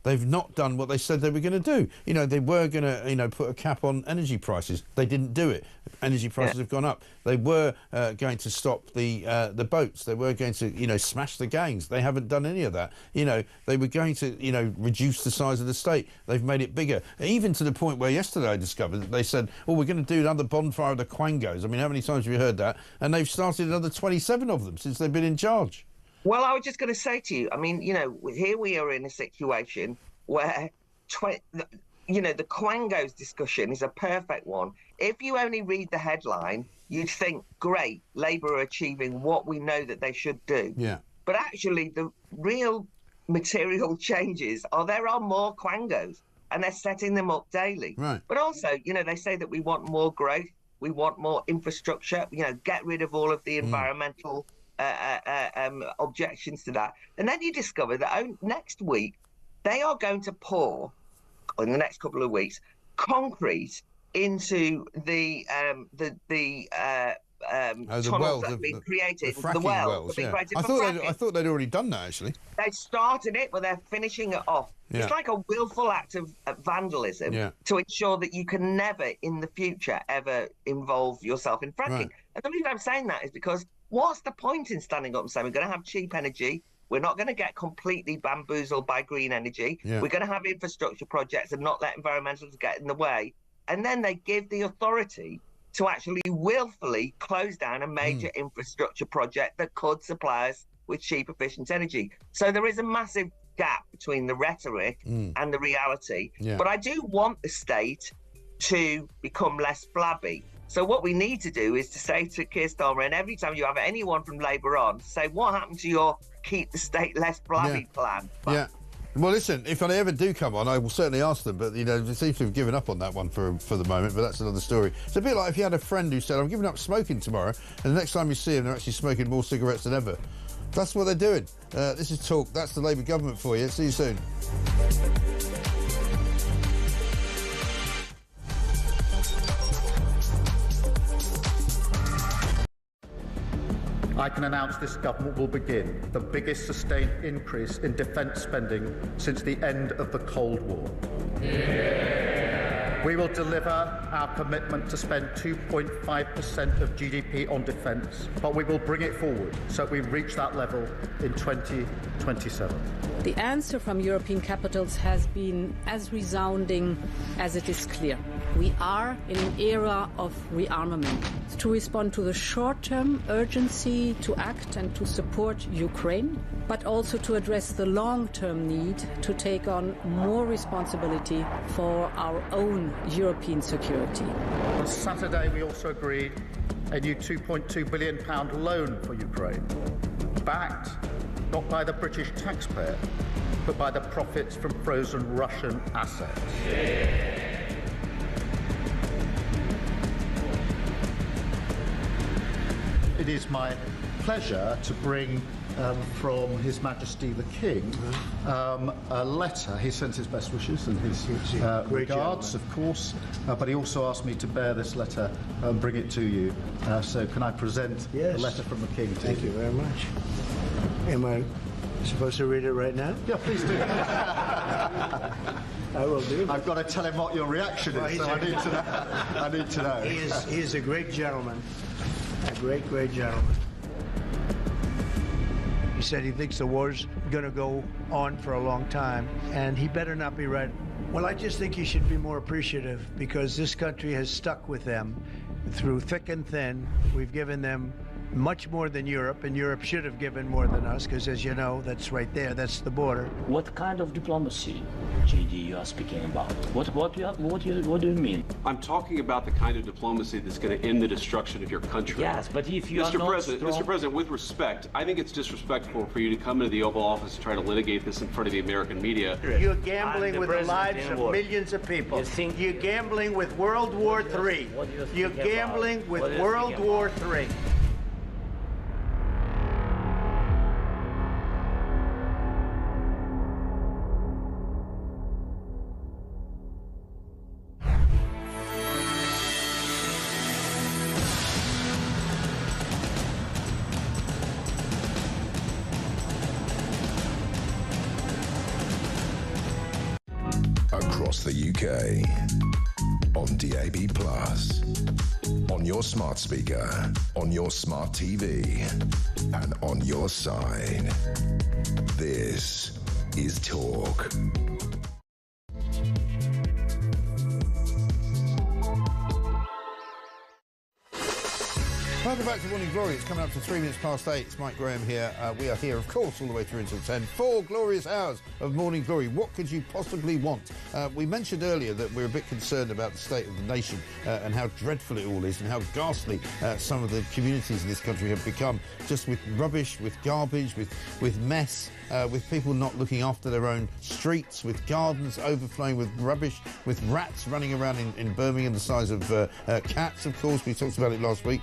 they've not done what they said they were going to do. They were going to, put a cap on energy prices. They didn't do it. Energy prices have gone up. They were going to stop the boats. They were going to, smash the gangs. They haven't done any of that. They were going to, reduce the size of the state. They've made it bigger, even to the point where yesterday I discovered that they said, oh, we're going to do another bonfire of the Quangos. I mean, how many times have you heard that? And they've started another 27 of them since they've been in charge. Well, I was just going to say to you, I mean, here we are in a situation where, the Quangos discussion is a perfect one. If you only read the headline, you'd think, great, Labour are achieving what we know that they should do. Yeah. But actually, the real material changes are there are more Quangos, and they're setting them up daily. Right. But also, they say that we want more growth. We want more infrastructure, get rid of all of the environmental objections to that. And then you discover that next week, they are going to pour, in the next couple of weeks, concrete into the tunnels that have been created. The wells, I thought they'd already done that, actually. They started it, but they're finishing it off. Yeah. It's like a willful act of vandalism to ensure that you can never, in the future, ever involve yourself in fracking. Right. And the reason I'm saying that is because what's the point in standing up and saying we're going to have cheap energy? We're not going to get completely bamboozled by green energy. Yeah. We're going to have infrastructure projects and not let environmentalists get in the way. And then they give the authority to actually willfully close down a major infrastructure project that could supply us with cheap, efficient energy. So there is a massive gap between the rhetoric and the reality. Yeah. But I do want the state to become less flabby. So what we need to do is to say to Keir Starmer, and every time you have anyone from Labour on, say, what happened to your keep the state less flabby plan? Yeah. Well, listen, if I ever do come on, I will certainly ask them, but, they seem to have given up on that one for the moment, but that's another story. It's a bit like if you had a friend who said, I'm giving up smoking tomorrow, and the next time you see them, they're actually smoking more cigarettes than ever. That's what they're doing. This is Talk. That's the Labour government for you. See you soon. I can announce this government will begin the biggest sustained increase in defence spending since the end of the Cold War. We will deliver our commitment to spend 2.5% of GDP on defence, but we will bring it forward so we reach that level in 2027. The answer from European capitals has been as resounding as it is clear. We are in an era of rearmament. To respond to the short-term urgency to act and to support Ukraine, but also to address the long-term need to take on more responsibility for our own European security. On Saturday, we also agreed a new £2.2 billion loan for Ukraine, backed not by the British taxpayer, but by the profits from frozen Russian assets. It is my pleasure to bring from His Majesty the King a letter. He sends his best wishes and his regards, of course, but he also asked me to bear this letter and bring it to you. So can I present the letter from the King to you? Thank you very much. Am I supposed to read it right now? Yeah, please do. I will do. I've got to tell him what your reaction is, so I need to know. I need to know. He is a great gentleman. A great, great gentleman. He said he thinks the war's going to go on for a long time, and he better not be right. Well, I just think he should be more appreciative because this country has stuck with them through thick and thin. We've given them much more than Europe, and Europe should have given more than us because, as you know, that's right there. That's the border. What kind of diplomacy, JD, you are speaking about? What do you mean? I'm talking about the kind of diplomacy that's going to end the destruction of your country. Yes, but if you are not Mr. President, with respect, I think it's disrespectful for you to come into the Oval Office and try to litigate this in front of the American media. You're gambling with the lives of millions of people. You're gambling with World War III. You're gambling with World War III. Across the UK, on DAB+, on your smart speaker, on your smart TV, and on your side. This is Talk. Welcome back to Morning Glory. It's coming up to 3 minutes past 8. It's Mike Graham here. We are here, of course, all the way through until 10. 4 glorious hours of Morning Glory. What could you possibly want? We mentioned earlier that we're a bit concerned about the state of the nation and how dreadful it all is and how ghastly some of the communities in this country have become. Just with rubbish, with garbage, with mess, with people not looking after their own streets, with gardens overflowing with rubbish, with rats running around in Birmingham the size of cats, of course. We talked about it last week.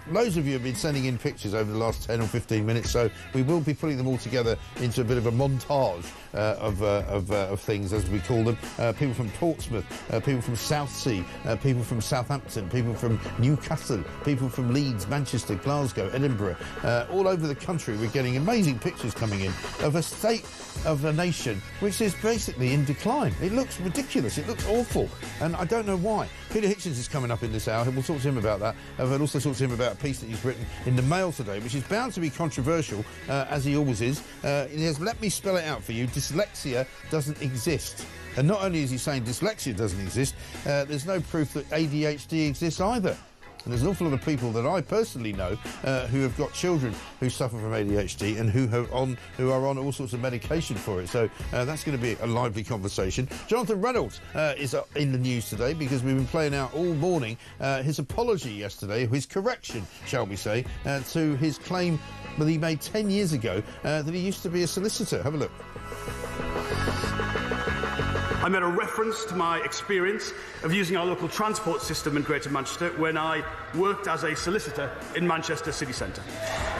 Loads of you have been sending in pictures over the last 10 or 15 minutes, so we will be putting them all together into a bit of a montage of things, as we call them. People from Portsmouth, people from Southsea, people from Southampton, people from Newcastle, people from Leeds, Manchester, Glasgow, Edinburgh. All over the country we're getting amazing pictures coming in of a state of the nation which is basically in decline. It looks ridiculous. It looks awful. And I don't know why. Peter Hitchens is coming up in this hour. We'll talk to him about that. I'll also talk to him about a piece that he's written in the Mail today, which is bound to be controversial, as he always is. He says, let me spell it out for you. Dyslexia doesn't exist. And not only is he saying dyslexia doesn't exist, there's no proof that ADHD exists either. And there's an awful lot of people that I personally know who have got children who suffer from ADHD and who are on all sorts of medication for it. So that's going to be a lively conversation. Jonathan Reynolds is in the news today because we've been playing out all morning his apology yesterday, his correction, shall we say, to his claim that he made 10 years ago that he used to be a solicitor. Have a look. I made a reference to my experience of using our local transport system in Greater Manchester when I worked as a solicitor in Manchester city centre.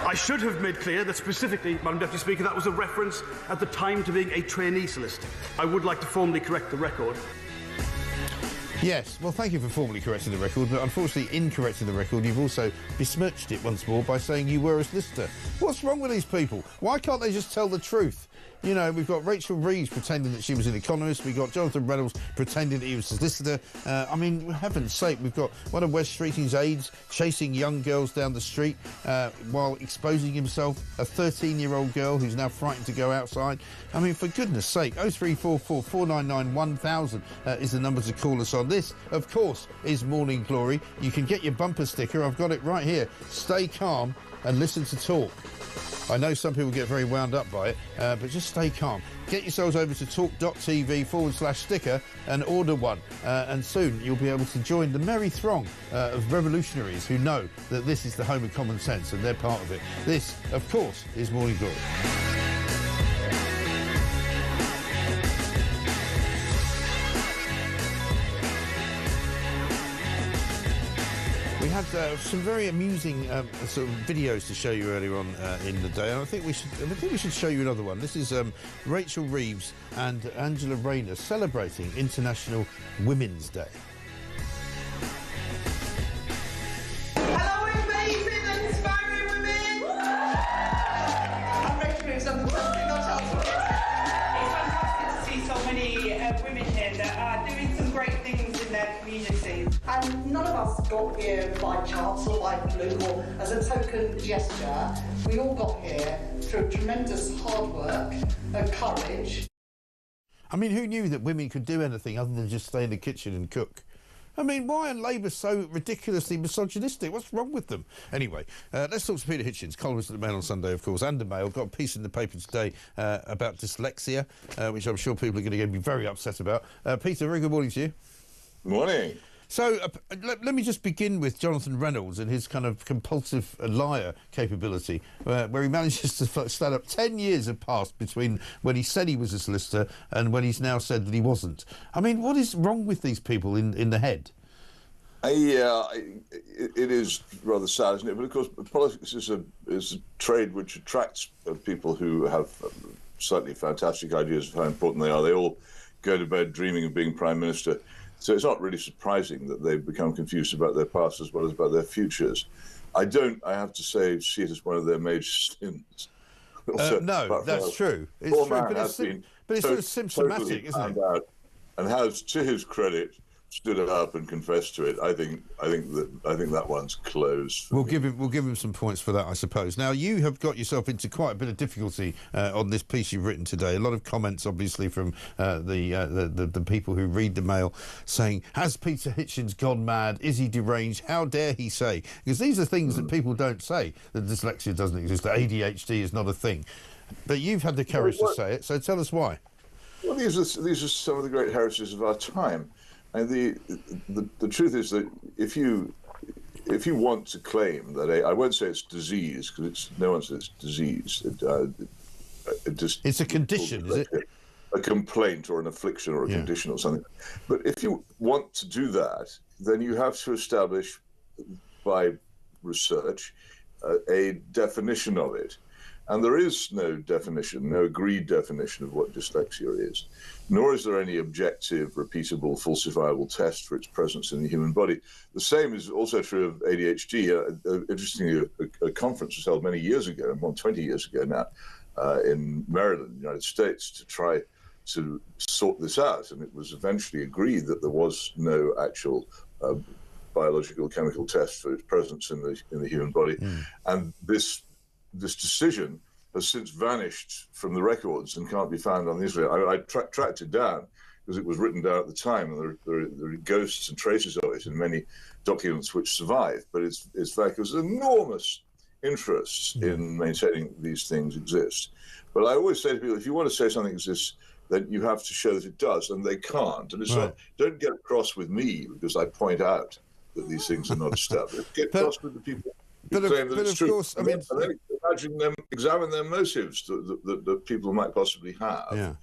I should have made clear that specifically, Madam Deputy Speaker, that was a reference at the time to being a trainee solicitor. I would like to formally correct the record. Yes, well, thank you for formally correcting the record, but unfortunately, in correcting the record, you've also besmirched it once more by saying you were a solicitor. What's wrong with these people? Why can't they just tell the truth? You know, we've got Rachel Reeves pretending that she was an economist. We've got Jonathan Reynolds pretending that he was a solicitor. I mean, for heaven's sake, we've got one of Wes Streeting's aides chasing young girls down the street while exposing himself, a 13-year-old girl who's now frightened to go outside. I mean, for goodness sake, 0344 499 1000 is the number to call us on. This, of course, is Morning Glory. You can get your bumper sticker. I've got it right here. Stay calm and listen to talk. I know some people get very wound up by it, but just stay calm. Get yourselves over to talk.tv/sticker and order one. And soon you'll be able to join the merry throng of revolutionaries who know that this is the home of common sense and they're part of it. This, of course, is Morning Glory. We had some very amusing sort of videos to show you earlier on in the day, and I think we should show you another one. This is Rachel Reeves and Angela Rayner celebrating International Women's Day. Hello, amazing and inspiring women! I'm Rachel Reeves, I'm the president of Chelsea. It's fantastic to see so many women here that are doing some great things in their communities. And none of us got here by chance or by fluke or as a token gesture. We all got here through tremendous hard work and courage. I mean, who knew that women could do anything other than just stay in the kitchen and cook? I mean, why are Labour so ridiculously misogynistic? What's wrong with them? Anyway, let's talk to Peter Hitchens, columnist at the Mail on Sunday, of course, and the Mail. Got a piece in the paper today about dyslexia, which I'm sure people are going to be very upset about. Peter, very good morning to you. Morning. So let me just begin with Jonathan Reynolds and his kind of compulsive liar capability, where he manages to stand up. 10 years have passed between when he said he was a solicitor and when he's now said that he wasn't. I mean, what is wrong with these people in the head? It is rather sad, isn't it? But of course, politics is a trade which attracts people who have slightly fantastic ideas of how important they are. They all go to bed dreaming of being Prime Minister. So it's not really surprising that they've become confused about their past as well as about their futures. I have to say, see it as one of their major sins. No, that's true. It's true, but it's sort of symptomatic, isn't it? And has, to his credit, stood up and confessed to it. I think that one's closed. We'll give him some points for that, I suppose. Now, you have got yourself into quite a bit of difficulty on this piece you've written today. A lot of comments, obviously, from the people who read the Mail saying, "Has Peter Hitchens gone mad? Is he deranged? How dare he say?" Because these are things that people don't say. That dyslexia doesn't exist. That ADHD is not a thing. But you've had the courage to say it. So tell us why. Well, these are some of the great heresies of our time. And the truth is that if you want to claim that I won't say it's disease, because no one says it's disease. It's a condition, is it? A complaint or an affliction or a condition or something. But if you want to do that, then you have to establish by research a definition of it. And there is no definition, no agreed definition of what dyslexia is, nor is there any objective, repeatable, falsifiable test for its presence in the human body. The same is also true of ADHD. Interestingly, a conference was held many years ago, more than 20 years ago now, in Maryland, United States, to try to sort this out. And it was eventually agreed that there was no actual biological chemical test for its presence in the human body. And this decision has since vanished from the records and can't be found on the internet. I tracked it down because it was written down at the time, and there are ghosts and traces of it in many documents which survive. But it's fact there's enormous interest in maintaining these things exist. But I always say to people, if you want to say something exists, then you have to show that it does, and they can't. And it's not, don't get cross with me because I point out that these things are not established. Get cross with the people. But of course, I mean, and then examine their motives that people might possibly have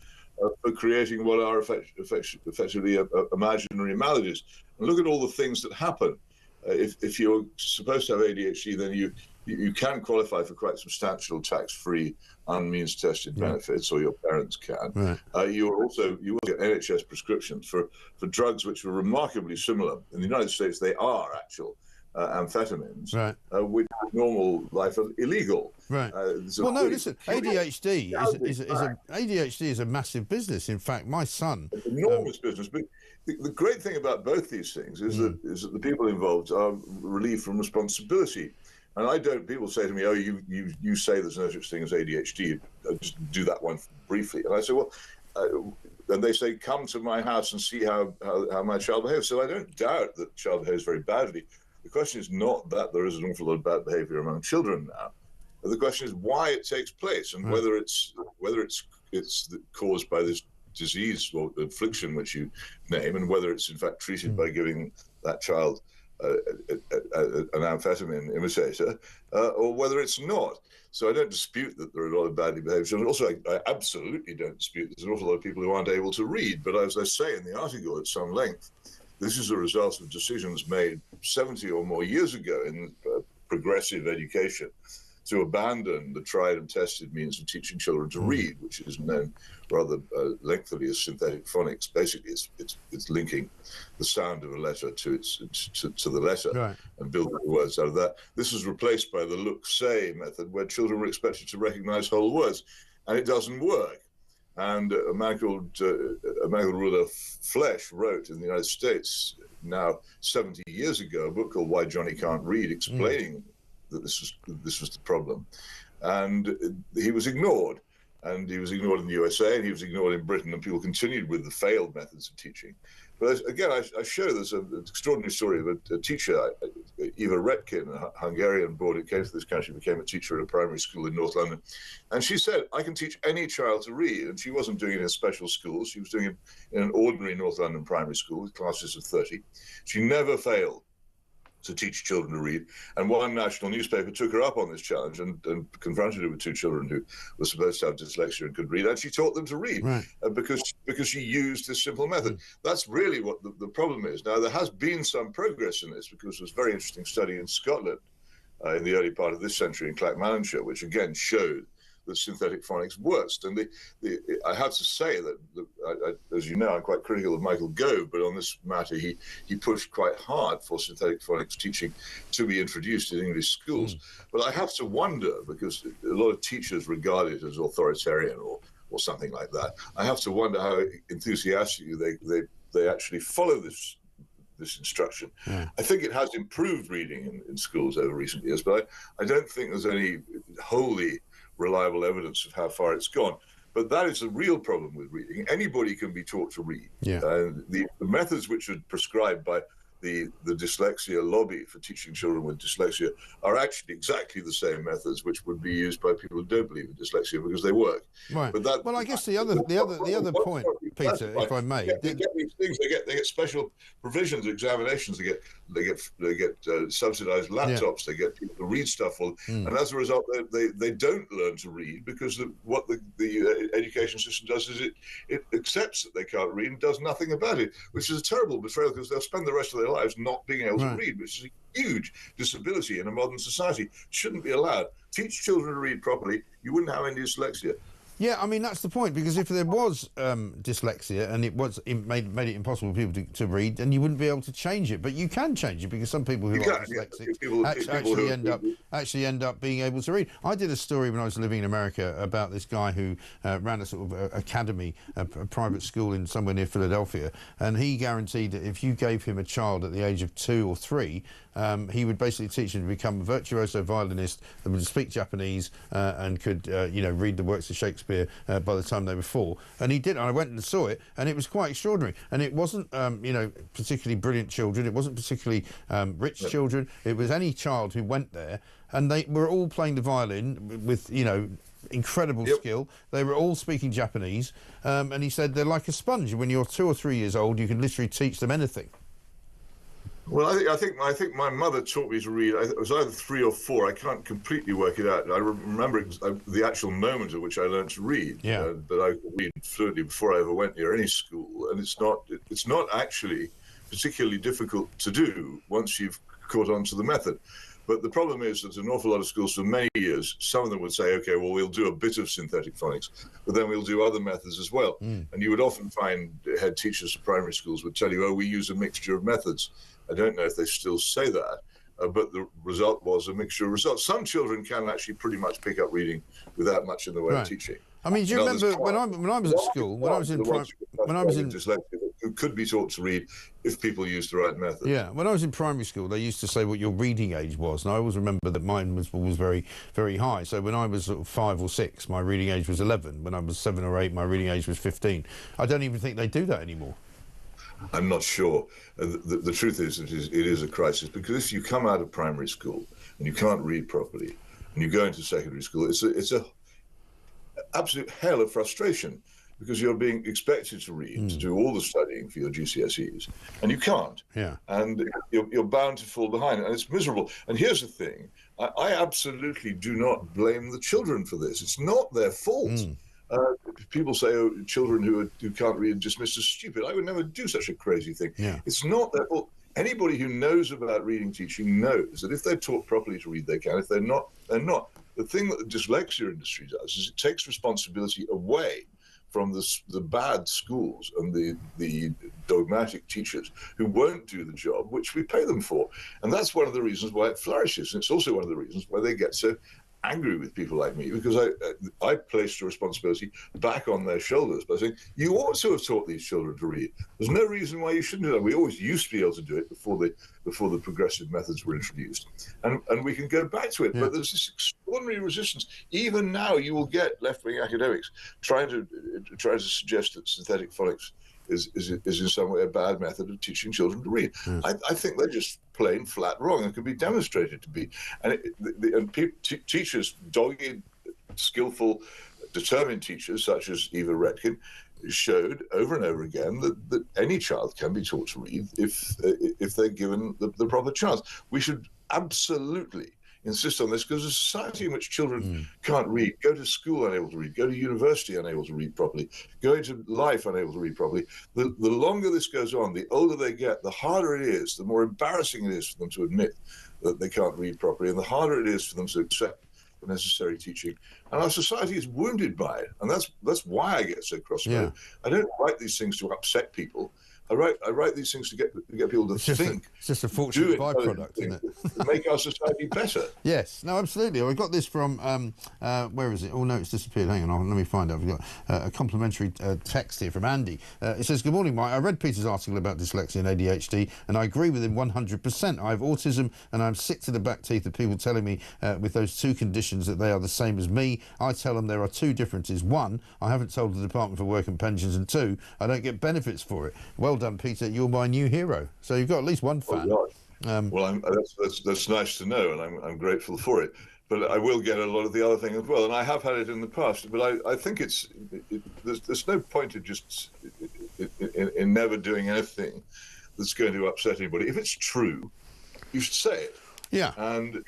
for creating what are effectively imaginary maladies. And look at all the things that happen. If you're supposed to have ADHD, then you can qualify for quite substantial tax-free unmeans tested benefits, or your parents can. You will get NHS prescriptions for drugs which are remarkably similar. In the United States, they are actual amphetamines, which in normal life are illegal. Well, no, listen, ADHD is a massive business. In fact, my son... Enormous business. But the great thing about both these things is that the people involved are relieved from responsibility. And I don't, people say to me, oh, you say there's no such thing as ADHD, I'll just do that one briefly. And I say, well, and they say, come to my house and see how my child behaves. So I don't doubt that the child behaves very badly. The question is not that there is an awful lot of bad behavior among children now. The question is why it takes place, and whether it's caused by this disease or affliction which you name, and whether it's in fact treated by giving that child an amphetamine imitator, or whether it's not. So I don't dispute that there are a lot of badly behaved children. Also, I absolutely don't dispute there's an awful lot of people who aren't able to read. But as I say in the article at some length, this is a result of decisions made 70 or more years ago in progressive education to abandon the tried and tested means of teaching children to read, which is known rather lengthily as synthetic phonics. Basically, it's linking the sound of a letter to the letter and building the words out of that. This is replaced by the look-say method, where children are expected to recognize whole words, and it doesn't work. And a man called Rudolph Flesch wrote in the United States now 70 years ago a book called Why Johnny Can't Read, explaining that this was the problem. And he was ignored. And he was ignored in the USA, and he was ignored in Britain, and people continued with the failed methods of teaching. But again, I show there's an extraordinary story of a teacher, Eva Retkin, a Hungarian-born, who came to this country, became a teacher at a primary school in North London. And she said, I can teach any child to read. And she wasn't doing it in special schools. She was doing it in an ordinary North London primary school with classes of 30. She never failed to teach children to read. And one national newspaper took her up on this challenge and confronted her with two children who were supposed to have dyslexia and could read, and she taught them to read because she used this simple method. That's really what the problem is. Now, there has been some progress in this, because there was a very interesting study in Scotland in the early part of this century in Clackmannanshire, which again showed that synthetic phonics works. And I have to say that, as you know, I'm quite critical of Michael Gove, but on this matter, he pushed quite hard for synthetic phonics teaching to be introduced in English schools. But I have to wonder, because a lot of teachers regard it as authoritarian or something like that, I have to wonder how enthusiastically they actually follow this instruction. I think it has improved reading in schools over recent years, but I don't think there's any wholly reliable evidence of how far it's gone. But that is a real problem with reading. Anybody can be taught to read. The methods which are prescribed by the dyslexia lobby for teaching children with dyslexia are actually exactly the same methods which would be used by people who don't believe in dyslexia, because they work. But well, I guess the other point, Peter, if I may, they get these things. They get special provisions, examinations. They get subsidised laptops. They get people to read stuff, and as a result, they don't learn to read, because what the education system does is it accepts that they can't read and does nothing about it, which is a terrible betrayal, because they'll spend the rest of their lives not being able to read, which is a huge disability in a modern society. Shouldn't be allowed. Teach children to read properly. You wouldn't have any dyslexia. Yeah, I mean, that's the point, because if there was dyslexia and it made it impossible for people to read, then you wouldn't be able to change it. But you can change it, because some people who are dyslexic actually end up being able to read. I did a story when I was living in America about this guy who ran a sort of academy, a private school in somewhere near Philadelphia, and he guaranteed that if you gave him a child at the age of 2 or 3, he would basically teach him to become a virtuoso violinist that would speak Japanese and could, read the works of Shakespeare by the time they were 4. And he did. And I went and saw it, and it was quite extraordinary. And it wasn't, particularly brilliant children. It wasn't particularly rich children. It was any child who went there, and they were all playing the violin with, incredible skill. They were all speaking Japanese. And he said they're like a sponge. When you're 2 or 3 years old, you can literally teach them anything. Well, I think my mother taught me to read. It was either 3 or 4. I can't completely work it out. I remember the actual moment at which I learned to read. But I could read fluently before I ever went near any school, and it's not actually particularly difficult to do once you've caught on to the method. But the problem is that an awful lot of schools for many years, some of them would say, okay, well, we'll do a bit of synthetic phonics, but then we'll do other methods as well. And you would often find head teachers of primary schools would tell you, oh, we use a mixture of methods. I don't know if they still say that, but the result was a mixture of results. Some children can actually pretty much pick up reading without much in the way of teaching. I mean, do you remember when I was at school, when I was in dyslexia, who could be taught to read if people used the right method? Yeah, when I was in primary school, they used to say what your reading age was, and I always remember that mine was very, very high. So when I was sort of 5 or 6, my reading age was 11. When I was 7 or 8, my reading age was 15. I don't even think they do that anymore. I'm not sure. The truth is, it is a crisis, because if you come out of primary school and you can't read properly, and you go into secondary school, it's a absolute hell of frustration, because you're being expected to read, to do all the studying for your GCSEs, and you can't. Yeah. And you're bound to fall behind, and it's miserable. And here's the thing, I absolutely do not blame the children for this. It's not their fault. People say, oh, children who can't read are dismissed as stupid. I would never do such a crazy thing. Yeah. It's not their fault. Anybody who knows about reading teaching knows that if they're taught properly to read, they can. If they're not, they're not. The thing that the dyslexia industry does is it takes responsibility away from the bad schools and the dogmatic teachers who won't do the job which we pay them for. And that's one of the reasons why it flourishes. And it's also one of the reasons why they get so angry with people like me, because I placed the responsibility back on their shoulders by saying, you ought to have taught these children to read. There's no reason why you shouldn't do that. We always used to be able to do it before the progressive methods were introduced. And we can go back to it. Yeah. But there's this extraordinary resistance. Even now, you will get left-wing academics trying to suggest that synthetic phonics is in some way a bad method of teaching children to read. I think they're just plain flat wrong and can be demonstrated to be. And teachers, dogged, skillful, determined teachers such as Eva Retkin, showed over and over again that any child can be taught to read if they're given the proper chance. We should absolutely insist on this, because a society in which children can't read, go to school unable to read, go to university unable to read properly, go into life unable to read properly, the longer this goes on, the older they get, the harder it is, the more embarrassing it is for them to admit that they can't read properly, and the harder it is for them to accept the necessary teaching. And our society is wounded by it, and that's why I get so cross about it. I don't write these things to upset people. I write these things to get people to think. It's just a fortunate byproduct, isn't it? To make our society better. Yes, no, absolutely. I got this from, where is it? Oh, no, it's disappeared. Hang on, let me find it. I've got a complimentary text here from Andy. It says, good morning, Mike. I read Peter's article about dyslexia and ADHD, and I agree with him 100%. I have autism, and I'm sick to the back teeth of people telling me with those two conditions that they are the same as me. I tell them there are two differences. One, I haven't told the Department for Work and Pensions, and two, I don't get benefits for it. Well done, Peter. You're my new hero. So you've got at least one fan. Well, that's nice to know, and I'm grateful for it. But I will get a lot of the other thing as well, and I have had it in the past. But I think there's no point in just in never doing anything that's going to upset anybody. If it's true, you should say it. Yeah. And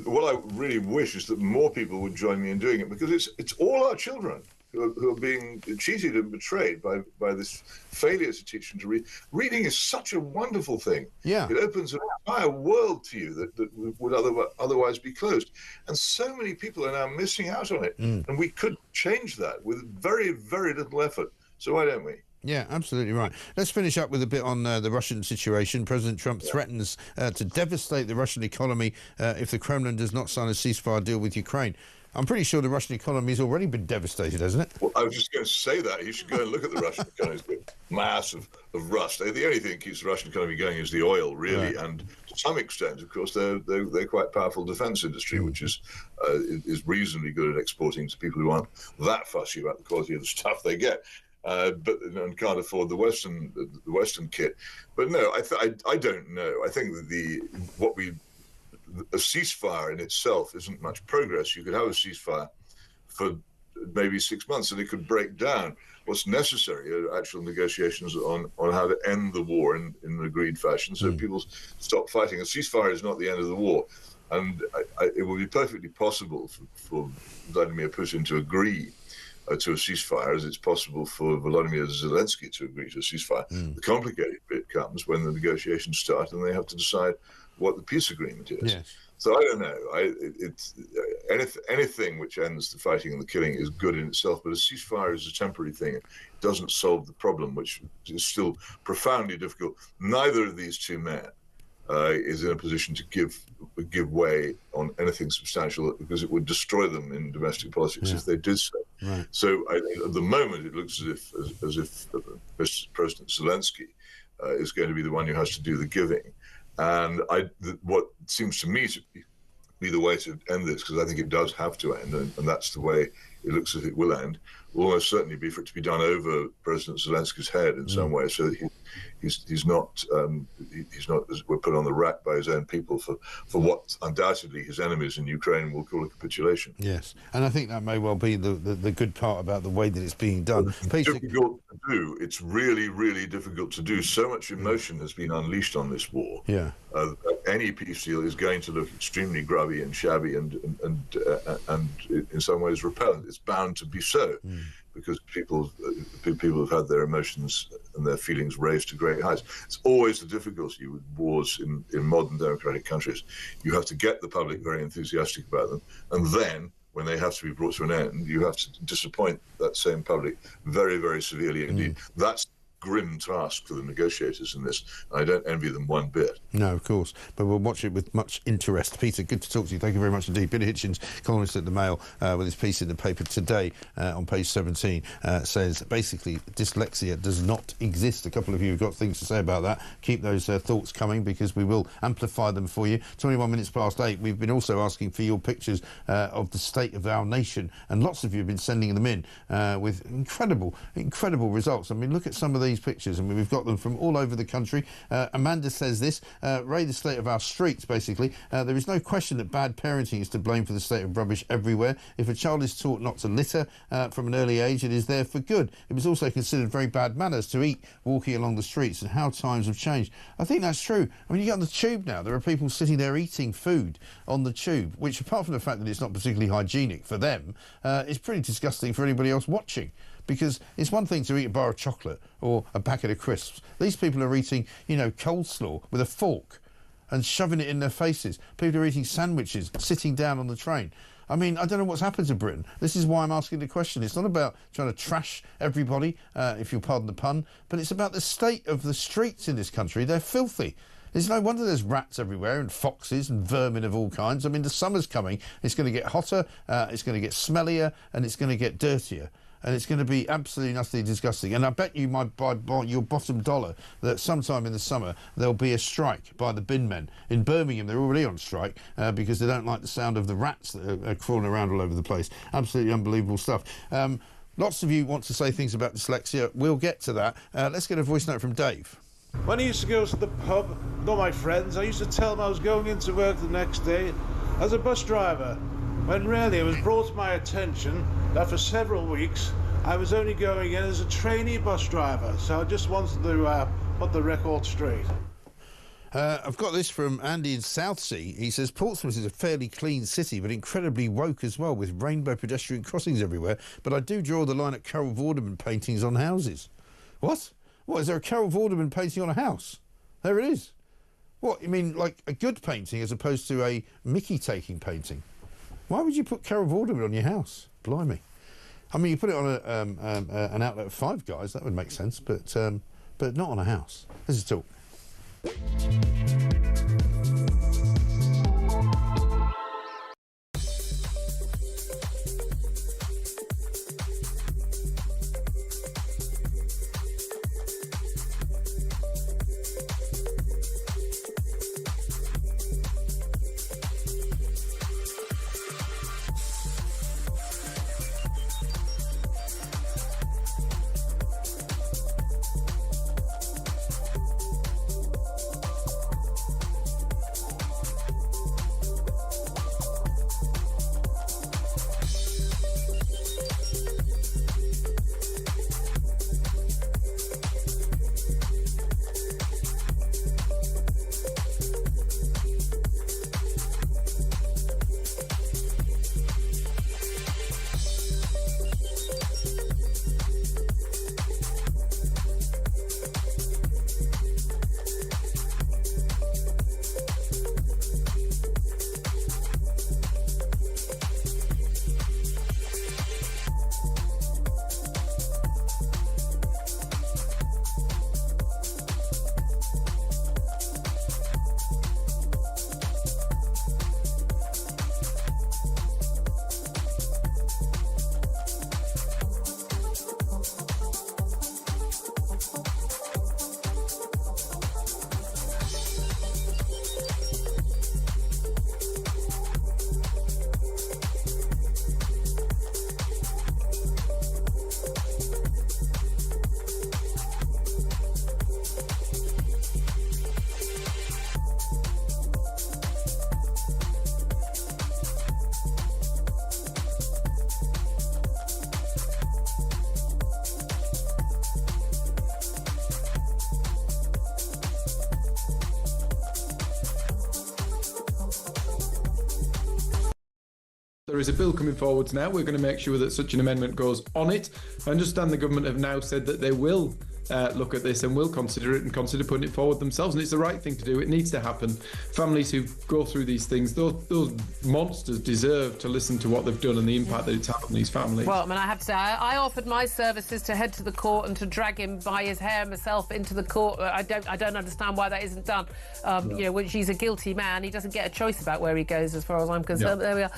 what I really wish is that more people would join me in doing it, because it's all our children who are being cheated and betrayed by this failure to teach them to read. Reading is such a wonderful thing. Yeah. It opens an entire world to you that would otherwise be closed. And so many people are now missing out on it. And we could change that with very, very little effort. So why don't we? Yeah, absolutely right. Let's finish up with a bit on the Russian situation. President Trump threatens to devastate the Russian economy if the Kremlin does not sign a ceasefire deal with Ukraine. I'm pretty sure the Russian economy has already been devastated, hasn't it? Well, I was just going to say that. You should go and look at the Russian economy. It's a mass of rust. The only thing that keeps the Russian economy going is the oil, really. Right. And to some extent, of course, they're quite powerful defence industry, which is reasonably good at exporting to people who aren't that fussy about the quality of the stuff they get. And can't afford the Western kit. But no, I don't know. I think that a ceasefire in itself isn't much progress. You could have a ceasefire for maybe 6 months and it could break down. What's necessary are actual negotiations on how to end the war in an agreed fashion, so people stop fighting. A ceasefire is not the end of the war. And it will be perfectly possible for Vladimir Putin to agree to a ceasefire, as it's possible for Volodymyr Zelensky to agree to a ceasefire. The complicated bit comes when the negotiations start and they have to decide what the peace agreement is. Yes. So I don't know. Anything which ends the fighting and the killing is good in itself, but a ceasefire is a temporary thing. It doesn't solve the problem, which is still profoundly difficult. Neither of these two men is in a position to give way on anything substantial, because it would destroy them in domestic politics if they did so. Right. So at the moment, it looks as if President Zelensky is going to be the one who has to do the giving. And what seems to me to be the way to end this, because I think it does have to end, and that's the way it looks as if it will end, will almost certainly be for it to be done over President Zelensky's head in some way, so that he's not we're put on the rack by his own people for what undoubtedly his enemies in Ukraine will call a capitulation. Yes, and I think that may well be the good part about the way that it's being done. It's difficult to do. It's really, really difficult to do. So much emotion has been unleashed on this war. Yeah. Any peace deal is going to look extremely grubby and shabby and in some ways repellent. It's bound to be so, because people have had their emotions and their feelings raised to great heights. It's always the difficulty with wars in modern democratic countries. You have to get the public very enthusiastic about them, and then when they have to be brought to an end, you have to disappoint that same public very, very severely indeed. That's grim task for the negotiators in this. I don't envy them one bit. No, of course, but we'll watch it with much interest. Peter, good to talk to you. Thank you very much indeed. Peter Hitchens, columnist at the Mail, with his piece in the paper today on page 17, says basically dyslexia does not exist. A couple of you have got things to say about that. Keep those thoughts coming, because we will amplify them for you. 21 minutes past 8. We've been also asking for your pictures of the state of our nation, and lots of you have been sending them in with incredible results. I mean, look at some of these pictures. I mean, we've got them from all over the country. Amanda says this, Ray, the state of our streets, basically. There is no question that bad parenting is to blame for the state of rubbish everywhere. If a child is taught not to litter from an early age, it is there for good. It was also considered very bad manners to eat walking along the streets, and how times have changed. I think that's true. I mean, you get on the tube now, there are people sitting there eating food on the tube, which, apart from the fact that it's not particularly hygienic for them, is pretty disgusting for anybody else watching. Because it's one thing to eat a bar of chocolate or a packet of crisps. These people are eating, coleslaw with a fork and shoving it in their faces. People are eating sandwiches, sitting down on the train. I mean, I don't know what's happened to Britain. This is why I'm asking the question. It's not about trying to trash everybody, if you'll pardon the pun, but it's about the state of the streets in this country. They're filthy. It's no wonder there's rats everywhere and foxes and vermin of all kinds. I mean, the summer's coming. It's going to get hotter, it's going to get smellier, and it's going to get dirtier. And it's going to be absolutely utterly disgusting. And I bet you your bottom dollar that sometime in the summer there'll be a strike by the bin men. In Birmingham, they're already on strike because they don't like the sound of the rats that are crawling around all over the place. Absolutely unbelievable stuff. Lots of you want to say things about dyslexia. We'll get to that. Let's get a voice note from Dave. When I used to go to the pub with all my friends, I used to tell them I was going into work the next day as a bus driver, when really it was brought to my attention that for several weeks I was only going in as a trainee bus driver. So I just wanted to put the record straight. I've got this from Andy in Southsea. He says Portsmouth is a fairly clean city, but incredibly woke as well, with rainbow pedestrian crossings everywhere. But I do draw the line at Carol Vorderman paintings on houses. What? What, is there a Carol Vorderman painting on a house? There it is. What, you mean like a good painting as opposed to a Mickey-taking painting? Why would you put Carol Vorderman on your house? Blimey. I mean, you put it on an outlet of Five Guys, that would make sense, but not on a house. This is Talk. There is a bill coming forwards now. We're going to make sure that such an amendment goes on it. I understand the government have now said that they will look at this and will consider it and consider putting it forward themselves. And it's the right thing to do. It needs to happen. Families who go through these things, those monsters deserve to listen to what they've done and the impact that it's had on these families. Well, I mean, I have to say, I offered my services to head to the court and to drag him by his hair myself into the court. I don't understand why that isn't done. You know, when he's a guilty man, he doesn't get a choice about where he goes, as far as I'm concerned. There we are.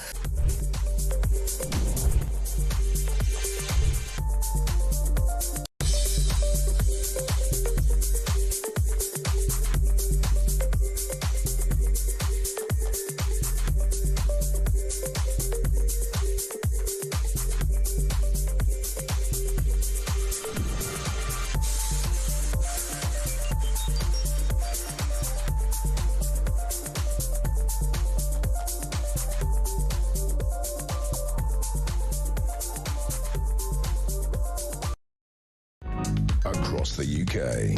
Across the UK,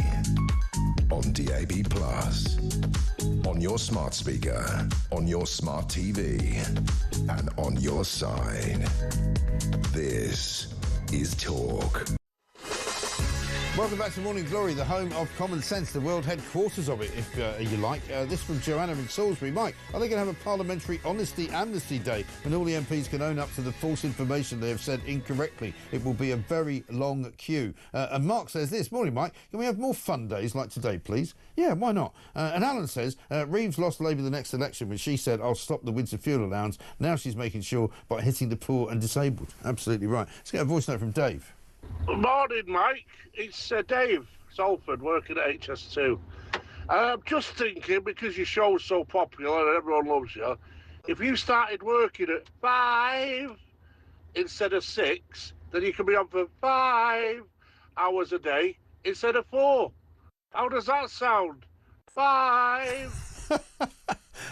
on DAB+, on your smart speaker, on your smart TV, and on your side. This is Talk. Welcome back to Morning Glory, the home of common sense, the world headquarters of it, if you like. This from Joanna in Salisbury. Mike, are they going to have a parliamentary honesty amnesty day when all the MPs can own up to the false information they have said incorrectly? It will be a very long queue. And Mark says this, morning Mike, can we have more fun days like today, please? Yeah, why not? And Alan says, Reeves lost Labour the next election when she said, I'll stop the winter fuel allowance. Now she's making sure by hitting the poor and disabled. Absolutely right. Let's get a voice note from Dave. Morning, Mike. It's Dave Salford working at HS2. I'm just thinking, because your show's so popular and everyone loves you, if you started working at 5 instead of 6, then you can be on for 5 hours a day instead of 4. How does that sound? 5.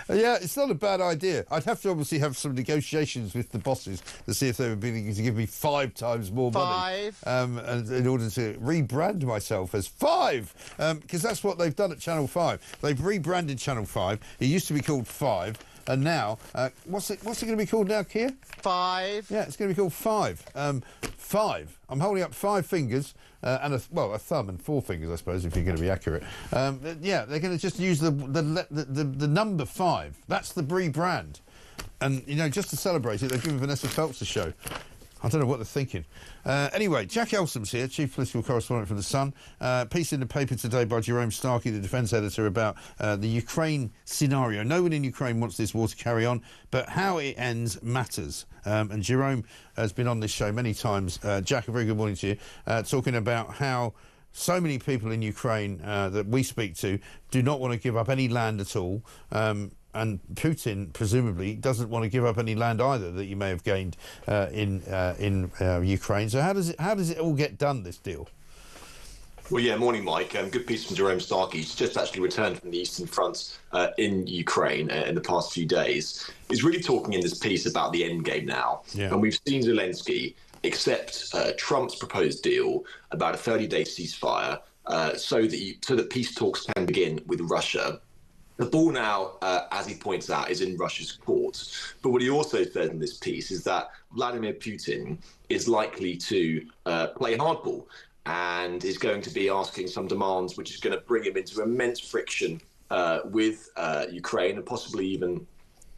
Yeah, it's not a bad idea. I'd have to obviously have some negotiations with the bosses to see if they would be willing to give me 5 times more money. And in order to rebrand myself as 5, because that's what they've done at Channel 5. They've rebranded Channel 5. It used to be called 5, and now what's it going to be called now, Keir? 5. Yeah, it's going to be called 5. 5. I'm holding up 5 fingers. And a thumb and 4 fingers, I suppose, if you're going to be accurate. Yeah, they're going to just use the number 5. That's the rebrand. And, you know, just to celebrate it, they've given Vanessa Feltz a show. I don't know what they're thinking. Anyway, Jack Elsom's here, chief political correspondent for The Sun. Piece in the paper today by Jerome Starkey, the defence editor, about the Ukraine scenario. No one in Ukraine wants this war to carry on, but how it ends matters. And Jerome has been on this show many times. Jack, a very good morning to you. Talking about how so many people in Ukraine that we speak to do not want to give up any land at all. And Putin, presumably, doesn't want to give up any land either that you may have gained in Ukraine. So how does it all get done, this deal? Well, yeah, morning, Mike. Good piece from Jerome Starkey. He's just actually returned from the Eastern Front in Ukraine in the past few days. He's really talking in this piece about the end game now. Yeah. And we've seen Zelensky accept Trump's proposed deal about a 30-day ceasefire so that peace talks can begin with Russia. The ball now, as he points out, is in Russia's court. But what he also said in this piece is that Vladimir Putin is likely to play hardball and is going to be asking some demands which is going to bring him into immense friction with Ukraine and possibly even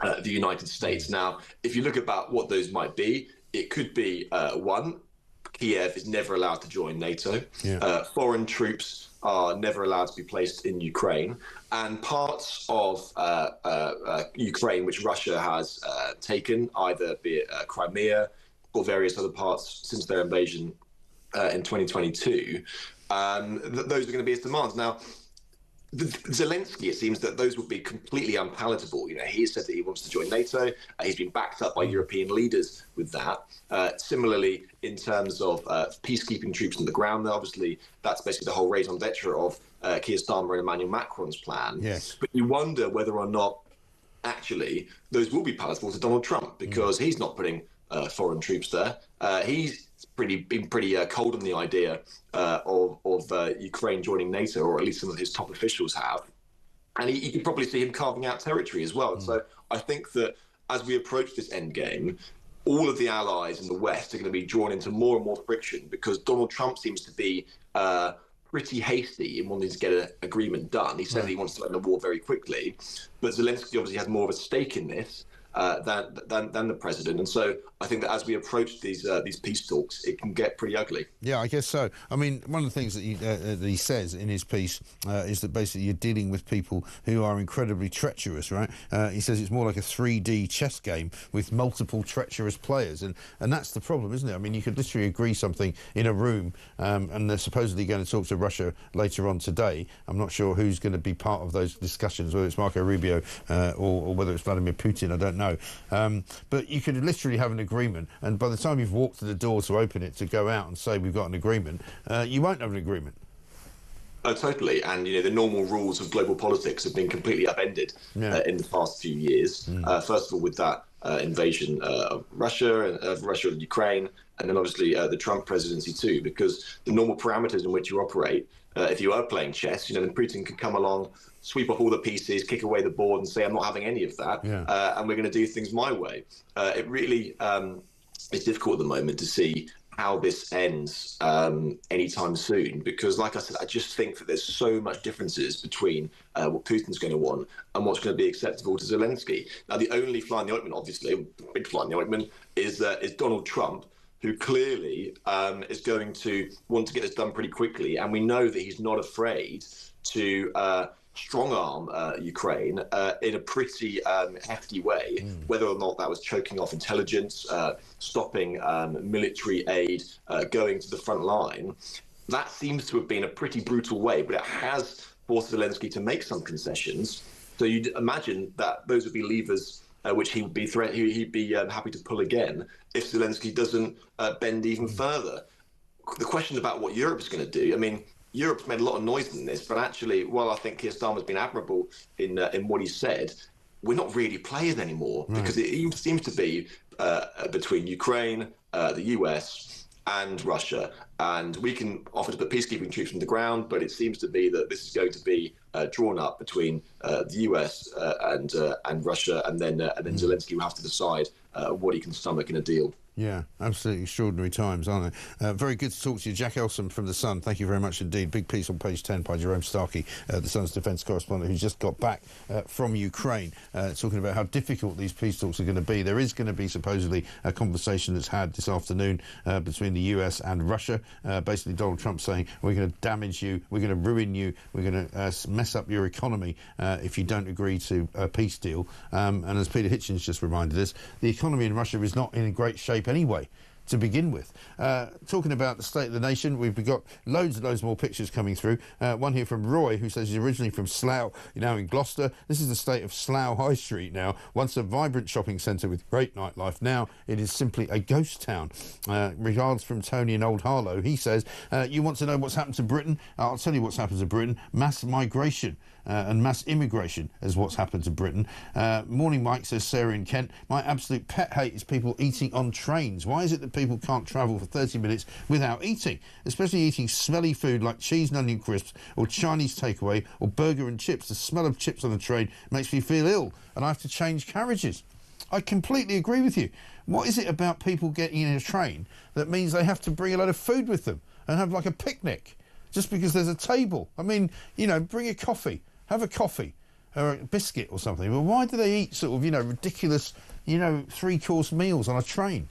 the United States. Now, if you look about what those might be, it could be, one, Kiev is never allowed to join NATO. Yeah. Foreign troops are never allowed to be placed in Ukraine. And parts of Ukraine, which Russia has taken, either be it Crimea or various other parts since their invasion in 2022, those are going to be his demands. Now, Zelensky, it seems that those would be completely unpalatable. You know, he said that he wants to join NATO. He's been backed up by European leaders with that. Similarly, in terms of peacekeeping troops on the ground, obviously that's basically the whole raison d'etre of Keir Starmer and Emmanuel Macron's plan. Yes. But you wonder whether or not actually those will be palatable to Donald Trump, because he's not putting foreign troops there. He's been pretty cold on the idea of Ukraine joining NATO, or at least some of his top officials have. And you can probably see him carving out territory as well. So I think that as we approach this end game, all of the allies in the West are going to be drawn into more and more friction because Donald Trump seems to be pretty hasty in wanting to get an agreement done. He said he wants to end the war very quickly, but Zelensky obviously has more of a stake in this than the president. And so I think that as we approach these peace talks, it can get pretty ugly. Yeah, I guess so. I mean, one of the things that he says in his piece is that basically you're dealing with people who are incredibly treacherous, right? He says it's more like a 3D chess game with multiple treacherous players, and that's the problem, isn't it? I mean, you could literally agree something in a room, and they're supposedly going to talk to Russia later on today. I'm not sure who's going to be part of those discussions, whether it's Marco Rubio or whether it's Vladimir Putin, I don't know. But you could literally have an agreement, and by the time you've walked to the door to open it to go out and say we've got an agreement, you won't have an agreement. Oh, totally. And, the normal rules of global politics have been completely upended in the past few years. First of all, with that invasion of Russia and Ukraine, and then obviously the Trump presidency too, because the normal parameters in which you operate, if you are playing chess, then Putin could come along, sweep off all the pieces, kick away the board and say, I'm not having any of that, and we're going to do things my way. It really is difficult at the moment to see how this ends anytime soon, because like I said, I just think that there's so much differences between what Putin's going to want and what's going to be acceptable to Zelensky. Now, the only fly in the ointment, obviously, big fly in the ointment, is Donald Trump, who clearly is going to want to get this done pretty quickly. And we know that he's not afraid to strong-arm Ukraine in a pretty hefty way, whether or not that was choking off intelligence, stopping military aid going to the front line. That seems to have been a pretty brutal way, but it has forced Zelensky to make some concessions. So you'd imagine that those would be levers which he would be happy to pull again if Zelensky doesn't bend even further. The question about what Europe is going to do, I mean, Europe's made a lot of noise in this, but actually, while I think Keir Starmer's been admirable in what he said, we're not really players anymore, because it seems to be between Ukraine, the US, and Russia. And we can offer to put peacekeeping troops on the ground, but it seems to be that this is going to be drawn up between the US and Russia, and then Zelensky will have to decide what he can stomach in a deal. Yeah, absolutely extraordinary times, aren't they? Very good to talk to you. Jack Elson from The Sun, thank you very much indeed. Big piece on page 10 by Jerome Starkey, The Sun's defence correspondent, who's just got back from Ukraine, talking about how difficult these peace talks are going to be. There is going to be supposedly a conversation that's had this afternoon between the US and Russia. Basically, Donald Trump saying, we're going to damage you, we're going to ruin you, we're going to mess up your economy if you don't agree to a peace deal. And as Peter Hitchens just reminded us, the economy in Russia is not in great shape anyway to begin with. Talking about the state of the nation, we've got loads and loads more pictures coming through. One here from Roy, who says he's originally from Slough, now in Gloucester. This is the state of Slough High Street now. Once a vibrant shopping centre with great nightlife, now it is simply a ghost town. Regards from Tony in Old Harlow. He says, you want to know what's happened to Britain? I'll tell you what's happened to Britain. Mass migration. And mass immigration is what's happened to Britain. Morning Mike, says Sarah in Kent. My absolute pet hate is people eating on trains. Why is it that people can't travel for 30 minutes without eating? Especially eating smelly food like cheese and onion crisps or Chinese takeaway or burger and chips. The smell of chips on a train makes me feel ill and I have to change carriages. I completely agree with you. What is it about people getting in a train that means they have to bring a load of food with them and have like a picnic just because there's a table? I mean, bring a coffee. Have a coffee or a biscuit or something. But why do they eat sort of, ridiculous, 3-course meals on a train?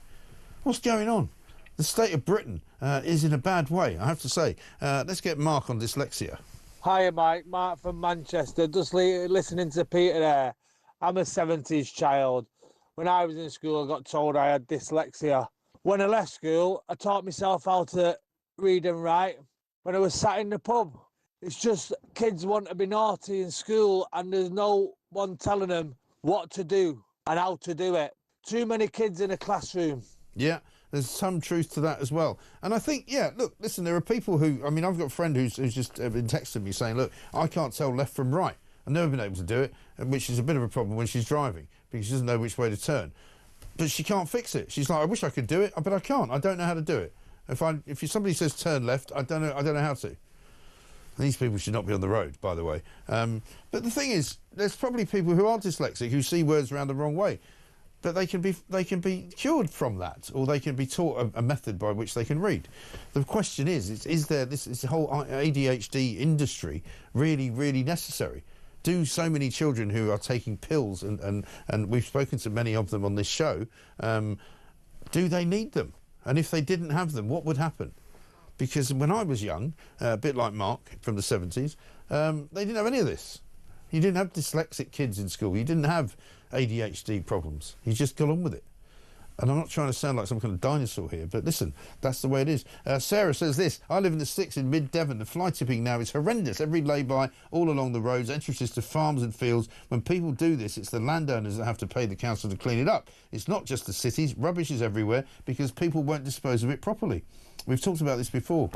What's going on? The state of Britain is in a bad way, I have to say. Let's get Mark on dyslexia. Hiya, Mike. Mark from Manchester. Just listening to Peter there. I'm a 70s child. When I was in school, I got told I had dyslexia. When I left school, I taught myself how to read and write. When I was sat in the pub, it's just kids want to be naughty in school and there's no one telling them what to do and how to do it. Too many kids in a classroom. Yeah, there's some truth to that as well. And I think, look, listen, there are people who, I've got a friend who's just been texting me saying, look, I can't tell left from right. I've never been able to do it, which is a bit of a problem when she's driving because she doesn't know which way to turn. But she can't fix it. She's like, I wish I could do it, but I can't. I don't know how to do it. If somebody says turn left, I don't know how to. These people should not be on the road, by the way. But the thing is, there's probably people who are dyslexic who see words around the wrong way. but they can be cured from that, or they can be taught a method by which they can read. The question is there this whole ADHD industry really necessary? Do so many children who are taking pills, and we've spoken to many of them on this show, do they need them? And if they didn't have them, what would happen? Because when I was young, a bit like Mark from the 70s, they didn't have any of this. You didn't have dyslexic kids in school. You didn't have ADHD problems. You just got on with it. And I'm not trying to sound like some kind of dinosaur here, but listen, that's the way it is. Sarah says this: I live in the sticks in mid-Devon. The fly tipping now is horrendous. Every lay-by all along the roads, entrances to farms and fields. When people do this, it's the landowners that have to pay the council to clean it up. It's not just the cities. Rubbish is everywhere because people won't dispose of it properly. We've talked about this before.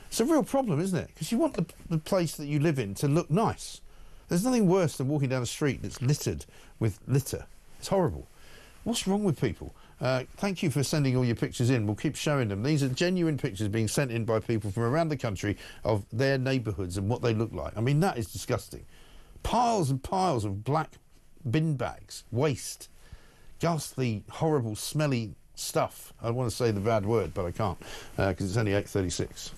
It's a real problem, isn't it? Because you want the place that you live in to look nice. There's nothing worse than walking down a street that's littered with litter. It's horrible. What's wrong with people? Thank you for sending all your pictures in. We'll keep showing them. These are genuine pictures being sent in by people from around the country of their neighbourhoods and what they look like. I mean, that is disgusting. Piles and piles of black bin bags, waste, ghastly, horrible, smelly stuff. I want to say the bad word, but I can't because it's only 8:36.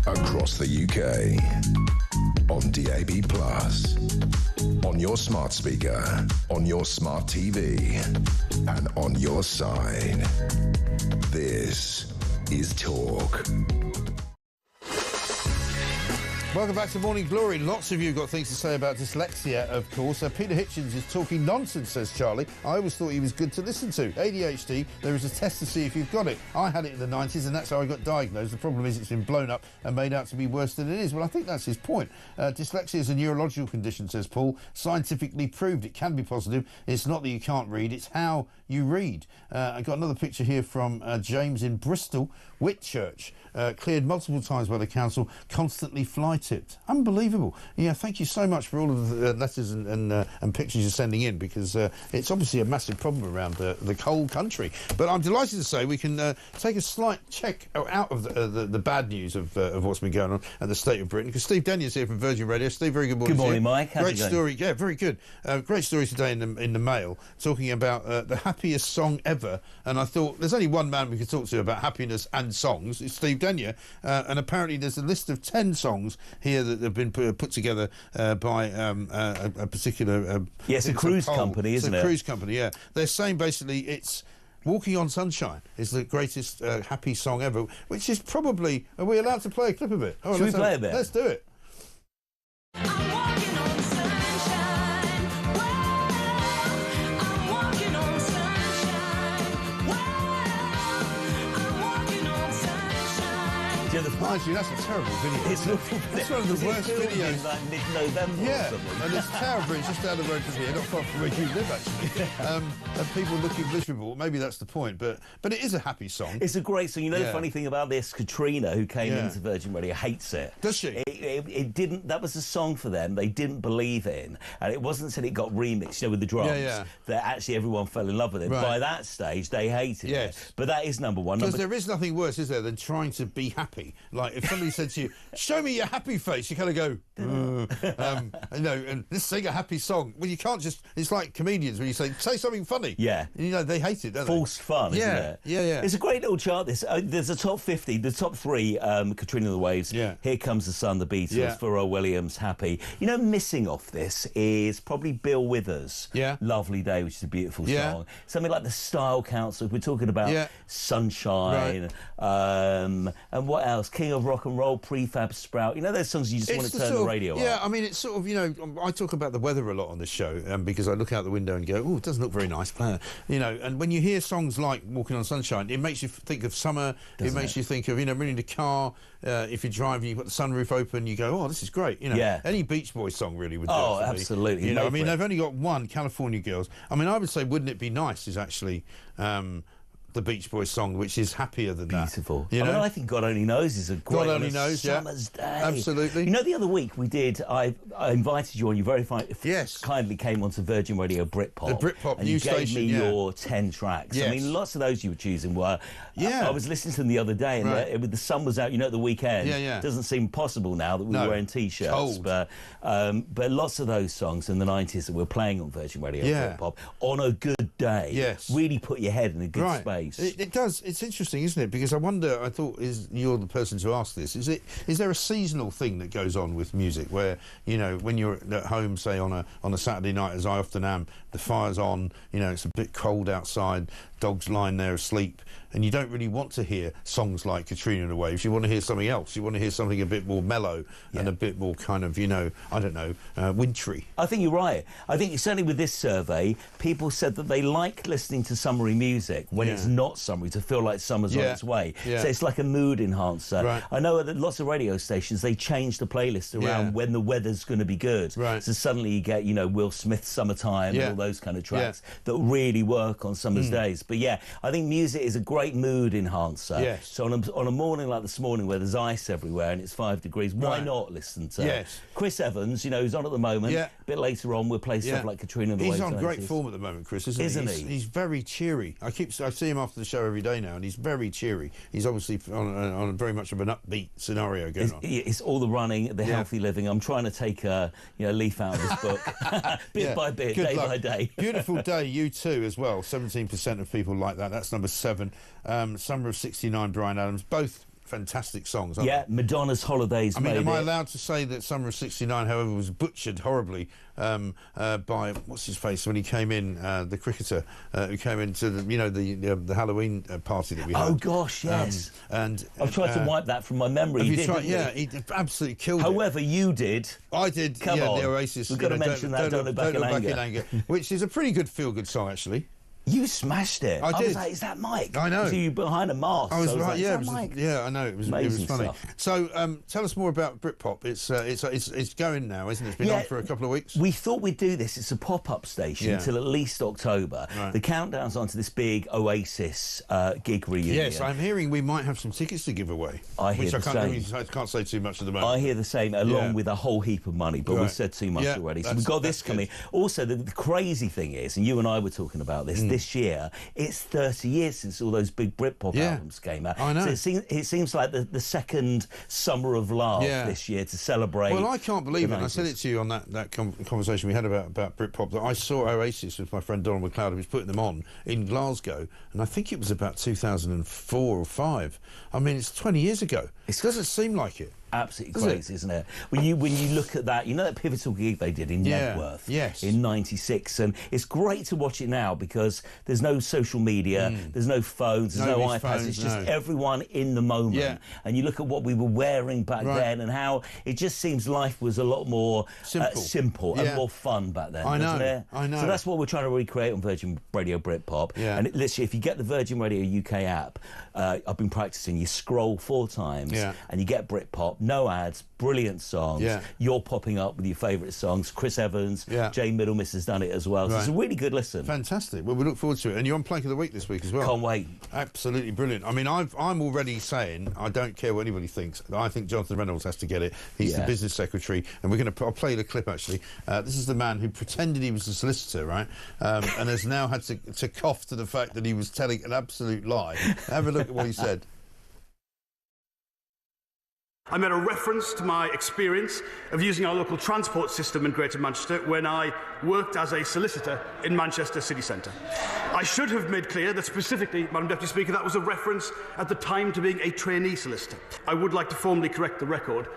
Across the UK, on DAB+, on your smart speaker, on your smart TV, and on your side. This is Talk. Welcome back to Morning Glory. Lots of you got things to say about dyslexia, of course. Peter Hitchens is talking nonsense, says Charlie. I always thought he was good to listen to. ADHD, there is a test to see if you've got it. I had it in the 90s, and that's how I got diagnosed. The problem is it's been blown up and made out to be worse than it is. Well, I think that's his point. Dyslexia is a neurological condition, says Paul. Scientifically proved. It can be positive. It's not that you can't read, it's how you read. I got another picture here from James in Bristol. Whitchurch, cleared multiple times by the council, constantly fly tipped. Unbelievable. Yeah, thank you so much for all of the letters and pictures you're sending in, because it's obviously a massive problem around the whole country. But I'm delighted to say we can take a slight check out of the bad news of what's been going on at the state of Britain, because Steve Denier's here from Virgin Radio. Steve, very good morning. Good morning, Mike. How's Great it going? story. Yeah, very good. Great story today in the Mail, talking about the happiest song ever. And I thought there's only one man we could talk to about happiness and songs. It's Steve Denier. And apparently there's a list of 10 songs here that have been put together by a particular... yes, a cruise company, isn't it? It's a cruise company, yeah. They're saying basically it's Walking on Sunshine is the greatest happy song ever, which is probably... Are we allowed to play a clip of it? Should we play a bit? Let's do it. Mind you, that's a terrible video. It's awful. That's one of the worst videos. In like mid-November or something. And it's Tower Bridge just down the road from here, not far from where you live, actually. And people looking miserable. Maybe that's the point, but it is a happy song. It's a great song. You know the funny thing about this, Katrina, who came into Virgin Radio, hates it. Does she? It didn't. That was a song for them. They didn't believe in, and it wasn't until it got remixed, with the drums, that actually everyone fell in love with it. Right. By that stage, they hated it. But that is number one. Because there is nothing worse, is there, than trying to be happy. Like if somebody said to you, "Show me your happy face," you kind of go, and let's sing a happy song. Well, you can't just. It's like comedians when you say something funny. Yeah. And, they hate it, don't they? Forced fun, isn't it? Yeah. It's a great little chart. There's a top 50, the top 3, Katrina and the Waves, Here Comes the Sun, the Beatles, Pharrell Williams, Happy. Missing off this is probably Bill Withers, Lovely Day, which is a beautiful song. Something like the Style Council, if we're talking about Sunshine, and what else? King of Rock and Roll, Prefab Sprout. those songs you just want to turn the radio on. Yeah, I mean, it's sort of, I talk about the weather a lot on this show because I look out the window and go, oh, it doesn't look very nice. And when you hear songs like Walking on Sunshine, it makes you think of summer. It makes you think of, running the car. If you're driving, you've got the sunroof open, you go, oh, this is great. Any Beach Boys song really would do it for absolutely. me. I mean, they've only got one, California Girls. I mean, I would say Wouldn't It Be Nice is actually... the Beach Boys song, which is happier than Beautiful. that. I think God Only Knows is a great God Only Knows, summer's day. Absolutely. The other week we did, I invited you on, you very kindly came onto Virgin Radio Britpop. The Britpop and new you gave station, me your 10 tracks. Yes. I mean, lots of those you were choosing were... I was listening to them the other day, and the sun was out, at the weekend. It doesn't seem possible now that we're wearing T-shirts. Cold. But lots of those songs in the 90s that we're playing on Virgin Radio Britpop, on a good day, really put your head in a good space. It does. It's interesting, isn't it? Because I wonder, I thought, you're the person to ask this, is there a seasonal thing that goes on with music where, when you're at home, say on a Saturday night, as I often am, the fire's on, it's a bit cold outside, dogs lying there asleep, and you don't really want to hear songs like Katrina and the Waves. You want to hear something else. You want to hear something a bit more mellow and a bit more kind of, I don't know, wintry. I think you're right. I think certainly with this survey, people said that they like listening to summery music when it's not summery, to feel like summer's on its way. So it's like a mood enhancer. Right. I know that lots of radio stations, they change the playlist around when the weather's going to be good. Right. So suddenly you get, Will Smith's Summertime and all those kind of tracks that really work on summer's days. But I think music is a great mood enhancer. Yes. So on a morning like this morning where there's ice everywhere and it's 5 degrees, why not listen to Chris Evans, who's on at the moment. A bit later on, we'll play stuff like Katrina and the Waves. He's on great form at the moment, Chris, isn't he? He's very cheery. I see him after the show every day now, and he's very cheery. He's obviously on very much of an upbeat scenario going on. It's all the running, the healthy living. I'm trying to take a leaf out of this book, bit by bit, day by day. Beautiful Day, you too, as well. 17% of people like that. That's number 7. Summer of =69, Bryan Adams. Both fantastic songs, aren't they? Madonna's Holidays. I mean, am I allowed to say that Summer of '69, however, was butchered horribly by what's his face when he came in, the cricketer who came into the Halloween party that we had. Oh gosh, yes. And I've tried to wipe that from my memory. He absolutely killed it. However, you did. I did. Come on. The Oasis. We've got to mention that. Don't Look Back in Anger, which is a pretty good feel-good song, actually. You smashed it. I did. was like, is that Mike? I know. So you behind a mask. I was right. Like, I know. It was funny. Stuff. So, tell us more about Britpop. It's going now, isn't it? It's been on for a couple of weeks. We thought we'd do this. It's a pop-up station until at least October. Right. The countdown's onto this big Oasis gig reunion. Yes, I'm hearing we might have some tickets to give away. I hear the same. I can't say too much at the moment. I hear the same, along with a whole heap of money. But we've said too much already. So we've got this coming. Also, the crazy thing is, and you and I were talking about this year. It's 30 years since all those big Britpop albums came out. I know. So it seems like the second summer of love this year to celebrate. Well, I can't believe it. I said it to you on that conversation we had about Britpop, that I saw Oasis with my friend Donald McLeod, who was putting them on in Glasgow, and I think it was about 2004 or 5. I mean, it's 20 years ago. It doesn't seem like it. Absolutely crazy, isn't it? When you look at that, you know that pivotal gig they did in Nedworth in '96, and it's great to watch it now because there's no social media, there's no phones, there's no iPads, it's just everyone in the moment. And you look at what we were wearing back then and how it just seems life was a lot more simple and more fun back then. I know. So that's what we're trying to recreate on Virgin Radio Britpop. And literally, if you get the Virgin Radio UK app, I've been practicing, you scroll 4 times and you get Britpop. No ads, brilliant songs. You're popping up with your favourite songs. Chris Evans, Jane Middlemiss has done it as well. So it's a really good listen. Fantastic. Well, we look forward to it. And you're on Plank of the Week this week as well. Can't wait. Absolutely brilliant. I mean, I'm already saying, I don't care what anybody thinks, I think Jonathan Reynolds has to get it. He's the business secretary. And I'll play the clip, actually. This is the man who pretended he was a solicitor, right? And has now had to cough to the fact that he was telling an absolute lie. Have a look at what he said. I made a reference to my experience of using our local transport system in Greater Manchester when I worked as a solicitor in Manchester city centre. I should have made clear that specifically, Madam Deputy Speaker, that was a reference at the time to being a trainee solicitor. I would like to formally correct the record.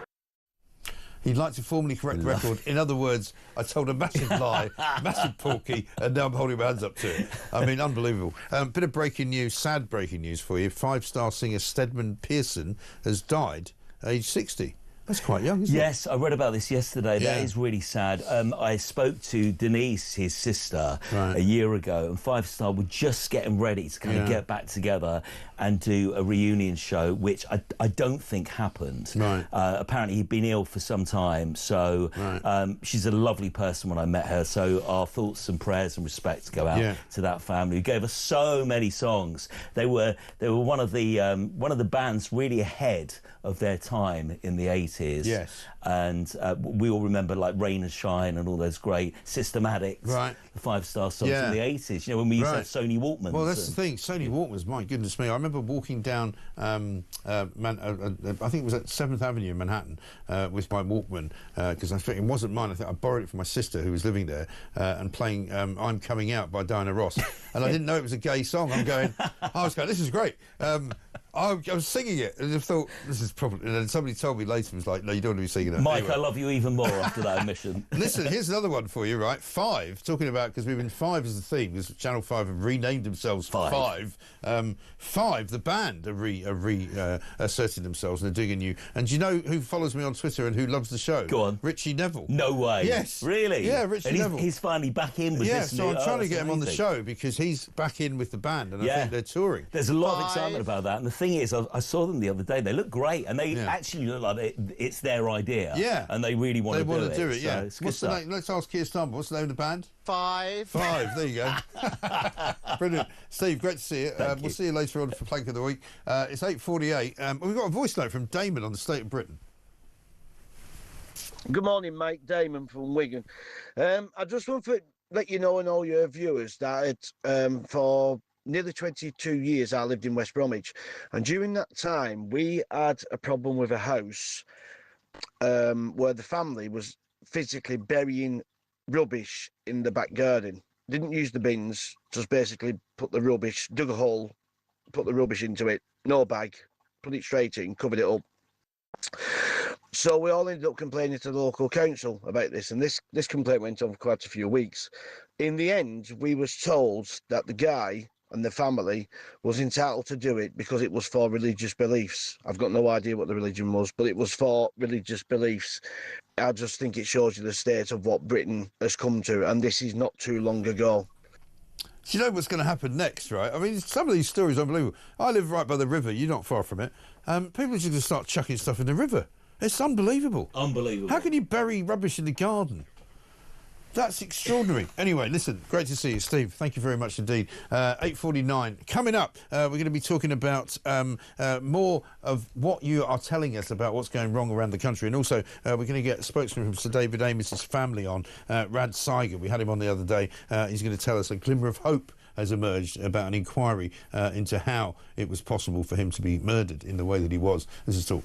He'd like to formally correct the record. In other words, I told a massive lie, massive porky, and now I'm holding my hands up to it. I mean, unbelievable. Bit of breaking news, sad breaking news for you. 5-star singer Stedman Pearson has died age 60. That's quite young, isn't it? Yes, I read about this yesterday. That is really sad. I spoke to Denise, his sister, a year ago, and 5-star were just getting ready to kind of get back together and do a reunion show, which I don't think happened. Apparently he'd been ill for some time, so she's a lovely person when I met her, so our thoughts and prayers and respect go out to that family who gave us so many songs. They were one of the bands really ahead of their time in the 80s. And we all remember like Rain and Shine and all those great Systematics, the 5-star songs in the 80s, you know, when we used to have Sony Walkmans. Well, that's the thing, Sony Walkmans, my goodness me. I remember walking down, I think it was at 7th Avenue in Manhattan with my Walkman, because I think it wasn't mine. I think I borrowed it from my sister who was living there, and playing I'm Coming Out by Diana Ross. And I didn't know it was a gay song. I was going, this is great. I was singing it and I thought, this is probably... And then somebody told me later, was like, no, you don't want to be singing that. Mike, anyway. I love you even more after that admission. Listen, here's another one for you, right? 5, talking about, because we've been 5 as the theme, because Channel 5 have renamed themselves 5. 5, the band, are asserting themselves and they're doing a new... And do you know who follows me on Twitter and who loves the show? Go on. Richie Neville. No way. Yes. Really? Yeah, Richie Neville. He's finally back in with this so new... I'm trying to get him on the show because he's back in with the band and I think they're touring. There's a lot of excitement about that. And the thing is, I saw them the other day. They look great and they actually look like it's their idea. Yeah. And they really want to do it. They want to do it, yeah. So What's the name? Let's ask Keir Starmer. What's the name of the band? 5. There you go. Brilliant. Steve, great to see you. We'll see you later on for Plank of the Week. It's 8:48. We've got a voice note from Damon on the State of Britain. Good morning, Mike. Damon from Wigan. I just want to let you know and all your viewers that for nearly 22 years I lived in West Bromwich, and during that time we had a problem with a house where the family was physically burying rubbish in the back garden. Didn't use the bins, just basically put the rubbish, dug a hole, put the rubbish into it, no bag, put it straight in, covered it up. So we all ended up complaining to the local council about this, and this complaint went on for quite a few weeks. In the end, we was told that the guy and the family was entitled to do it because it was for religious beliefs. I've got no idea what the religion was, but it was for religious beliefs. I just think it shows you the state of what Britain has come to, and this is not too long ago. Do you know what's going to happen next, right? I mean, some of these stories are unbelievable. I live right by the river. You're not far from it. People are just going to start chucking stuff in the river. It's unbelievable. Unbelievable. How can you bury rubbish in the garden? That's extraordinary. Anyway, listen, great to see you, Steve. Thank you very much indeed. 8:49. Coming up, we're going to be talking about more of what you are telling us about what's going wrong around the country. And also, we're going to get a spokesman from Sir David Amess's family on, Rad Saiger. We had him on the other day. He's going to tell us a glimmer of hope has emerged about an inquiry into how it was possible for him to be murdered in the way that he was. This is Talk.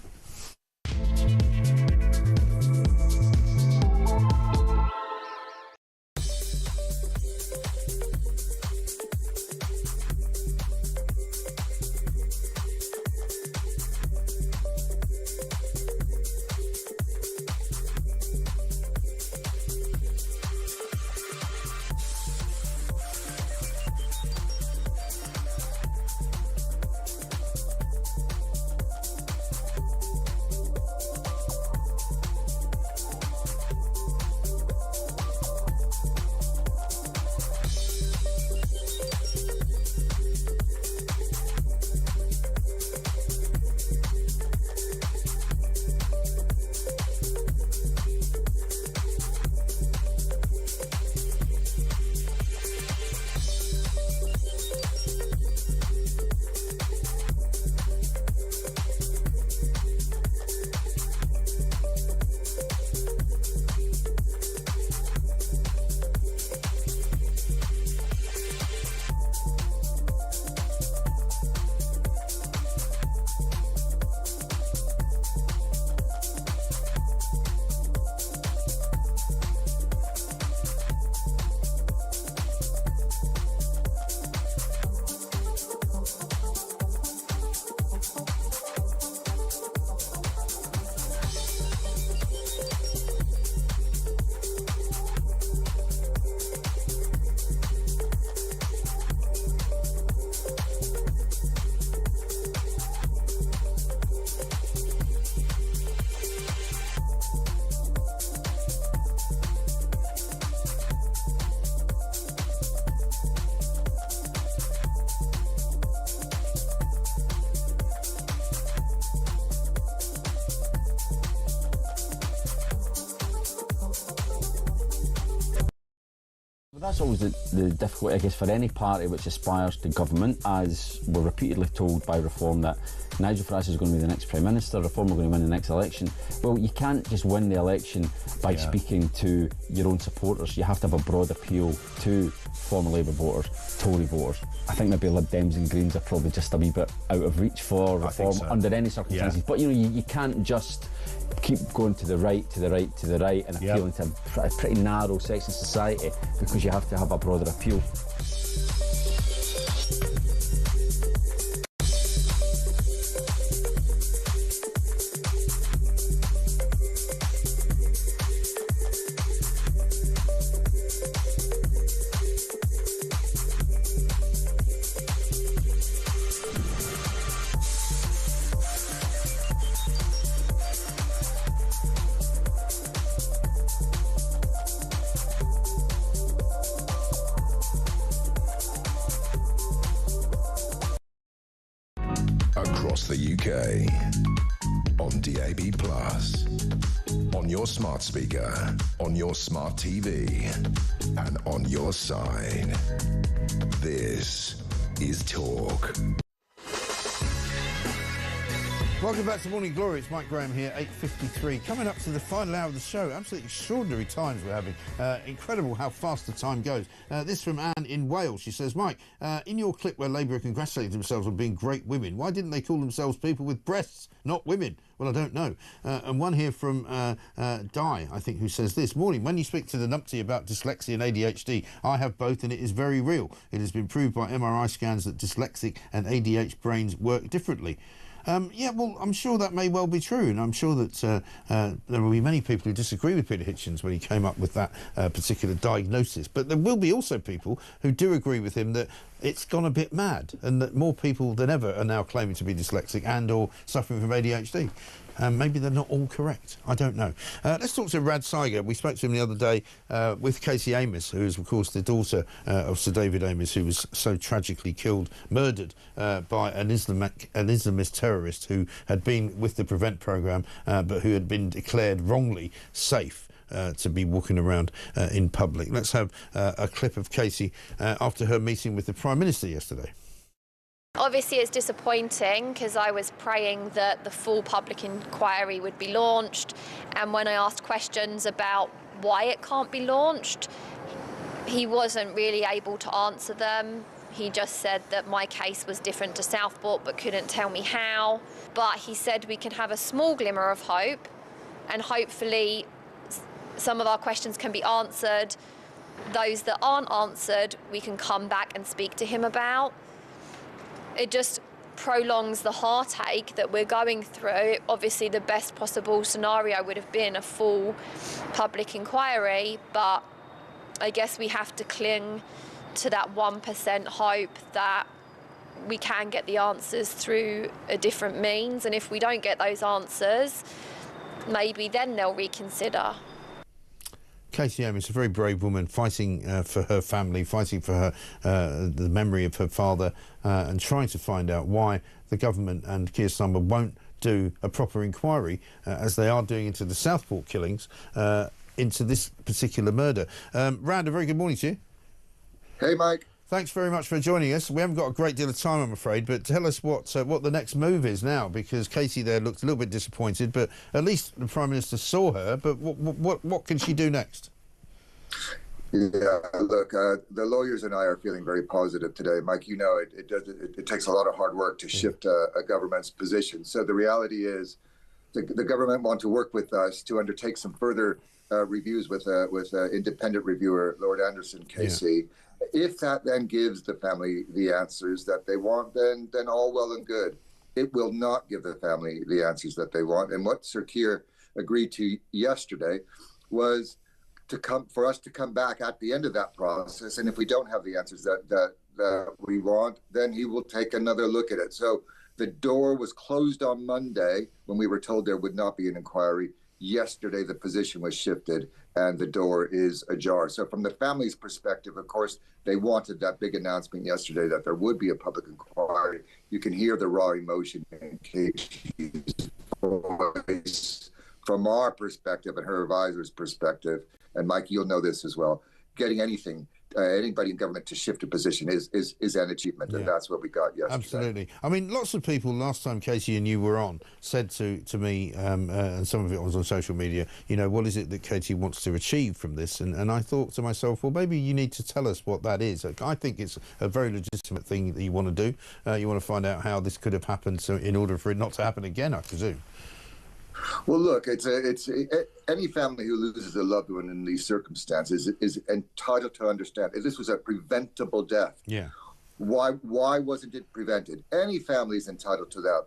That's always the difficulty, I guess, for any party which aspires to government, as we're repeatedly told by Reform that Nigel Farage is going to be the next Prime Minister, Reform are going to win the next election. Well, you can't just win the election by speaking to your own supporters. You have to have a broad appeal to former Labour voters, Tory voters. I think maybe Lib Dems and Greens are probably just a wee bit out of reach for Reform under any circumstances. But, you know, you can't just keep going to the right, to the right, to the right and appealing to a pretty narrow section of society, because you have to have a broader appeal. Across the UK, on DAB+, on your smart speaker, on your smart TV, and on your side. This is Talk. Welcome back to Morning Glory. It's Mike Graham here, 8:53. Coming up to the final hour of the show. Absolutely extraordinary times we're having. Incredible how fast the time goes. This from Anne in Wales. She says, Mike, in your clip where Labour congratulated themselves on being great women, why didn't they call themselves people with breasts, not women? Well, I don't know. And one here from Di, I think, who says this. Morning, when you speak to the numpty about dyslexia and ADHD, I have both and it is very real. It has been proved by MRI scans that dyslexic and ADHD brains work differently. Yeah, well, I'm sure that may well be true, and I'm sure that there will be many people who disagree with Peter Hitchens when he came up with that particular diagnosis. But there will be also people who do agree with him that it's gone a bit mad, and that more people than ever are now claiming to be dyslexic and or suffering from ADHD. Maybe they're not all correct. I don't know. Let's talk to Rad Saiger. We spoke to him the other day with Casey Amos, who is, of course, the daughter of Sir David Amos, who was so tragically murdered by an Islamist terrorist who had been with the Prevent programme, but who had been declared wrongly safe to be walking around in public. Let's have a clip of Casey after her meeting with the Prime Minister yesterday. Obviously it's disappointing because I was praying that the full public inquiry would be launched, and when I asked questions about why it can't be launched, he wasn't really able to answer them. He just said that my case was different to Southport but couldn't tell me how. But he said we can have a small glimmer of hope, and hopefully some of our questions can be answered. Those that aren't answered, we can come back and speak to him about. It just prolongs the heartache that we're going through. Obviously, the best possible scenario would have been a full public inquiry, but I guess we have to cling to that 1% hope that we can get the answers through a different means. And if we don't get those answers, maybe then they'll reconsider. Casey Amos, a very brave woman, fighting for her family, fighting for her the memory of her father, and trying to find out why the government and Keir Starmer won't do a proper inquiry, as they are doing into the Southport killings, into this particular murder. Rand, a very good morning to you. Hey, Mike. Thanks very much for joining us. We haven't got a great deal of time, I'm afraid, but tell us what the next move is now, because Casey there looked a little bit disappointed, but at least the Prime Minister saw her. But what can she do next? Yeah, look, the lawyers and I are feeling very positive today. Mike, you know, it takes a lot of hard work to shift a government's position. So the reality is the government want to work with us to undertake some further reviews with independent reviewer, Lord Anderson, KC. Yeah. If that then gives the family the answers that they want, then all well and good. It will not give the family the answers that they want. And what Sir Keir agreed to yesterday was for us to come back at the end of that process. And if we don't have the answers that we want, then he will take another look at it. So the door was closed on Monday when we were told there would not be an inquiry. Yesterday, the position was shifted and the door is ajar. So from the family's perspective, of course, they wanted that big announcement yesterday that there would be a public inquiry. You can hear the raw emotion in Katie's voice. From our perspective and her advisor's perspective, and Mike, you'll know this as well, getting anything anybody in government to shift a position is an achievement, and that's what we got yesterday. Absolutely. I mean, lots of people, last time Katie and you were on, said to me, and some of it was on social media, you know, what is it that Katie wants to achieve from this? And I thought to myself, well, maybe you need to tell us what that is. I think it's a very legitimate thing that you want to do. You want to find out how this could have happened, so in order for it not to happen again, I presume. Well, look, any family who loses a loved one in these circumstances is entitled to understand if this was a preventable death. Yeah. Why wasn't it prevented? Any family is entitled to that.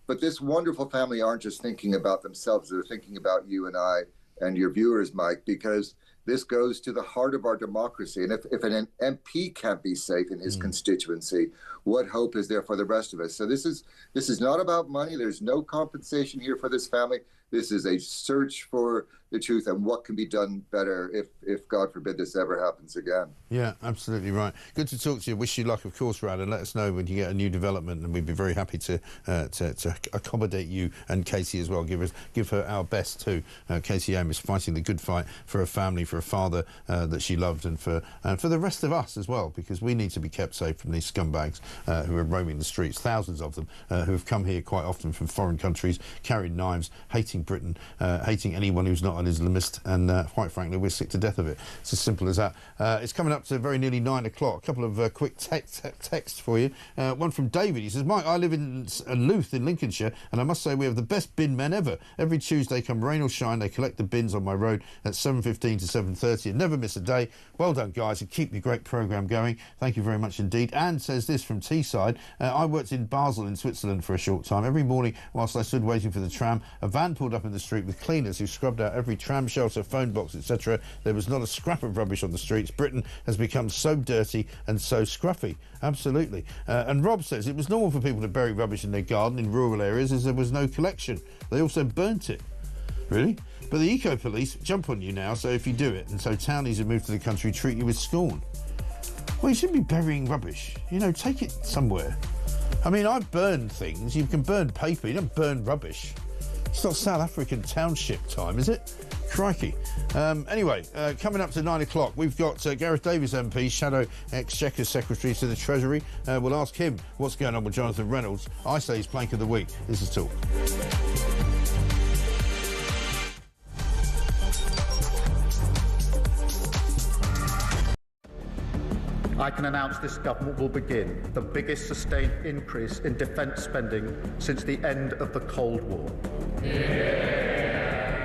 But this wonderful family aren't just thinking about themselves. They're thinking about you and I and your viewers, Mike, because this goes to the heart of our democracy. And if an MP can't be safe in his constituency, what hope is there for the rest of us? So this is not about money. There's no compensation here for this family. This is a search for the truth and what can be done better if God forbid this ever happens again. Yeah, absolutely right. Good to talk to you. Wish you luck, of course, Rad, and let us know when you get a new development, and we'd be very happy to accommodate you and Casey as well. Give her our best too. Casey Aim is fighting the good fight for a family, for a father that she loved, and for the rest of us as well, because we need to be kept safe from these scumbags who are roaming the streets. Thousands of them who have come here quite often from foreign countries, carrying knives, hating Britain, hating anyone who's not an Islamist, and quite frankly, we're sick to death of it. It's as simple as that. It's coming up to very nearly 9 o'clock. A couple of quick texts for you. One from David. He says, Mike, I live in Louth in Lincolnshire, and I must say we have the best bin men ever. Every Tuesday, come rain or shine, they collect the bins on my road at 7:15 to 7:30 and never miss a day. Well done, guys, and keep your great programme going. Thank you very much indeed. And says this from Teesside. I worked in Basel in Switzerland for a short time. Every morning, whilst I stood waiting for the tram, a van pulled up in the street with cleaners who scrubbed out every tram shelter, phone box, etc. There was not a scrap of rubbish on the streets. Britain has become so dirty and so scruffy. Absolutely. And Rob says it was normal for people to bury rubbish in their garden in rural areas as there was no collection. They also burnt it. Really? But the eco-police jump on you now, so if you do it, and so townies who move to the country treat you with scorn. Well, you shouldn't be burying rubbish. You know, take it somewhere. I mean, I've burned things. You can burn paper. You don't burn rubbish. It's not South African township time, is it? Crikey. Anyway, coming up to 9 o'clock, we've got Gareth Davies MP, Shadow Exchequer Secretary to the Treasury. We'll ask him what's going on with Jonathan Reynolds. I say he's Plank of the Week. This is Talk. I can announce this government will begin the biggest sustained increase in defence spending since the end of the Cold War.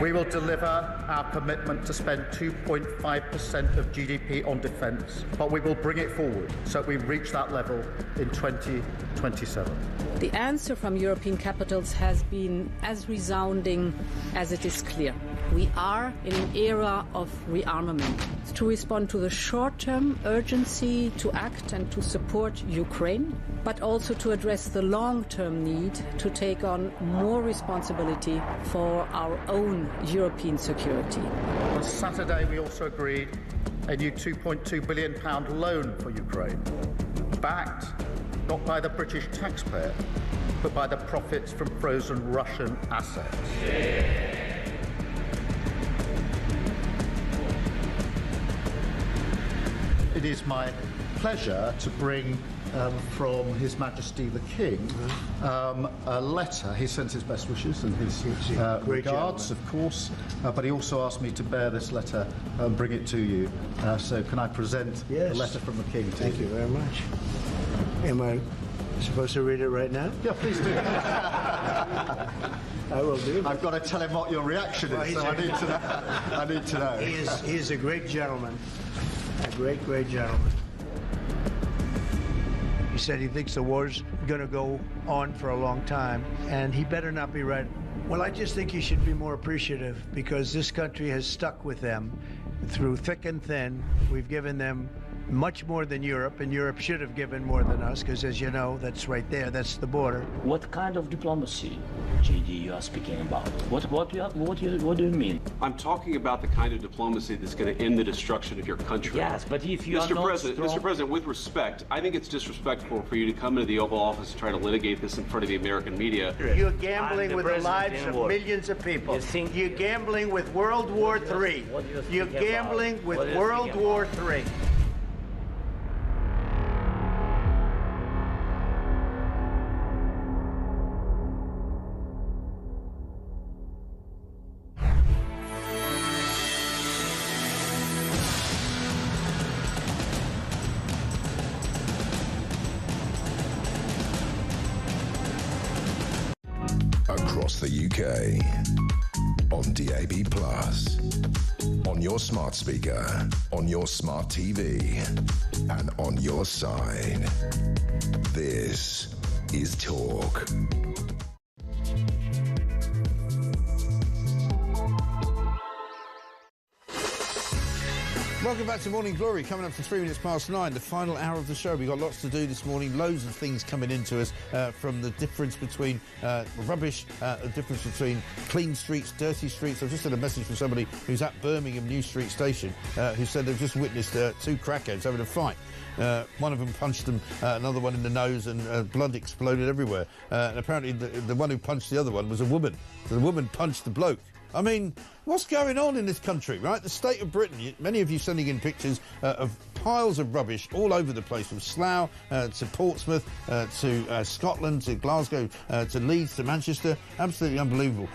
We will deliver our commitment to spend 2.5% of GDP on defence, but we will bring it forward so we reach that level in 2027. The answer from European capitals has been as resounding as it is clear. We are in an era of rearmament to respond to the short-term urgency to act and to support Ukraine, but also to address the long-term need to take on more responsibility for our own European security. On Saturday, we also agreed a new £2.2 billion loan for Ukraine, backed not by the British taxpayer, but by the profits from frozen Russian assets. It is my pleasure to bring from His Majesty the King a letter. He sends his best wishes and his regards, of course, but he also asked me to bear this letter and bring it to you. So can I present the letter from the King to Thank you very much. Am I supposed to read it right now? Yeah, please do. I will do. I've got to tell him what your reaction is, so I need to know. I need to know. He is a great gentleman. A great, great gentleman. He said he thinks the war's going to go on for a long time, and he better not be right. Well, I just think he should be more appreciative, because this country has stuck with them through thick and thin. We've given them much more than Europe, and Europe should have given more than us, because as you know, that's right there, that's the border. What kind of diplomacy, JD, you are speaking about? What do you mean? I'm talking about the kind of diplomacy that's going to end the destruction of your country. Yes, but if you are not Mr. President, with respect, I think it's disrespectful for you to come into the Oval Office and try to litigate this in front of the American media. You're gambling with the lives of millions of people. You're gambling with World War III. You're gambling with World War III. across the UK. On DAB+, on your smart speaker, on your smart TV, and on your side. This is Talk. Welcome back to Morning Glory, coming up to 3 minutes past 9, the final hour of the show. We've got lots to do this morning, loads of things coming into us, from the difference between rubbish, the difference between clean streets, dirty streets. I've just had a message from somebody who's at Birmingham New Street Station who said they've just witnessed two crackheads having a fight. One of them punched them, another one in the nose, and blood exploded everywhere. And apparently the one who punched the other one was a woman. So the woman punched the bloke. I mean, what's going on in this country, right? The state of Britain, many of you sending in pictures of piles of rubbish all over the place, from Slough to Portsmouth to Scotland to Glasgow to Leeds to Manchester. Absolutely unbelievable.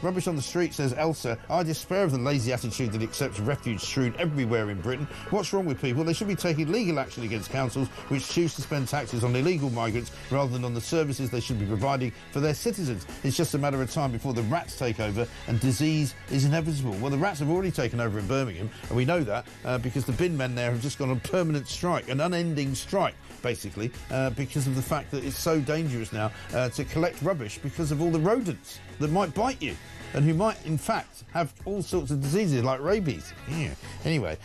Rubbish on the street, says Elsa. I despair of the lazy attitude that accepts refuge strewn everywhere in Britain. What's wrong with people? They should be taking legal action against councils which choose to spend taxes on illegal migrants rather than on the services they should be providing for their citizens. It's just a matter of time before the rats take over and disease is inevitable. Well, the rats have already taken over in Birmingham, and we know that because the bin men there have just gone on permanent strike, an unending strike, basically, because of the fact that it's so dangerous now to collect rubbish because of all the rodents that might bite you and who might, in fact, have all sorts of diseases like rabies. Yeah. Anyway,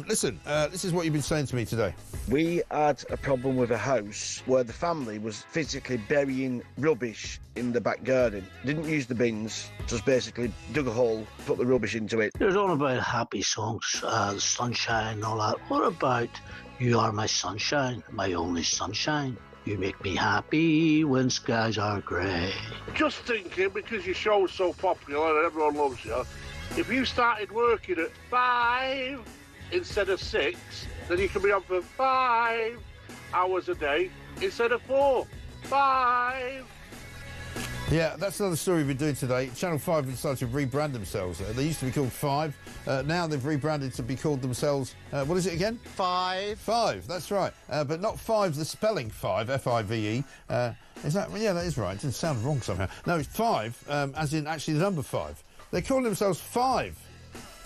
listen, this is what you've been saying to me today. We had a problem with a house where the family was physically burying rubbish in the back garden. Didn't use the bins, just basically dug a hole, put the rubbish into it. There's all about happy songs, the sunshine and all that. What about You Are My Sunshine, My Only Sunshine? You make me happy when skies are grey. Just thinking, because your show's so popular and everyone loves you, if you started working at 5 instead of 6, then you can be on for 5 hours a day instead of 4. 5. Yeah, that's another story we've been doing today. Channel 5 have decided to rebrand themselves. They used to be called 5. Now they've rebranded to be called themselves... what is it again? 5. 5, that's right. But not 5, the spelling 5, F-I-V-E. Is that... Yeah, that is right. It didn't sound wrong somehow. No, it's 5, as in actually the number 5. They're calling themselves 5.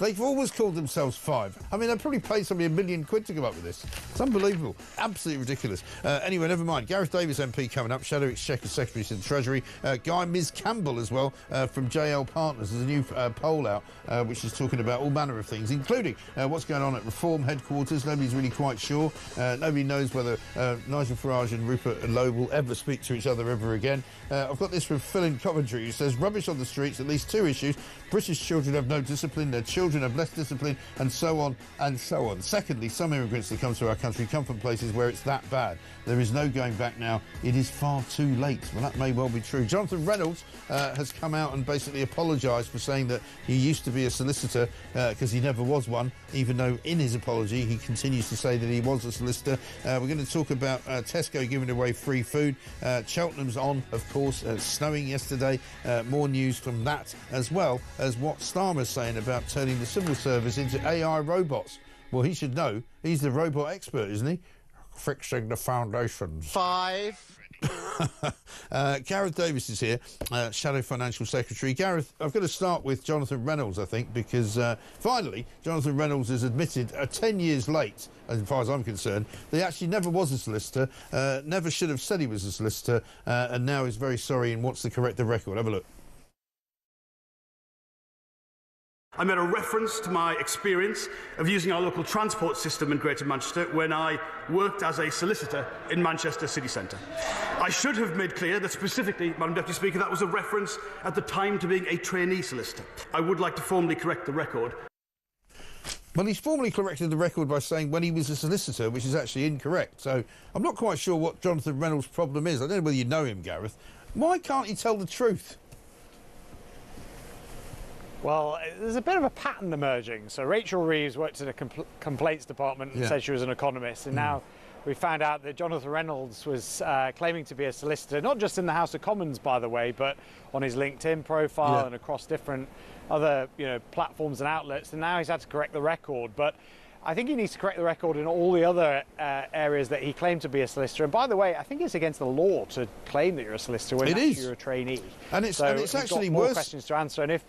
They've always called themselves 5. I mean, they probably paid somebody £1 million to come up with this. It's unbelievable. Absolutely ridiculous. Anyway, never mind. Gareth Davis MP coming up, Shadow Exchequer Secretary to the Treasury. Guy Ms Campbell as well from JL Partners. There's a new poll out which is talking about all manner of things, including what's going on at Reform headquarters. Nobody's really quite sure. Nobody knows whether Nigel Farage and Rupert Lowe will ever speak to each other ever again. I've got this from Phil in Coventry, who says, rubbish on the streets, at least 2 issues. British children have no discipline, their children have less discipline, and so on and so on. Secondly, some immigrants that come to our country come from places where it's that bad. There is no going back now. It is far too late. Well, that may well be true. Jonathan Reynolds has come out and basically apologised for saying that he used to be a solicitor because he never was one, even though in his apology he continues to say that he was a solicitor. We're going to talk about Tesco giving away free food. Cheltenham's on, of course, snowing yesterday. More news from that, as well as what Starmer's saying about turning the civil service into AI robots. Well, he should know. He's the robot expert, isn't he? Fixing the foundations. 5. Gareth Davis is here, Shadow Financial Secretary. Gareth, I've got to start with Jonathan Reynolds, I think, because finally Jonathan Reynolds has admitted 10 years late, as far as I'm concerned, that he actually never was a solicitor, never should have said he was a solicitor, and now is very sorry and wants to correct the record. Have a look. I made a reference to my experience of using our local transport system in Greater Manchester when I worked as a solicitor in Manchester city centre. I should have made clear that specifically, Madam Deputy Speaker, that was a reference at the time to being a trainee solicitor. I would like to formally correct the record. Well, he's formally corrected the record by saying when he was a solicitor, which is actually incorrect. So I'm not quite sure what Jonathan Reynolds' problem is. I don't know whether you know him, Gareth. Why can't he tell the truth? Well, there's a bit of a pattern emerging. So Rachel Reeves worked in a complaints department and said she was an economist, and now we found out that Jonathan Reynolds was claiming to be a solicitor, not just in the House of Commons, by the way, but on his LinkedIn profile and across different other platforms and outlets, and now he's had to correct the record. But I think he needs to correct the record in all the other areas that he claimed to be a solicitor. And by the way, I think it's against the law to claim that you're a solicitor when actually you're a trainee. And it's actually more worse. Questions to answer. And if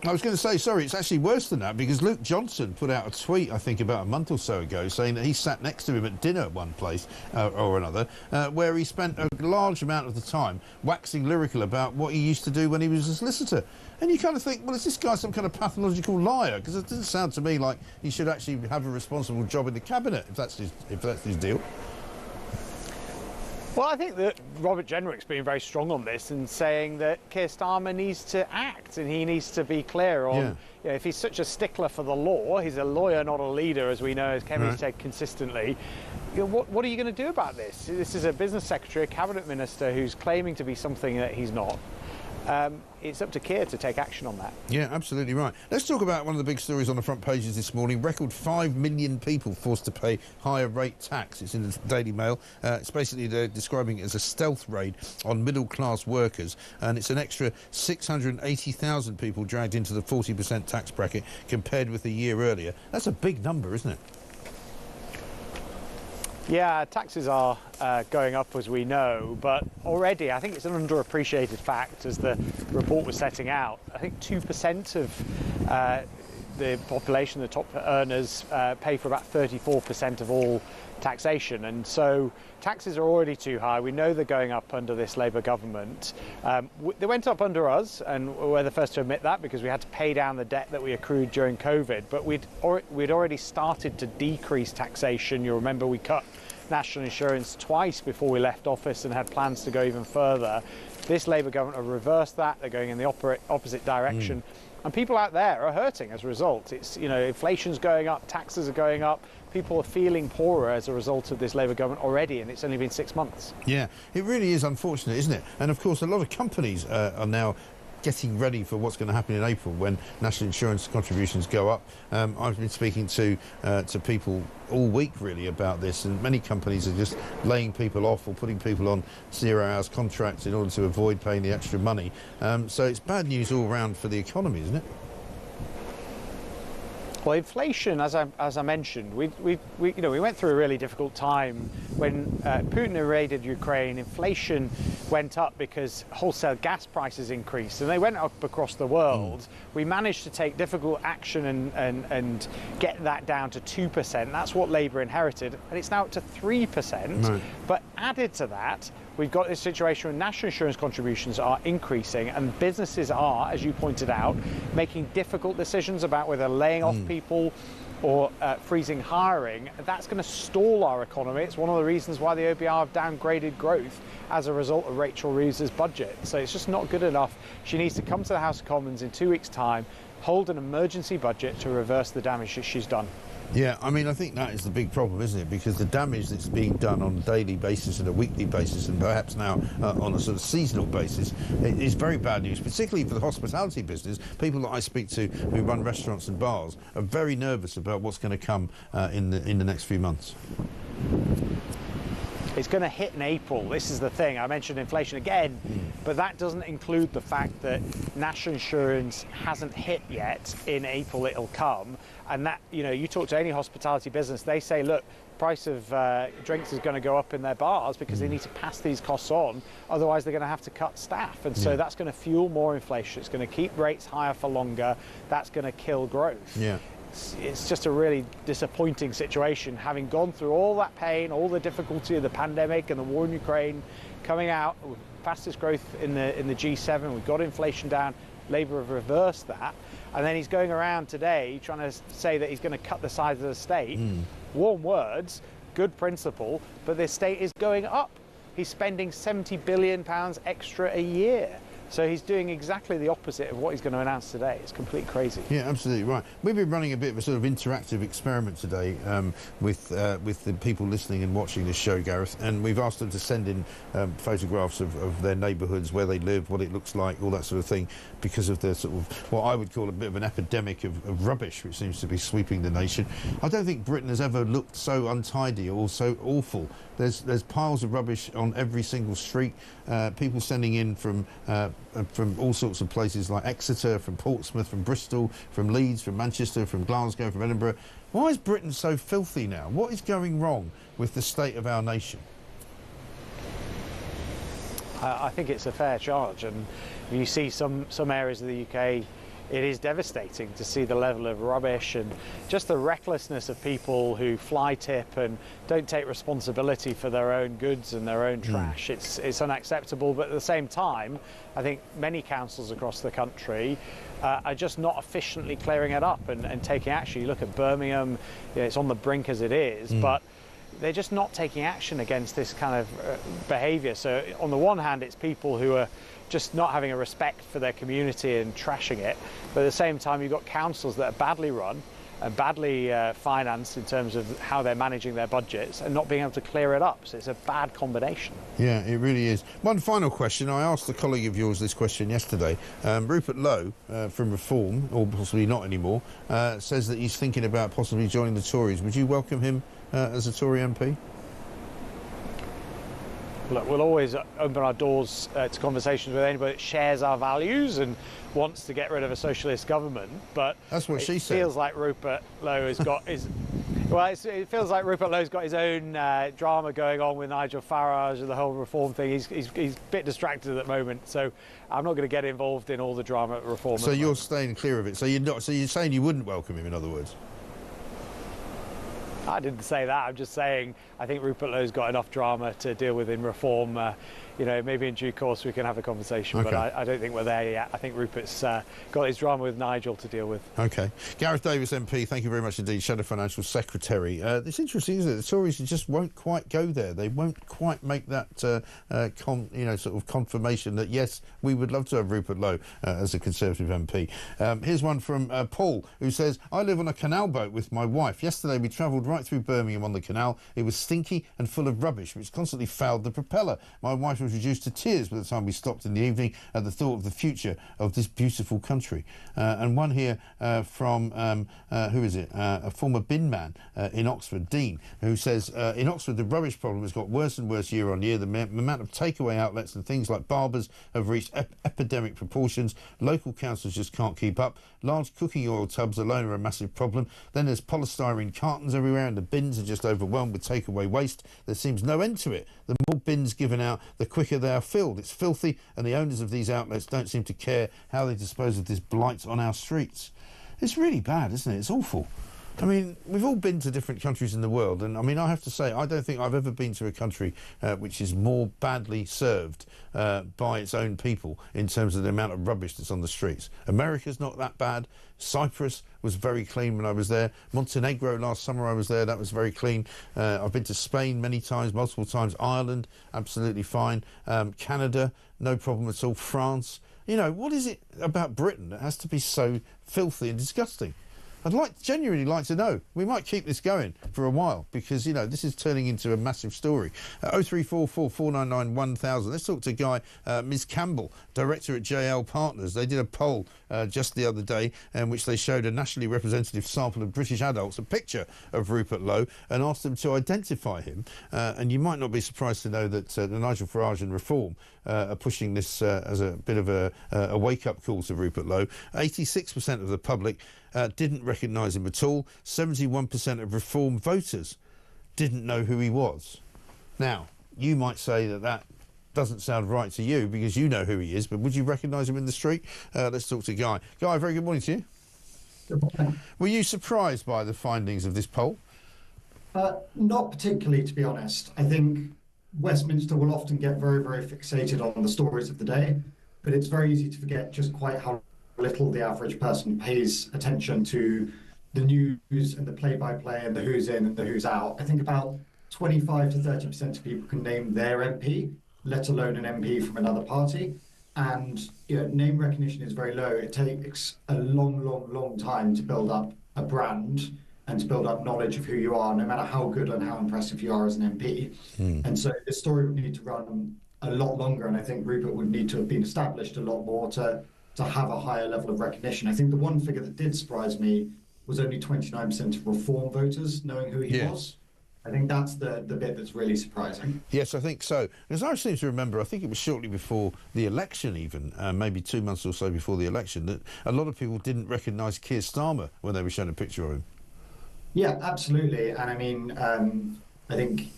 I was going to say, sorry, it's actually worse than that, because Luke Johnson put out a tweet, I think, about a month or so ago, saying that he sat next to him at dinner at one place or another, where he spent a large amount of the time waxing lyrical about what he used to do when he was a solicitor. And you kind of think, well, is this guy some kind of pathological liar? Because it doesn't sound to me like he should actually have a responsible job in the cabinet, if that's his deal. Well, I think that Robert Jenrick's been very strong on this and saying that Keir Starmer needs to act and he needs to be clear on, you know, if he's such a stickler for the law, he's a lawyer, not a leader, as we know, as Kevin's said consistently. You know, what are you going to do about this? This is a business secretary, a cabinet minister who's claiming to be something that he's not. It's up to Keir to take action on that. Yeah, absolutely right. Let's talk about one of the big stories on the front pages this morning. Record 5 million people forced to pay higher rate tax. It's in the Daily Mail. It's basically, they're describing it as a stealth raid on middle-class workers, and it's an extra 680,000 people dragged into the 40% tax bracket compared with a year earlier. That's a big number, isn't it? Yeah, taxes are going up, as we know, but already I think it's an underappreciated fact, as the report was setting out. I think 2% of the population, the top earners, pay for about 34% of all taxation, and so taxes are already too high. We know they're going up under this Labour government. They went up under us, and we're the first to admit that, because we had to pay down the debt that we accrued during COVID, but we'd already started to decrease taxation. You'll remember we cut national insurance twice before we left office and had plans to go even further. This Labour government have reversed that. They're going in the opposite direction. And people out there are hurting as a result. It's, you know, inflation's going up, taxes are going up, people are feeling poorer as a result of this Labour government already, and it's only been 6 months. Yeah, it really is unfortunate, isn't it? And of course, a lot of companies are now getting ready for what's going to happen in April when national insurance contributions go up. I've been speaking to people all week really about this, and many companies are just laying people off or putting people on 0 hours contracts in order to avoid paying the extra money. So it's bad news all round for the economy, isn't it? Well, inflation, as I mentioned, we went through a really difficult time when Putin invaded Ukraine. Inflation went up because wholesale gas prices increased, and they went up across the world. We managed to take difficult action and get that down to 2%. That's what Labour inherited, and it's now up to 3%. Right. But added to that, we've got this situation where national insurance contributions are increasing, and businesses are, as you pointed out, making difficult decisions about whether laying off people or freezing hiring. That's going to stall our economy. It's one of the reasons why the OBR have downgraded growth as a result of Rachel Reeves's budget. So it's just not good enough. She needs to come to the House of Commons in 2 weeks' time, hold an emergency budget to reverse the damage that she's done. Yeah, I mean, I think that is the big problem, isn't it? Because the damage that's being done on a daily basis and a weekly basis, and perhaps now on a sort of seasonal basis, is very bad news, particularly for the hospitality business. People that I speak to who run restaurants and bars are very nervous about what's going to come in the next few months. It's going to hit in April. This is the thing. I mentioned inflation again, but that doesn't include the fact that national insurance hasn't hit yet. In April, it'll come. And that, you know, you talk to any hospitality business, they say, look, price of drinks is going to go up in their bars because they need to pass these costs on. Otherwise, they're going to have to cut staff. And so that's going to fuel more inflation. It's going to keep rates higher for longer. That's going to kill growth. Yeah. It's just a really disappointing situation, having gone through all that pain, all the difficulty of the pandemic and the war in Ukraine, coming out with fastest growth in the G7. We've got inflation down. Labour have reversed that, and then he's going around today trying to say that he's going to cut the size of the state. Warm words, good principle, but the estate is going up. He's spending £70 billion extra a year. So he's doing exactly the opposite of what he's going to announce today. It's completely crazy. Yeah, absolutely right. We've been running a bit of a sort of interactive experiment today with the people listening and watching this show, Gareth, and we've asked them to send in photographs of their neighbourhoods, where they live, what it looks like, all that sort of thing, because of the sort of what I would call a bit of an epidemic of rubbish which seems to be sweeping the nation. I don't think Britain has ever looked so untidy or so awful. There's piles of rubbish on every single street, people sending in from from all sorts of places like Exeter, from Portsmouth, from Bristol, from Leeds, from Manchester, from Glasgow, from Edinburgh. Why is Britain so filthy now? What is going wrong with the state of our nation? I think it's a fair charge, and you see some areas of the UK, it is devastating to see the level of rubbish and just the recklessness of people who fly tip and don't take responsibility for their own goods and their own trash. It's unacceptable, but at the same time, I think many councils across the country are just not efficiently clearing it up and taking action. You look at Birmingham, it's on the brink as it is, but they're just not taking action against this kind of behaviour. So on the one hand, it's people who are just not having a respect for their community and trashing it, but at the same time you've got councils that are badly run and badly financed in terms of how they're managing their budgets and not being able to clear it up. So it's a bad combination. Yeah, it really is. One final question. I asked a colleague of yours this question yesterday. Rupert Lowe from Reform, or possibly not anymore, says that he's thinking about possibly joining the Tories. Would you welcome him as a Tory MP? Look, we'll always open our doors to conversations with anybody that shares our values and wants to get rid of a socialist government. But that's what she said. It feels like Rupert Lowe has got his. Well, it feels like Rupert Lowe's got his own drama going on with Nigel Farage and the whole reform thing. He's a bit distracted at the moment, so I'm not going to get involved in all the drama at reform. So you're staying clear of it. So you're not. So you're saying you wouldn't welcome him, in other words. I didn't say that. I'm just saying I think Rupert Lowe's got enough drama to deal with in reform. Maybe in due course we can have a conversation, okay. But I don't think we're there yet. I think Rupert's got his drama with Nigel to deal with. OK. Gareth Davis MP, thank you very much indeed, Shadow Financial Secretary. It's interesting, isn't it? The Tories just won't quite go there. They won't quite make that, sort of confirmation that, yes, we would love to have Rupert Lowe as a Conservative MP. Here's one from Paul, who says, I live on a canal boat with my wife. Yesterday we travelled right through Birmingham on the canal. It was stinky and full of rubbish, which constantly fouled the propeller. My wife was reduced to tears by the time we stopped in the evening at the thought of the future of this beautiful country. And one here from, who is it? A former bin man in Oxford, Dean, who says, in Oxford the rubbish problem has got worse and worse year on year. The amount of takeaway outlets and things like barbers have reached epidemic proportions. Local councils just can't keep up. Large cooking oil tubs alone are a massive problem. Then there's polystyrene cartons everywhere and the bins are just overwhelmed with takeaway waste. There seems no end to it. The more bins given out, the quicker they are filled. It's filthy, and the owners of these outlets don't seem to care how they dispose of this blight on our streets. It's really bad, isn't it? It's awful. I mean, we've all been to different countries in the world, and I mean, I have to say, I don't think I've ever been to a country which is more badly served by its own people in terms of the amount of rubbish that's on the streets. America's not that bad. Cyprus was very clean when I was there. Montenegro last summer I was there, that was very clean. I've been to Spain many times, multiple times. Ireland, absolutely fine. Canada, no problem at all. France. You know, what is it about Britain that has to be so filthy and disgusting? I'd genuinely like to know. We might keep this going for a while because, you know, this is turning into a massive story. 0344 499 1000. Let's talk to a guy, Ms Campbell, director at JL Partners. They did a poll just the other day in which they showed a nationally representative sample of British adults a picture of Rupert Lowe and asked them to identify him. And you might not be surprised to know that the Nigel Farage and Reform are pushing this as a bit of a wake-up call to Rupert Lowe. 86% of the public didn't recognise him at all. 71% of Reform voters didn't know who he was. Now, you might say that doesn't sound right to you because you know who he is, but would you recognise him in the street? Let's talk to Guy. Guy, very good morning to you. Good morning. Were you surprised by the findings of this poll? Not particularly, to be honest. I think Westminster will often get very, very fixated on the stories of the day, but it's very easy to forget just quite how little the average person pays attention to the news and the play-by-play and the who's in and the who's out. I think about 25 to 30% of people can name their MP, let alone an MP from another party. And name recognition is very low. It takes a long, long, long time to build up a brand and to build up knowledge of who you are, no matter how good and how impressive you are as an MP. And so this story would need to run a lot longer, and I think Rupert would need to have been established a lot more to have a higher level of recognition. I think the one figure that did surprise me was only 29% of Reform voters knowing who he was. I think that's the bit that's really surprising. Yes, I think so. Because I seem to remember, I think it was shortly before the election even, maybe 2 months or so before the election, that a lot of people didn't recognise Keir Starmer when they were shown a picture of him. Yeah, absolutely. And I mean, I think,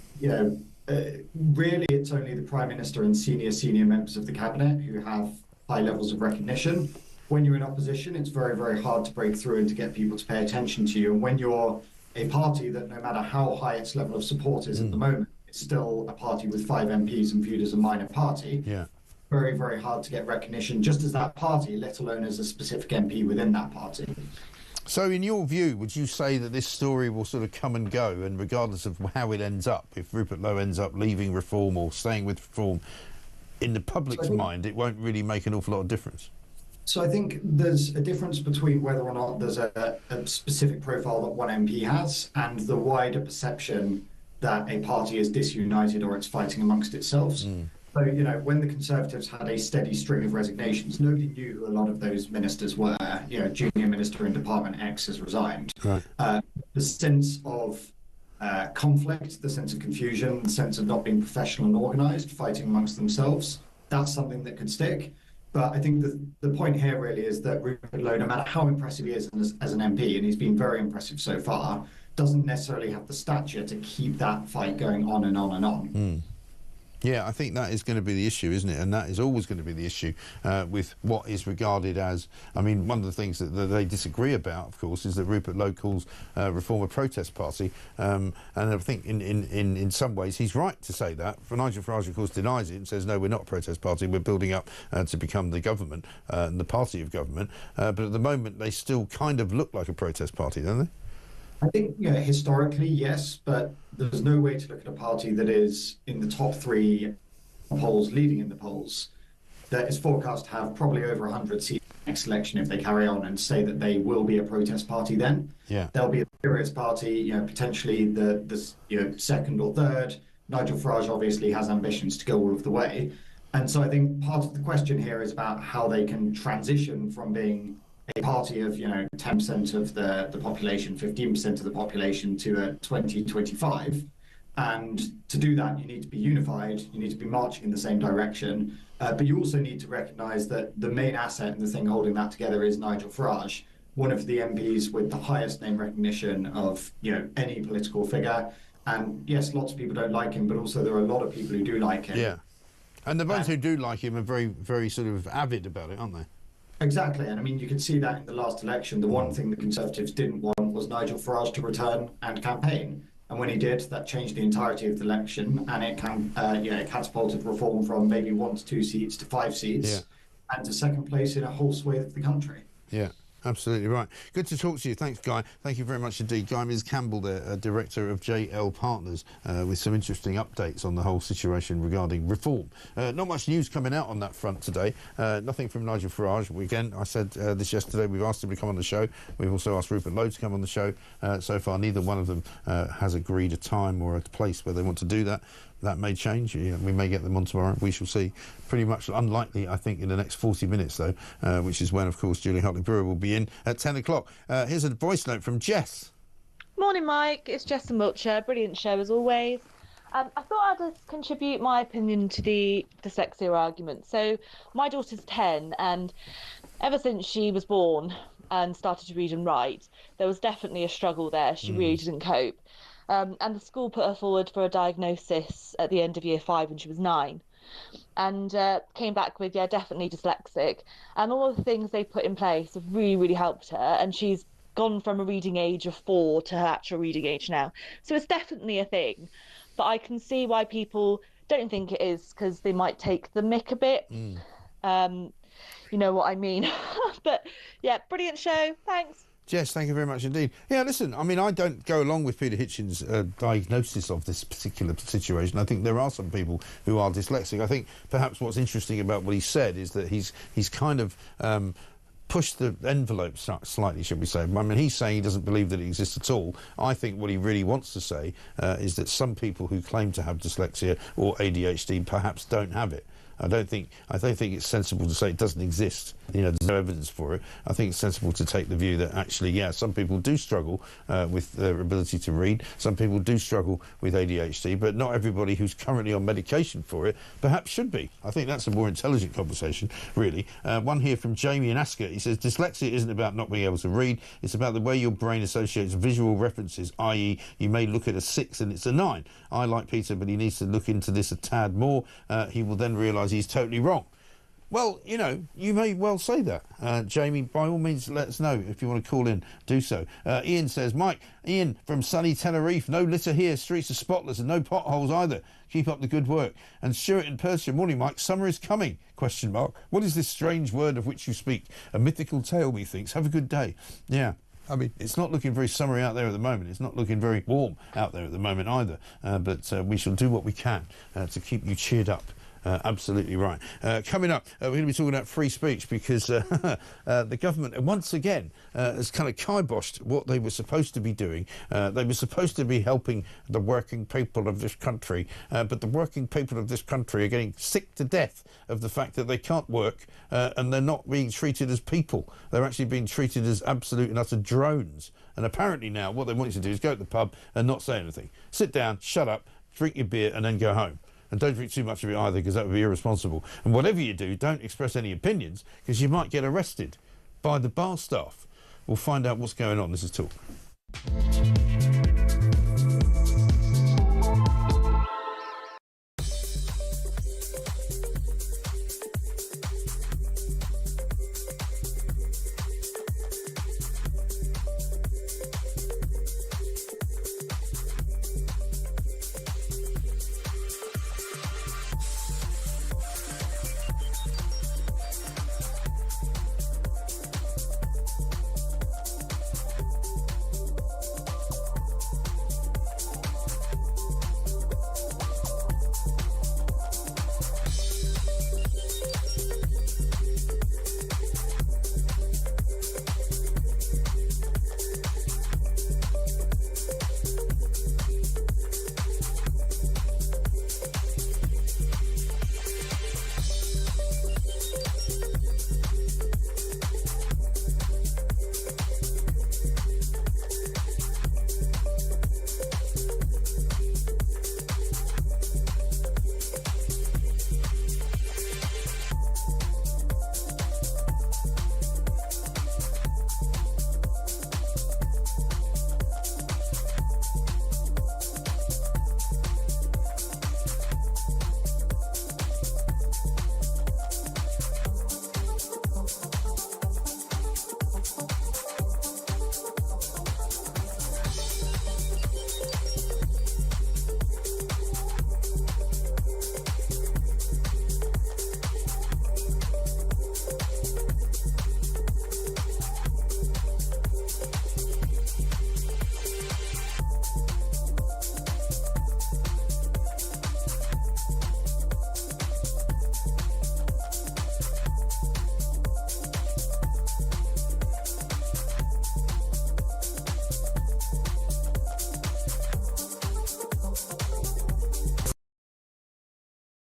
really it's only the Prime Minister and senior members of the Cabinet who have high levels of recognition. When you're in opposition, it's very, very hard to break through and to get people to pay attention to you. And when you're a party that, no matter how high its level of support is at the moment, it's still a party with 5 MPs and viewed as a minor party. Yeah. Very, very hard to get recognition just as that party, let alone as a specific MP within that party. So in your view, would you say that this story will sort of come and go, and regardless of how it ends up, if Rupert Lowe ends up leaving Reform or staying with Reform, in the public's mind, it won't really make an awful lot of difference? So I think there's a difference between whether or not there's a specific profile that one MP has and the wider perception that a party is disunited or it's fighting amongst itself. So, when the Conservatives had a steady string of resignations, nobody knew who a lot of those ministers were. Junior Minister in Department X has resigned. Right. The sense of conflict, the sense of confusion, the sense of not being professional and organised, fighting amongst themselves, that's something that could stick. But I think the point here really is that Rupert Lowe, no matter how impressive he is as an MP, and he's been very impressive so far, doesn't necessarily have the stature to keep that fight going on and on and on. Yeah, I think that is going to be the issue, isn't it? And that is always going to be the issue with what is regarded as... I mean, one of the things that they disagree about, of course, is that Rupert Lowe calls Reform a protest party. And I think in some ways he's right to say that. Nigel Farage, of course, denies it and says, no, we're not a protest party. We're building up to become the government and the party of government. But at the moment, they still kind of look like a protest party, don't they? I think, historically, yes, but there's no way to look at a party that is in the top 3 polls, leading in the polls, that is forecast to have probably over 100 seats in the next election if they carry on, and say that they will be a protest party then. Yeah. They'll be a serious party, potentially the second or third. Nigel Farage obviously has ambitions to go all of the way. And so I think part of the question here is about how they can transition from being a party of 10% of the population, 15% of the population to a 20-25, and to do that you need to be unified, you need to be marching in the same direction, but you also need to recognise that the main asset and the thing holding that together is Nigel Farage, one of the MPs with the highest name recognition of any political figure. And yes, lots of people don't like him, but also there are a lot of people who do like him. Yeah, and the ones who do like him are very, very sort of avid about it, aren't they? Exactly, and I mean, you could see that in the last election. The one thing the Conservatives didn't want was Nigel Farage to return and campaign. And when he did, that changed the entirety of the election, and it catapulted Reform from maybe 1 to 2 seats to 5 seats, and to second place in a whole swathe of the country. Yeah. Absolutely right. Good to talk to you. Thanks, Guy. Thank you very much indeed. Guy Ms. Campbell there, Director of JL Partners, with some interesting updates on the whole situation regarding Reform. Not much news coming out on that front today. Nothing from Nigel Farage. Again, I said this yesterday, we've asked him to come on the show. We've also asked Rupert Lowe to come on the show. So far, neither one of them has agreed a time or a place where they want to do that. That may change. We may get them on tomorrow. We shall see. Pretty much unlikely, I think, in the next 40 minutes, though, which is when, of course, Julie Hartley-Brewer will be in at 10 o'clock. Here's a voice note from Jess. Morning, Mike. It's Jess in Wiltshire. Brilliant show, as always. I thought I'd contribute my opinion to the dyslexia argument. So my daughter's 10, and ever since she was born and started to read and write, there was definitely a struggle there. She really didn't cope. And the school put her forward for a diagnosis at the end of year 5 when she was 9, and came back with, definitely dyslexic. And all of the things they put in place have really, really helped her. And she's gone from a reading age of 4 to her actual reading age now. So it's definitely a thing. But I can see why people don't think it is, because they might take the mick a bit. You know what I mean. But yeah, brilliant show. Thanks. Jess, thank you very much indeed. Yeah, listen, I mean, I don't go along with Peter Hitchens' diagnosis of this particular situation. I think there are some people who are dyslexic. I think perhaps what's interesting about what he said is that he's kind of pushed the envelope slightly, should we say. I mean, he's saying he doesn't believe that it exists at all. I think what he really wants to say is that some people who claim to have dyslexia or ADHD perhaps don't have it. I don't think it's sensible to say it doesn't exist. You know, there's no evidence for it. I think it's sensible to take the view that actually, yeah, some people do struggle with their ability to read. Some people do struggle with ADHD, but not everybody who's currently on medication for it perhaps should be. I think that's a more intelligent conversation, really. One here from Jamie in Ascot. He says, dyslexia isn't about not being able to read. It's about the way your brain associates visual references, i.e. you may look at a 6 and it's a 9. I like Peter, but he needs to look into this a tad more. He will then realise he's totally wrong. Well, you know, you may well say that. Jamie, by all means, let us know if you want to call in, do so. Ian says, Mike, Ian from sunny Tenerife, no litter here, streets are spotless and no potholes either. Keep up the good work. And Stuart in Perthshire, morning, Mike, summer is coming, ? What is this strange word of which you speak? A mythical tale, methinks. Have a good day. Yeah. I mean, it's not looking very summery out there at the moment. It's not looking very warm out there at the moment either. But we shall do what we can to keep you cheered up. Absolutely right. Coming up, we're going to be talking about free speech because the government once again has kind of kiboshed what they were supposed to be doing. They were supposed to be helping the working people of this country, but the working people of this country are getting sick to death of the fact that they can't work and they're not being treated as people. They're actually being treated as absolute and utter drones. And apparently now what they want you to do is go to the pub and not say anything. Sit down, shut up, drink your beer and then go home. And don't drink too much of it either, because that would be irresponsible. And whatever you do, don't express any opinions, because you might get arrested by the bar staff. We'll find out what's going on. This is Talk.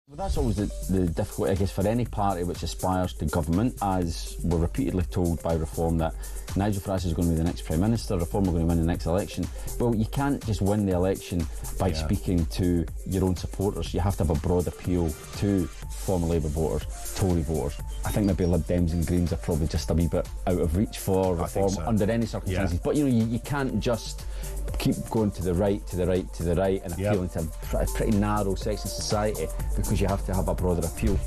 That's always the difficulty, I guess, for any party which aspires to government, as we're repeatedly told by Reform that Nigel Farage is going to be the next Prime Minister, Reform are going to win the next election. Well, you can't just win the election by speaking to your own supporters. You have to have a broad appeal to former Labour voters, Tory voters. I think maybe Lib Dems and Greens are probably just a wee bit out of reach for Reform under any circumstances. But, you know, you can't just keep going to the right, to the right, to the right and appealing to a pretty narrow section of society, because you have to have a broader appeal.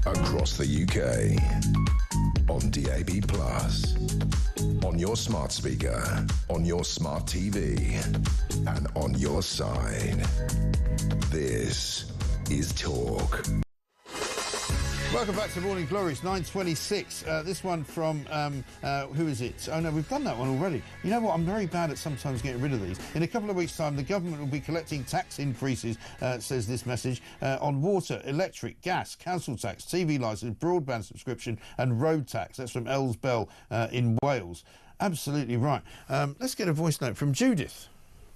Across the UK, on DAB+, on your smart speaker, on your smart TV, and on your side. This is Talk. Welcome back to Morning Glories, 9:26. This one from, who is it? Oh, no, we've done that one already. You know what? I'm very bad at sometimes getting rid of these. In a couple of weeks' time, the government will be collecting tax increases, says this message, on water, electric, gas, council tax, TV licence, broadband subscription and road tax. That's from Elsbell in Wales. Absolutely right. Let's get a voice note from Judith.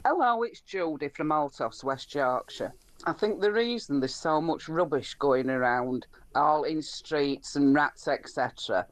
Hello, it's Judy from Altos, West Yorkshire. I think the reason there's so much rubbish going around, all in streets and rats, etc.,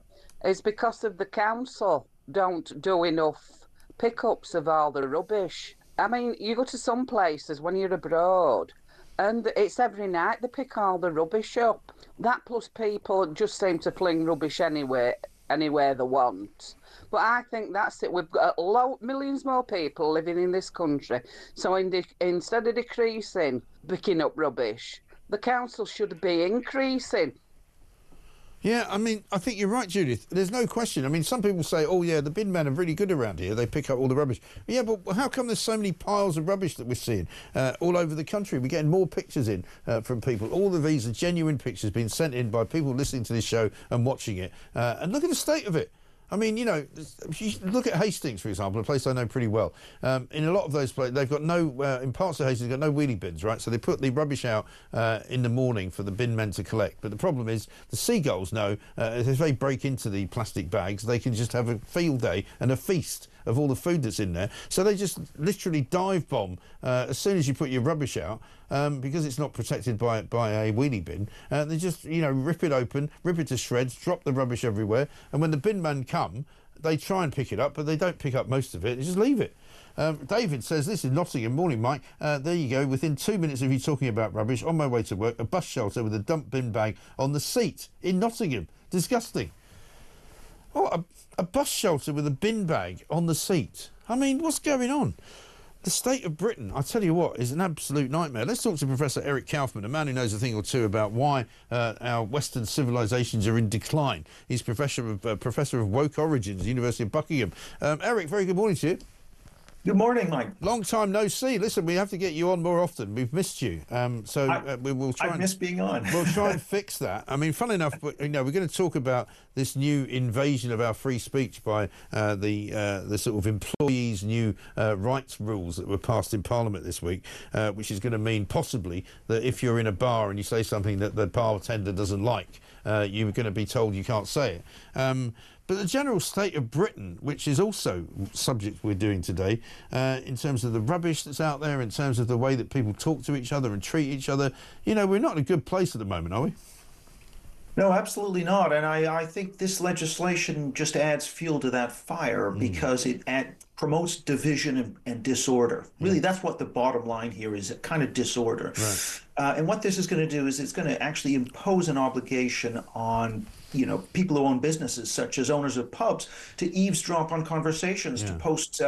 is because of the council don't do enough pickups of all the rubbish. I mean, you go to some places when you're abroad, and it's every night they pick all the rubbish up. That plus people just seem to fling rubbish anywhere they want. But I think that's it. We've got millions more people living in this country. So instead of decreasing picking up rubbish, the council should be increasing. Yeah, I mean, I think you're right, Judith. There's no question. I mean, some people say, oh, yeah, the bin men are really good around here. They pick up all the rubbish. Yeah, but how come there's so many piles of rubbish that we're seeing all over the country? We're getting more pictures in from people. All of these are genuine pictures being sent in by people listening to this show and watching it. And look at the state of it. I mean, you know, you look at Hastings, for example, a place I know pretty well. In a lot of those places, they've got no, in parts of Hastings, they've got no wheelie bins, right? So they put the rubbish out in the morning for the bin men to collect. But the problem is the seagulls know if they break into the plastic bags, they can just have a field day and a feast of all the food that's in there. So they just literally dive bomb as soon as you put your rubbish out. Because it's not protected by a wheelie bin, they just, you know, rip it open, rip it to shreds, drop the rubbish everywhere, and when the bin men come, they try and pick it up, but they don't pick up most of it, they just leave it. David says, this is Nottingham. Morning, Mike. There you go. Within 2 minutes of you talking about rubbish, on my way to work, a bus shelter with a dump bin bag on the seat in Nottingham. Disgusting. Oh, a bus shelter with a bin bag on the seat. I mean, what's going on? The state of Britain, I tell you what, is an absolute nightmare. Let's talk to Professor Eric Kaufman, a man who knows a thing or two about why our Western civilizations are in decline. He's professor of woke origins, University of Buckingham. Eric, very good morning to you. Good morning, Mike. Long time no see. Listen, we have to get you on more often. We've missed you. We will try. I miss being on. We'll try and fix that. I mean, fun enough, you know, we're going to talk about this new invasion of our free speech by the sort of employees' new rights rules that were passed in Parliament this week, which is going to mean possibly that if you're in a bar and you say something that the bartender doesn't like, you're going to be told you can't say it. But the general state of Britain, which is also subject we're doing today, in terms of the rubbish that's out there, in terms of the way that people talk to each other and treat each other, you know, we're not in a good place at the moment, are we? No, absolutely not. And I think this legislation just adds fuel to that fire because it promotes division and disorder. Really, that's what the bottom line here is, a kind of disorder. Right. And what this is going to do is it's going to actually impose an obligation on, you know, people who own businesses, such as owners of pubs, to eavesdrop on conversations, to post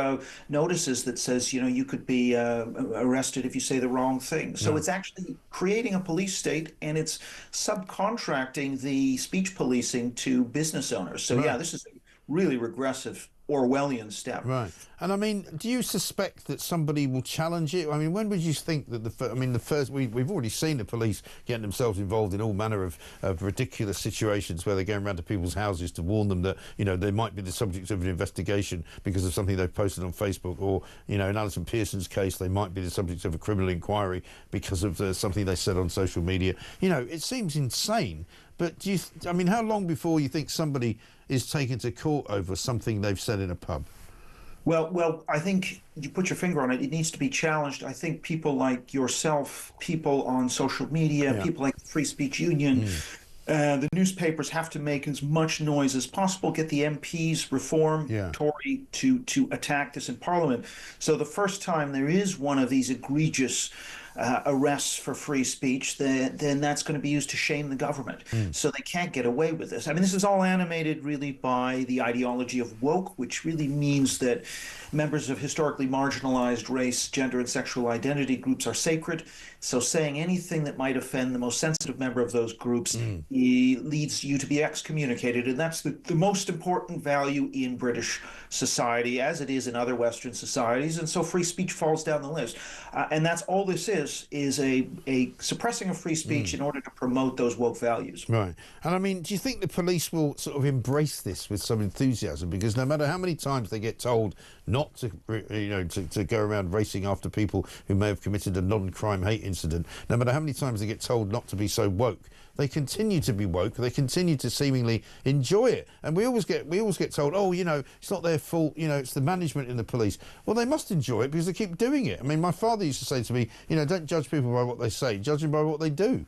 notices that says, you know, you could be arrested if you say the wrong thing. So it's actually creating a police state, and it's subcontracting the speech policing to business owners. So yeah, this is a really regressive Orwellian step. Right. And I mean, do you suspect that somebody will challenge it? I mean, when would you think that we've already seen the police getting themselves involved in all manner of ridiculous situations where they're going around to people's houses to warn them that, you know, they might be the subject of an investigation because of something they've posted on Facebook, or, you know, in Alison Pearson's case, they might be the subject of a criminal inquiry because of something they said on social media. You know, it seems insane. But I mean, how long before you think somebody is taken to court over something they've said in a pub? Well, I think you put your finger on it. It needs to be challenged. I think people like yourself, people on social media, people like the Free Speech Union, the newspapers have to make as much noise as possible, get the MPs, Reform, Tory, to attack this in Parliament. So the first time there is one of these egregious arrests for free speech, then that's going to be used to shame the government. So they can't get away with this. I mean, this is all animated really by the ideology of woke, which really means that members of historically marginalized race, gender, and sexual identity groups are sacred. So saying anything that might offend the most sensitive member of those groups leads you to be excommunicated. And that's the most important value in British society, as it is in other Western societies. And so free speech falls down the list. And that's all this is. is a suppressing of free speech in order to promote those woke values. Right. And I mean, do you think the police will sort of embrace this with some enthusiasm? Because no matter how many times they get told not to, to go around racing after people who may have committed a non-crime hate incident, no matter how many times they get told not to be so woke, they continue to be woke. They continue to seemingly enjoy it, and we always get told, oh, it's not their fault. It's the management in the police. Well, they must enjoy it because they keep doing it. I mean, my father used to say to me, don't judge people by what they say, judge them by what they do.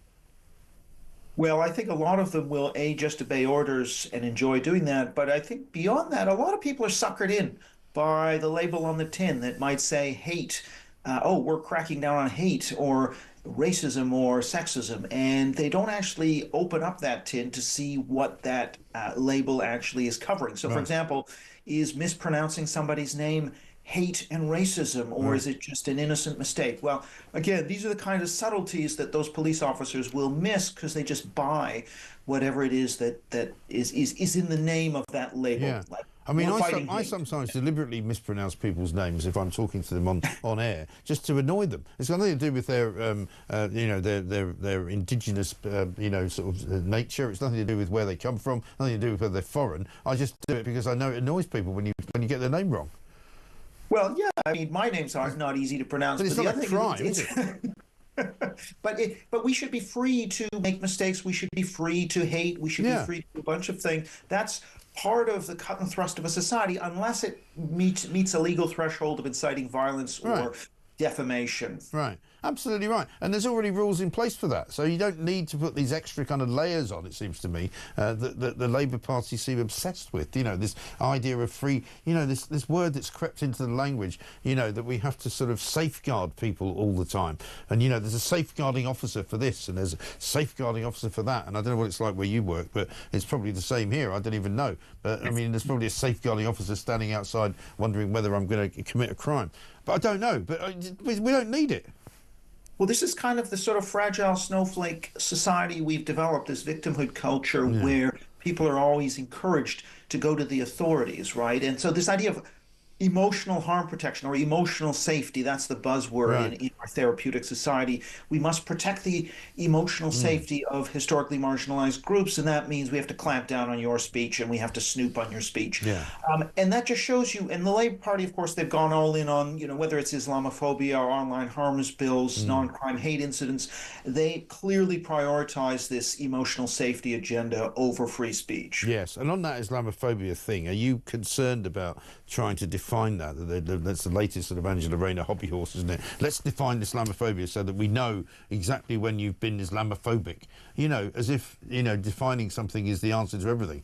Well, I think a lot of them will just obey orders and enjoy doing that. But I think beyond that, a lot of people are suckered in by the label on the tin that might say hate. We're cracking down on hate, or racism or sexism, and they don't actually open up that tin to see what that label actually is covering. So, for example, is mispronouncing somebody's name hate and racism, or is it just an innocent mistake? Well, again, these are the kind of subtleties that those police officers will miss because they just buy whatever it is that is in the name of that label. Yeah. Like, I mean, I sometimes deliberately mispronounce people's names if I'm talking to them on air, just to annoy them. It's got nothing to do with their, their indigenous, sort of nature. It's nothing to do with where they come from. Nothing to do with whether they're foreign. I just do it because I know it annoys people when you get their name wrong. Well, yeah. I mean, my name's not easy to pronounce. But it's not a crime, is it? But we should be free to make mistakes. We should be free to hate. We should be free to do a bunch of things. That's part of the cut and thrust of a society, unless it meets a legal threshold of inciting violence or defamation. Right. Absolutely right. And there's already rules in place for that. So you don't need to put these extra kind of layers on, it seems to me, that the Labour Party seem obsessed with. This idea of free, this word that's crept into the language, that we have to sort of safeguard people all the time. And, there's a safeguarding officer for this and there's a safeguarding officer for that. And I don't know what it's like where you work, but it's probably the same here. I don't even know. But, I mean, there's probably a safeguarding officer standing outside wondering whether I'm going to commit a crime. But I don't know. But we don't need it. Well, this is kind of the sort of fragile snowflake society we've developed, this victimhood culture where people are always encouraged to go to the authorities, right? And so this idea of emotional harm protection or emotional safety, that's the buzzword in our therapeutic society. We must protect the emotional safety of historically marginalized groups, and that means we have to clamp down on your speech and we have to snoop on your speech. And that just shows you, and the Labour Party, of course, they've gone all in on, whether it's Islamophobia or online harms bills, non-crime hate incidents, they clearly prioritize this emotional safety agenda over free speech. Yes, and on that Islamophobia thing, are you concerned about trying to define that? That's the latest sort of Angela Rayner hobby horse, isn't it? Let's define Islamophobia so that we know exactly when you've been Islamophobic. As if, defining something is the answer to everything.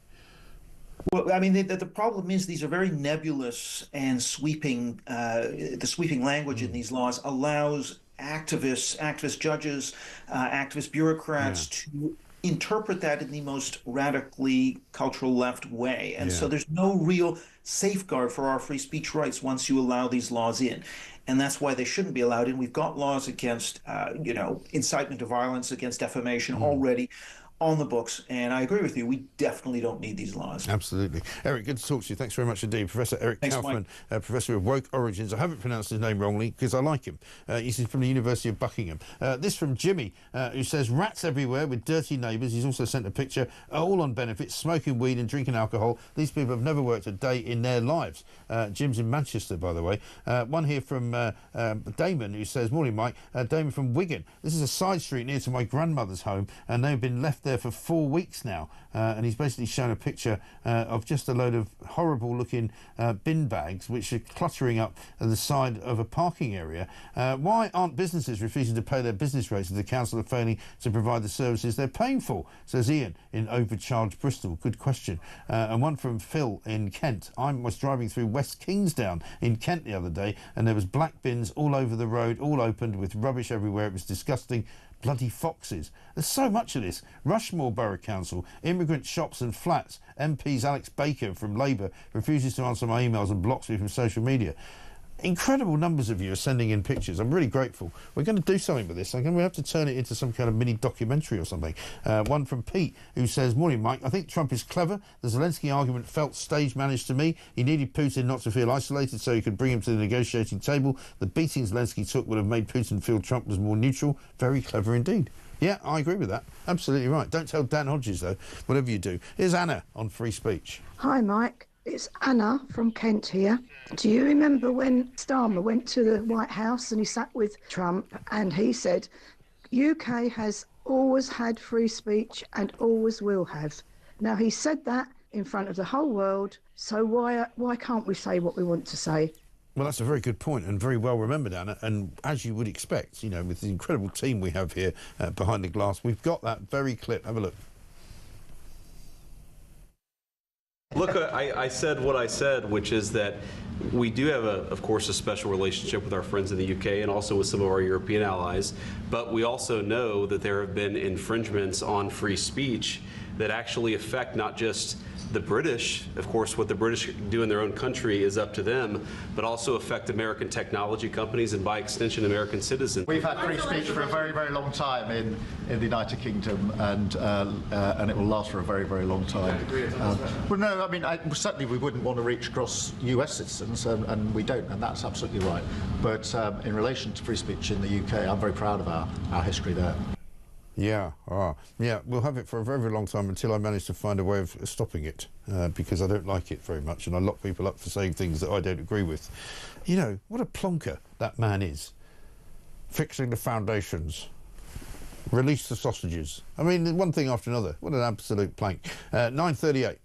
Well, I mean, the problem is these are very nebulous and sweeping. The sweeping language in these laws allows activist judges, activist bureaucrats to interpret that in the most radically cultural left way. And so there's no real safeguard for our free speech rights once you allow these laws in. And that's why they shouldn't be allowed in. We've got laws against, incitement to violence, against defamation already on the books, and I agree with you. We definitely don't need these laws. Absolutely. Eric, good to talk to you. Thanks very much indeed. Professor Eric Kaufman, Professor of Woke Origins. I haven't pronounced his name wrongly because I like him. He's from the University of Buckingham. This from Jimmy, who says, rats everywhere with dirty neighbours. He's also sent a picture, all on benefits, smoking weed and drinking alcohol. These people have never worked a day in their lives. Jim's in Manchester, by the way. One here from Damon, who says, morning, Mike. Damon from Wigan. This is a side street near to my grandmother's home, and they've been left there for 4 weeks now, and he's basically shown a picture of just a load of horrible looking bin bags which are cluttering up the side of a parking area. Why aren't businesses refusing to pay their business rates if the council are failing to provide the services they're paying for, says Ian in overcharged Bristol? Good question. And one from Phil in Kent. I was driving through West Kingsdown in Kent the other day, and there was black bins all over the road, all opened with rubbish everywhere. It was disgusting. Bloody foxes. There's so much of this. Rushmore Borough Council, immigrant shops and flats. MPs Alex Baker from Labour refuses to answer my emails and blocks me from social media. incredible numbers of you are sending in pictures. I'm really grateful. We're going to do something with this. We have to turn it into some kind of mini documentary or something. One from Pete, who says, "Morning, Mike. I think Trump is clever. The Zelensky argument felt stage managed to me. He needed Putin not to feel isolated so he could bring him to the negotiating table. The beating Zelensky took would have made Putin feel Trump was more neutral. Very clever indeed." Yeah, I agree with that. Absolutely right. Don't tell Dan Hodges, though, whatever you do. Here's Anna on Free Speech. Hi, Mike. It's Anna from Kent here. Do you remember when Starmer went to the White House and he sat with Trump and he said, UK has always had free speech and always will have. Now, he said that in front of the whole world, so why can't we say what we want to say? Well, that's a very good point and very well remembered, Anna. And as you would expect, you know, with the incredible team we have here behind the glass, we've got that very clip. Have a look. Look, I said what I said, which is that we do have, of course, a special relationship with our friends in the UK and also with some of our European allies. But we also know that there have been infringements on free speech that actually affect not just the British. Of course, what the British do in their own country is up to them, but also affect American technology companies and, by extension, American citizens. We've had free speech for a very, very long time in the United Kingdom, and it will last for a very, very long time. Well, no, I mean, certainly we wouldn't want to reach across US citizens, and we don't, and that's absolutely right. But in relation to free speech in the UK, I'm very proud of our history there. Yeah, yeah, we'll have it for a very, very long time until I manage to find a way of stopping it, because I don't like it very much, and I lock people up for saying things that I don't agree with. You know, what a plonker that man is. Fixing the foundations. Release the sausages. I mean, one thing after another. What an absolute plank. 9:38.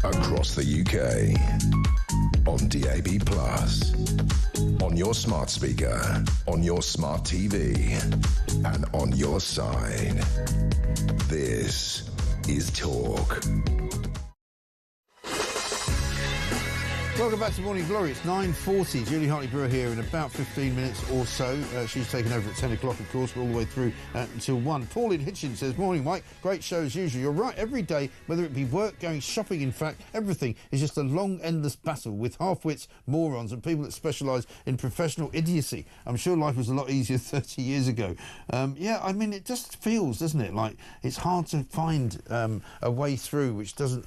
Across the UK, on DAB+, on your smart speaker, on your smart TV, and on your side. This is Talk. Welcome back to Morning Glory. It's 9:40. Julie Hartley-Brewer here in about 15 minutes or so. She's taken over at 10 o'clock, of course, all the way through until 1. Pauline Hitchens says, "Morning, Mike. Great show as usual. You're right. Every day, whether it be work, going shopping, in fact, everything is just a long, endless battle with half-wits, morons, and people that specialise in professional idiocy. I'm sure life was a lot easier 30 years ago." Yeah, I mean, it just feels, doesn't it, like it's hard to find a way through which doesn't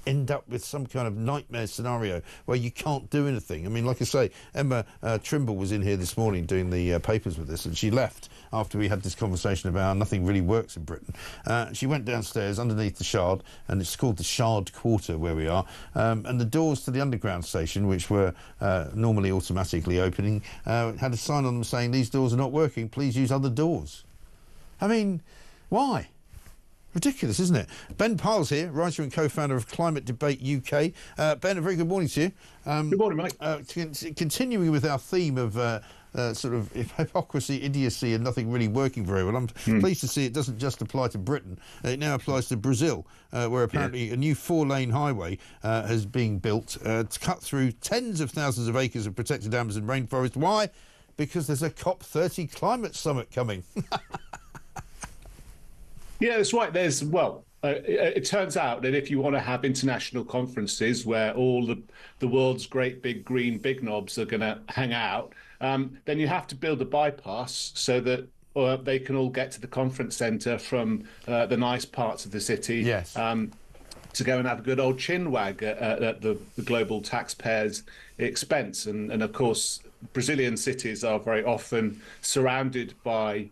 end up with some kind of nightmare scenario where you can't do anything. I mean, like I say, Emma Trimble was in here this morning doing the papers with us, and she left after we had this conversation about how nothing really works in Britain. She went downstairs underneath the Shard, and it's called the Shard Quarter where we are, and the doors to the underground station, which were normally automatically opening, had a sign on them saying, "These doors are not working, please use other doors." I mean, why? Ridiculous, isn't it? Ben Piles here, writer and co-founder of Climate Debate UK. Ben, a very good morning to you. Good morning, mate. Continuing with our theme of sort of hypocrisy, idiocy and nothing really working very well, I'm pleased to see it doesn't just apply to Britain. It now applies to Brazil, where apparently a new 4-lane highway has been built to cut through tens of thousands of acres of protected Amazon rainforest. Why? Because there's a COP30 climate summit coming. Yeah, that's right. It turns out that if you want to have international conferences where all the world's great big green big knobs are going to hang out, then you have to build a bypass so that they can all get to the conference centre from the nice parts of the city. Yes. To go and have a good old chinwag at the global taxpayers' expense. And of course, Brazilian cities are very often surrounded by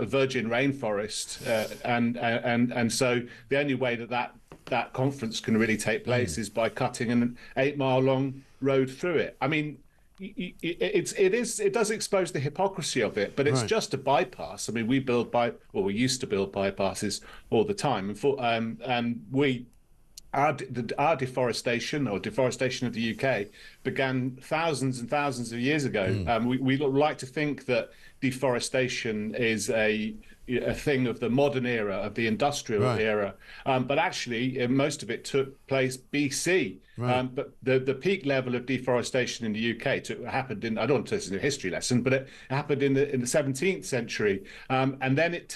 virgin rainforest, and so the only way that conference can really take place is by cutting an 8-mile-long road through it. I mean, it does expose the hypocrisy of it, but it's just a bypass. I mean, we used to build bypasses all the time, and our deforestation of the UK began thousands and thousands of years ago. We like to think that deforestation is a thing of the modern era, of the industrial era, but actually most of it took place BC. But the peak level of deforestation in the UK happened in, I don't want to say this is a history lesson, but it happened in the 17th century, and then it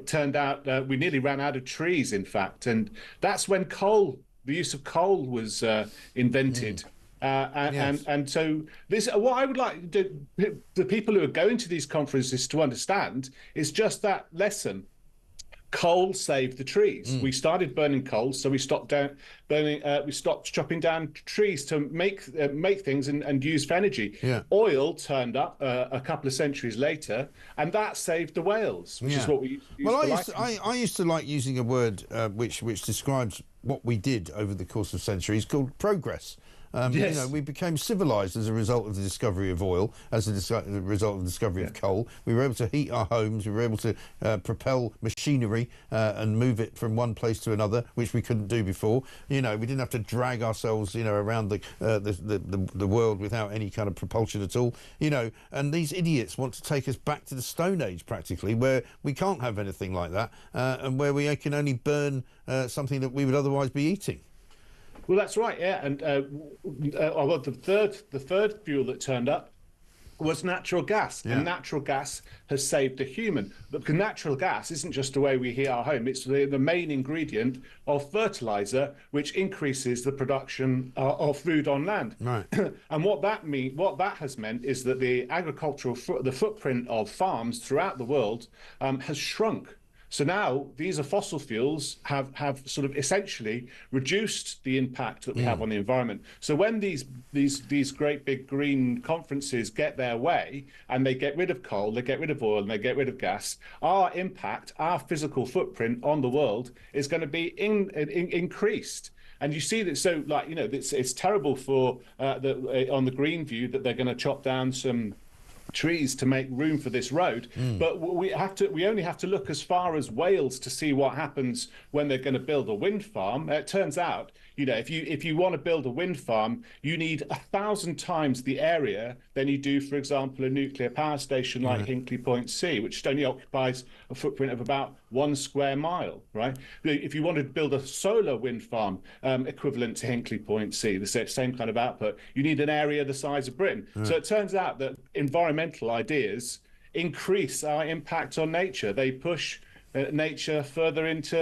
turned out we nearly ran out of trees, in fact, and that's when the use of coal was invented. And so what I would like the people who are going to these conferences to understand is just that lesson. Coal saved the trees. We started burning coal, so we stopped chopping down trees to make things and use for energy. Oil turned up a couple of centuries later, and that saved the whales, which is what we used I used to like using a word which describes what we did over the course of centuries, called progress. You know, we became civilised as a result of the discovery of oil, as a result of the discovery of coal. We were able to heat our homes. We were able to propel machinery and move it from one place to another, which we couldn't do before. You know, we didn't have to drag ourselves, around the world without any kind of propulsion at all. You know, and these idiots want to take us back to the Stone Age, practically, where we can't have anything like that, and where we can only burn something that we would otherwise be eating. Well, that's right, yeah. And the third fuel that turned up was natural gas. And natural gas has saved the human. But natural gas isn't just the way we heat our home. It's the main ingredient of fertilizer, which increases the production of food on land. Right. And what that has meant is that the agricultural the footprint of farms throughout the world has shrunk. So now these are fossil fuels have sort of essentially reduced the impact that we have on the environment. So when these great big green conferences get their way and they get rid of coal, they get rid of oil, and they get rid of gas, our impact, our physical footprint on the world is going to be increased. And you see that, so it's terrible for on the green view that they're going to chop down some trees to make room for this road, but we only have to look as far as Wales to see what happens when they're going to build a wind farm. It turns out, if you want to build a wind farm, you need 1,000 times the area than you do, for example, a nuclear power station like Hinkley Point C, which only occupies a footprint of about 1 square mile, right? If you wanted to build a solar wind farm equivalent to Hinkley Point C, the same kind of output, you need an area the size of Britain. So it turns out that environmental ideas increase our impact on nature. They push nature further into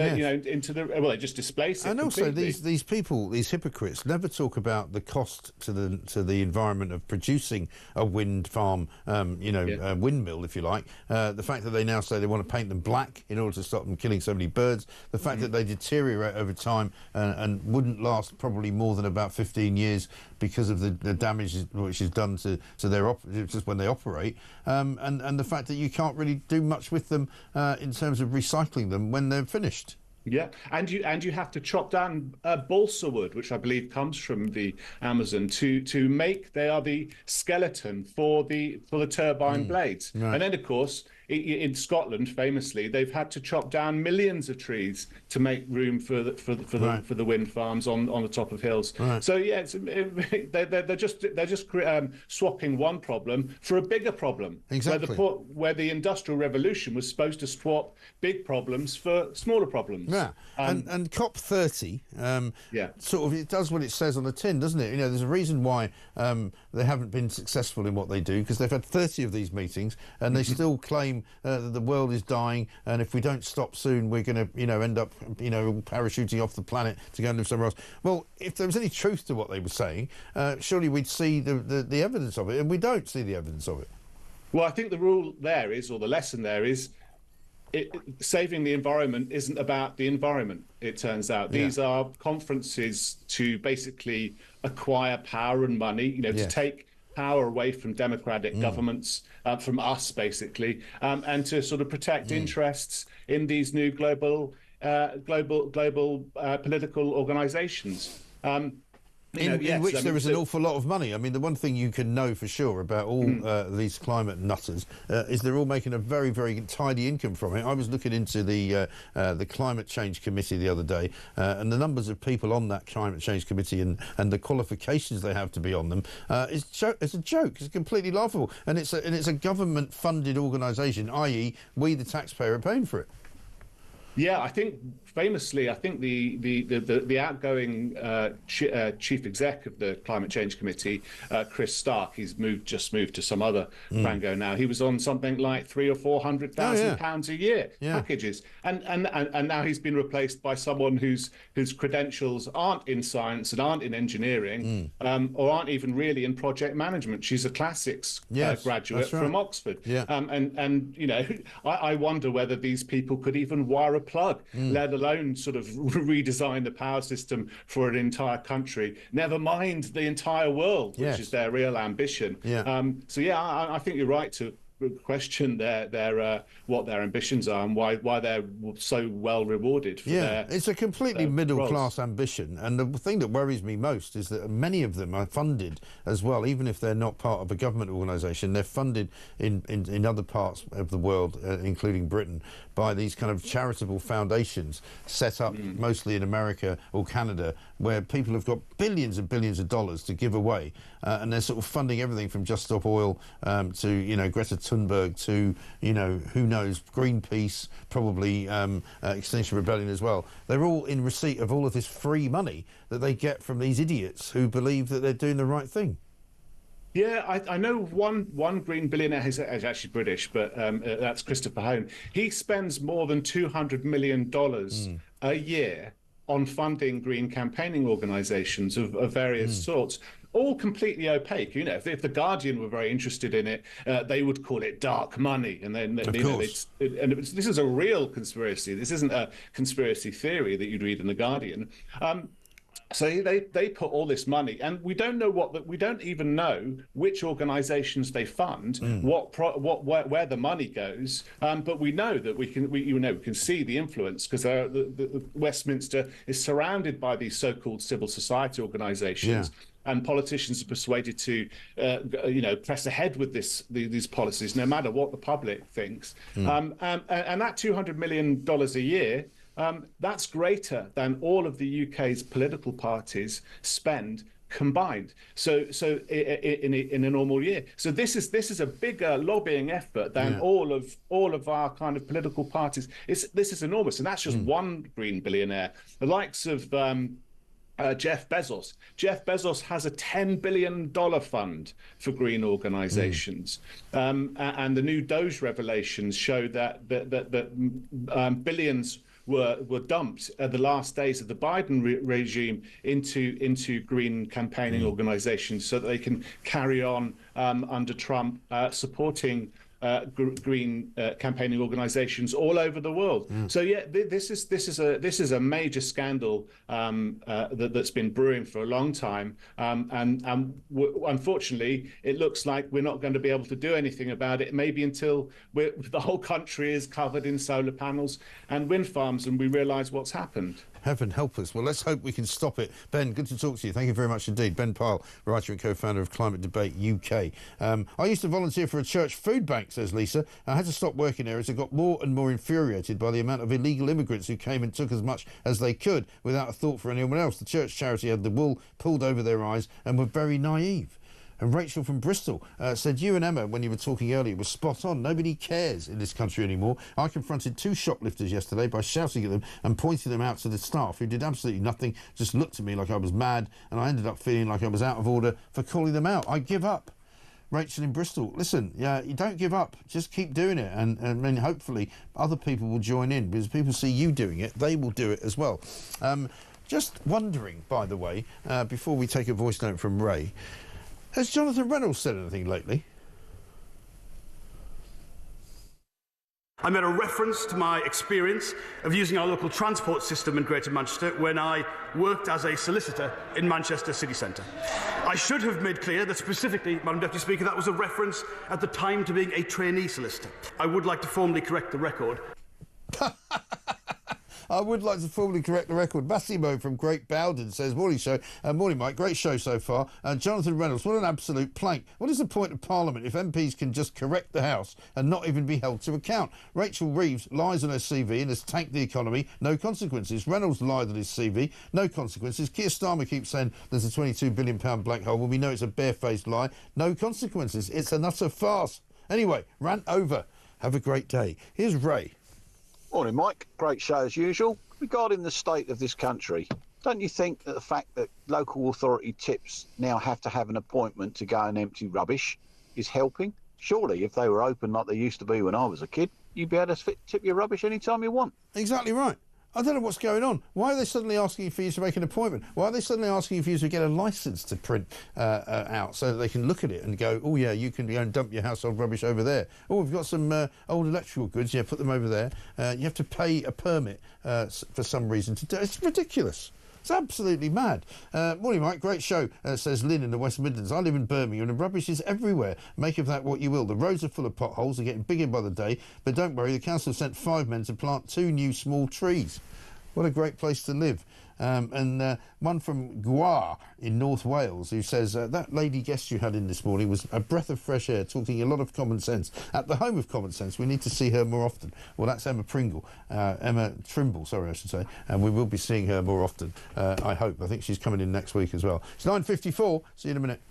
into the they just displace it. And completely. also these people, these hypocrites, never talk about the cost to the environment of producing a wind farm, a windmill, if you like. The fact that they now say they want to paint them black in order to stop them killing so many birds. The fact that they deteriorate over time and wouldn't last probably more than about 15 years because of the damage which is done to their just when they operate, and the fact that you can't really do much with them in terms of recycling them when they're finished. Yeah, and you have to chop down balsa wood, which I believe comes from the Amazon, to make they are the skeleton for the turbine blades. Right. And then of course in Scotland, famously, they've had to chop down millions of trees to make room for the wind farms on the top of hills. Right. So yeah, they're just swapping one problem for a bigger problem. Exactly. Where the Industrial Revolution was supposed to swap big problems for smaller problems. Yeah, and COP30, sort of, it does what it says on the tin, doesn't it? There's a reason why they haven't been successful in what they do, because they've had 30 of these meetings, and they still claim that the world is dying, and if we don't stop soon, we're going to, end up, parachuting off the planet to go and live somewhere else. Well, if there was any truth to what they were saying, surely we'd see the evidence of it, and we don't see the evidence of it. Well, I think the rule there is, or the lesson there is, saving the environment isn't about the environment, it turns out. These are conferences to basically acquire power and money, to take power away from democratic governments, from us, basically, and to sort of protect interests in these new global political organizations. In which there is an awful lot of money. I mean, the one thing you can know for sure about all these climate nutters is they're all making a very, very tidy income from it. I was looking into the Climate Change Committee the other day, and the numbers of people on that Climate Change Committee and the qualifications they have to be on them is a joke. It's completely laughable, and it's a government-funded organisation, i.e., we the taxpayer are paying for it. Yeah, I think famously, the outgoing chief exec of the Climate Change Committee, Chris Stark, he's just moved to some other Frango now. He was on something like £300,000 or £400,000 a year packages, and now he's been replaced by someone whose credentials aren't in science and aren't in engineering, or aren't even really in project management. She's a classics graduate from Oxford, and I wonder whether these people could even wire a plug, let alone sort of redesign the power system for an entire country, never mind the entire world, which is their real ambition. I think you're right to question what their ambitions are and why they're so well rewarded for it's a completely middle-class ambition, and the thing that worries me most is that many of them are funded as well, even if they're not part of a government organisation. They're funded in other parts of the world, including Britain, by these kind of charitable foundations set up mostly in America or Canada, where people have got billions and billions of dollars to give away, and they're sort of funding everything from Just Stop Oil to Greta Thunberg to who knows, Greenpeace, probably Extinction Rebellion as well. They're all in receipt of all of this free money that they get from these idiots who believe that they're doing the right thing. Yeah, I know one green billionaire is actually British, but that's Christopher Hone. He spends more than $200 million a year on funding green campaigning organisations of various sorts, all completely opaque. If the Guardian were very interested in it, they would call it dark money, and then this is a real conspiracy. This isn't a conspiracy theory that you'd read in the Guardian. So they put all this money, and we don't even know which organisations they fund, where the money goes. But we know that we can see the influence, because the Westminster is surrounded by these so-called civil society organisations. Yeah. And politicians are persuaded to, press ahead with these policies, no matter what the public thinks. And that $200 million a year, that's greater than all of the UK's political parties spend combined. So in a normal year. So this is a bigger lobbying effort than all of our kind of political parties. This is enormous, and that's just one green billionaire. The likes of Jeff Bezos. Jeff Bezos has a $10 billion fund for green organizations. And the new Doge revelations show that billions were dumped at the last days of the Biden regime into green campaigning organizations so that they can carry on under Trump supporting green campaigning organizations all over the world. So yeah, this is a major scandal that's been brewing for a long time, and unfortunately, it looks like we're not going to be able to do anything about it. Maybe until the whole country is covered in solar panels and wind farms, and we realise what's happened. Heaven help us. Well, let's hope we can stop it. Ben, good to talk to you. Thank you very much indeed. Ben Pyle, writer and co-founder of Climate Debate UK. I used to volunteer for a church food bank, says Lisa. I had to stop working there as I got more and more infuriated by the amount of illegal immigrants who came and took as much as they could without a thought for anyone else. The church charity had the wool pulled over their eyes and were very naive. And Rachel from Bristol said, you and Emma, when you were talking earlier, were spot on. Nobody cares in this country anymore. I confronted 2 shoplifters yesterday by shouting at them and pointing them out to the staff, who did absolutely nothing, just looked at me like I was mad, and I ended up feeling like I was out of order for calling them out. I give up. Rachel in Bristol, listen, you don't give up. Just keep doing it. And hopefully other people will join in, because people see you doing it, they will do it as well. Just wondering, by the way, before we take a voice note from Ray, has Jonathan Reynolds said anything lately? I made a reference to my experience of using our local transport system in Greater Manchester when I worked as a solicitor in Manchester city centre. I should have made clear that specifically, Madam Deputy Speaker, that was a reference at the time to being a trainee solicitor. I would like to formally correct the record. I would like to formally correct the record. Massimo from Great Bowden says, morning show, morning Mike, great show so far. Jonathan Reynolds, what an absolute plank. What is the point of Parliament if MPs can just correct the House and not even be held to account? Rachel Reeves lies on her CV and has tanked the economy, no consequences. Reynolds lied on his CV, no consequences. Keir Starmer keeps saying there's a £22 billion black hole when we know it's a barefaced lie, no consequences. It's an utter farce. Anyway, rant over. Have a great day. Here's Ray. Morning, Mike. Great show as usual. Regarding the state of this country, don't you think that the fact that local authority tips now have to have an appointment to go and empty rubbish is helping? Surely, if they were open like they used to be when I was a kid, you'd be able to tip your rubbish anytime you want. Exactly right. I don't know what's going on. Why are they suddenly asking for you to make an appointment? Why are they suddenly asking for you to get a licence to print out so that they can look at it and go, oh, yeah, you can go and dump your household rubbish over there. Oh, we've got some old electrical goods, yeah, put them over there. You have to pay a permit for some reason to do it. It's ridiculous. It's absolutely mad. Morning, Mike. Great show, says Lynn in the West Midlands. I live in Birmingham and the rubbish is everywhere. Make of that what you will. The roads are full of potholes. They're getting bigger by the day. But don't worry, the council sent 5 men to plant 2 new small trees. What a great place to live. And one from Gwar in North Wales who says, that lady guest you had in this morning was a breath of fresh air, talking a lot of common sense. At the home of common sense, we need to see her more often. Well, that's Emma Trimble, sorry, I should say. And we will be seeing her more often, I hope. I think she's coming in next week as well. It's 9:54. See you in a minute.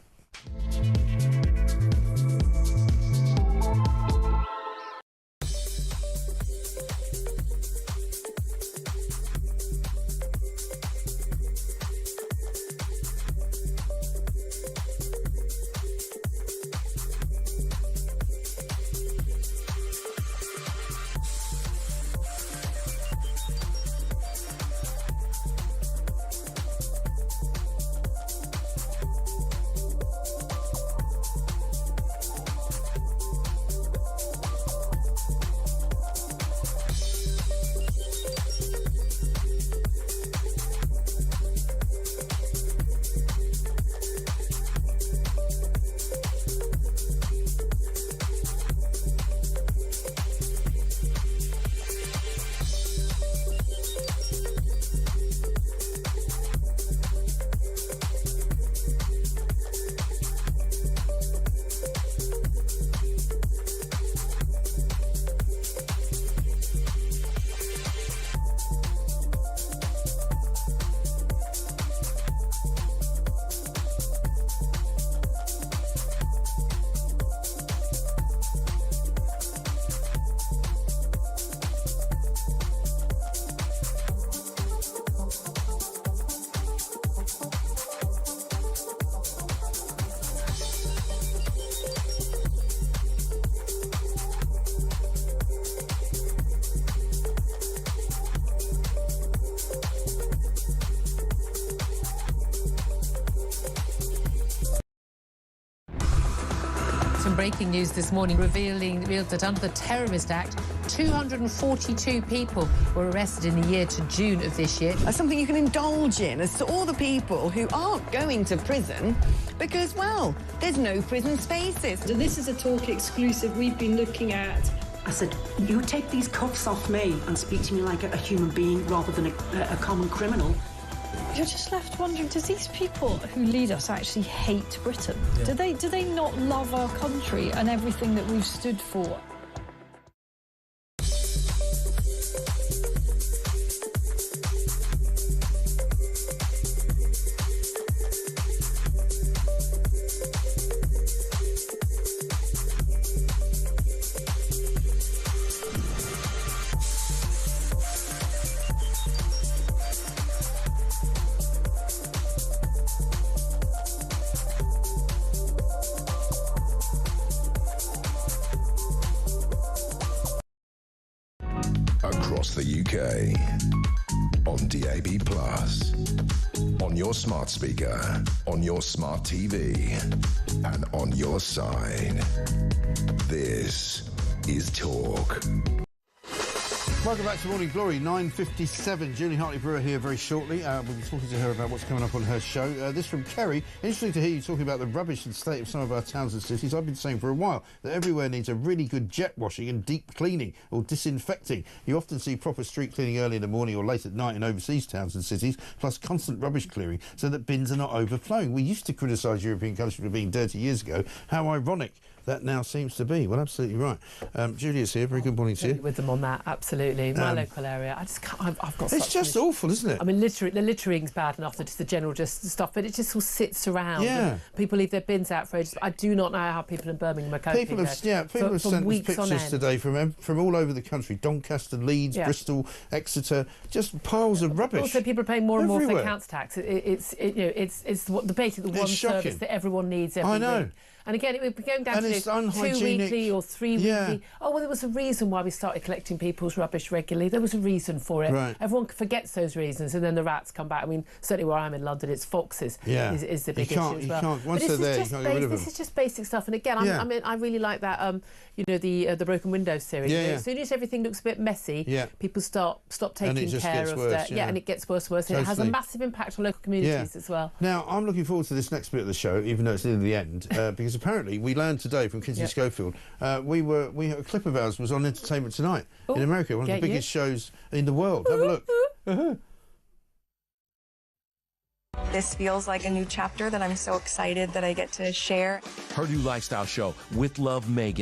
Some breaking news this morning revealed that under the Terrorist Act, 242 people were arrested in the year to June of this year. Something you can indulge in as to all the people who aren't going to prison because, well, there's no prison spaces. This is a Talk exclusive we've been looking at. I said, you take these cuffs off me and speak to me like a human being rather than a common criminal. You're just left wondering, do these people who lead us actually hate Britain? Yeah. Do they not love our country and everything that we've stood for? Across the UK, on DAB+, on your smart speaker, on your smart TV, and on your side. This is Talk. Welcome back to Morning Glory, 9:57. Julie Hartley-Brewer here very shortly. We'll be talking to her about what's coming up on her show. This from Kerry. Interesting to hear you talking about the rubbish and state of some of our towns and cities. I've been saying for a while that everywhere needs a really good jet washing and deep cleaning or disinfecting. You often see proper street cleaning early in the morning or late at night in overseas towns and cities, plus constant rubbish clearing so that bins are not overflowing. We used to criticise European countries for being dirty years ago. How ironic that now seems to be. Well, absolutely right. Julia's here. Very good morning to you. With them on that, absolutely. My local area, I just can't. I've got. It's just awful, isn't it? I mean, the littering's bad enough. Just the general stuff, but it just all sits around. Yeah. People leave their bins out for ages. I do not know how people in Birmingham are coping. People have sent us pictures today from all over the country: Doncaster, Leeds, Bristol, Exeter. Just piles of rubbish. Also, people are paying more and more for their council tax. It's basically the one service that everyone needs every week. And again, it would be going down to 2 weekly or 3 weekly. Oh, well, there was a reason why we started collecting people's rubbish regularly. There was a reason for it. Right. Everyone forgets those reasons, and then the rats come back. I mean, certainly where I'm in London, it's foxes is the big issue as well. Once they're there, you can't get rid of them. This is just basic stuff. And again, I really like that, the Broken Windows series. As soon as everything looks a bit messy, people stop taking care of that. And it gets worse and worse. And it has a massive impact on local communities as well. Now, I'm looking forward to this next bit of the show, even though it's near the end, because apparently we learned today from Kinsey Schofield, a clip of ours was on Entertainment Tonight in America, one of the biggest shows in the world. Have a look. This feels like a new chapter that I'm so excited that I get to share. Her new lifestyle show, With Love, Megan.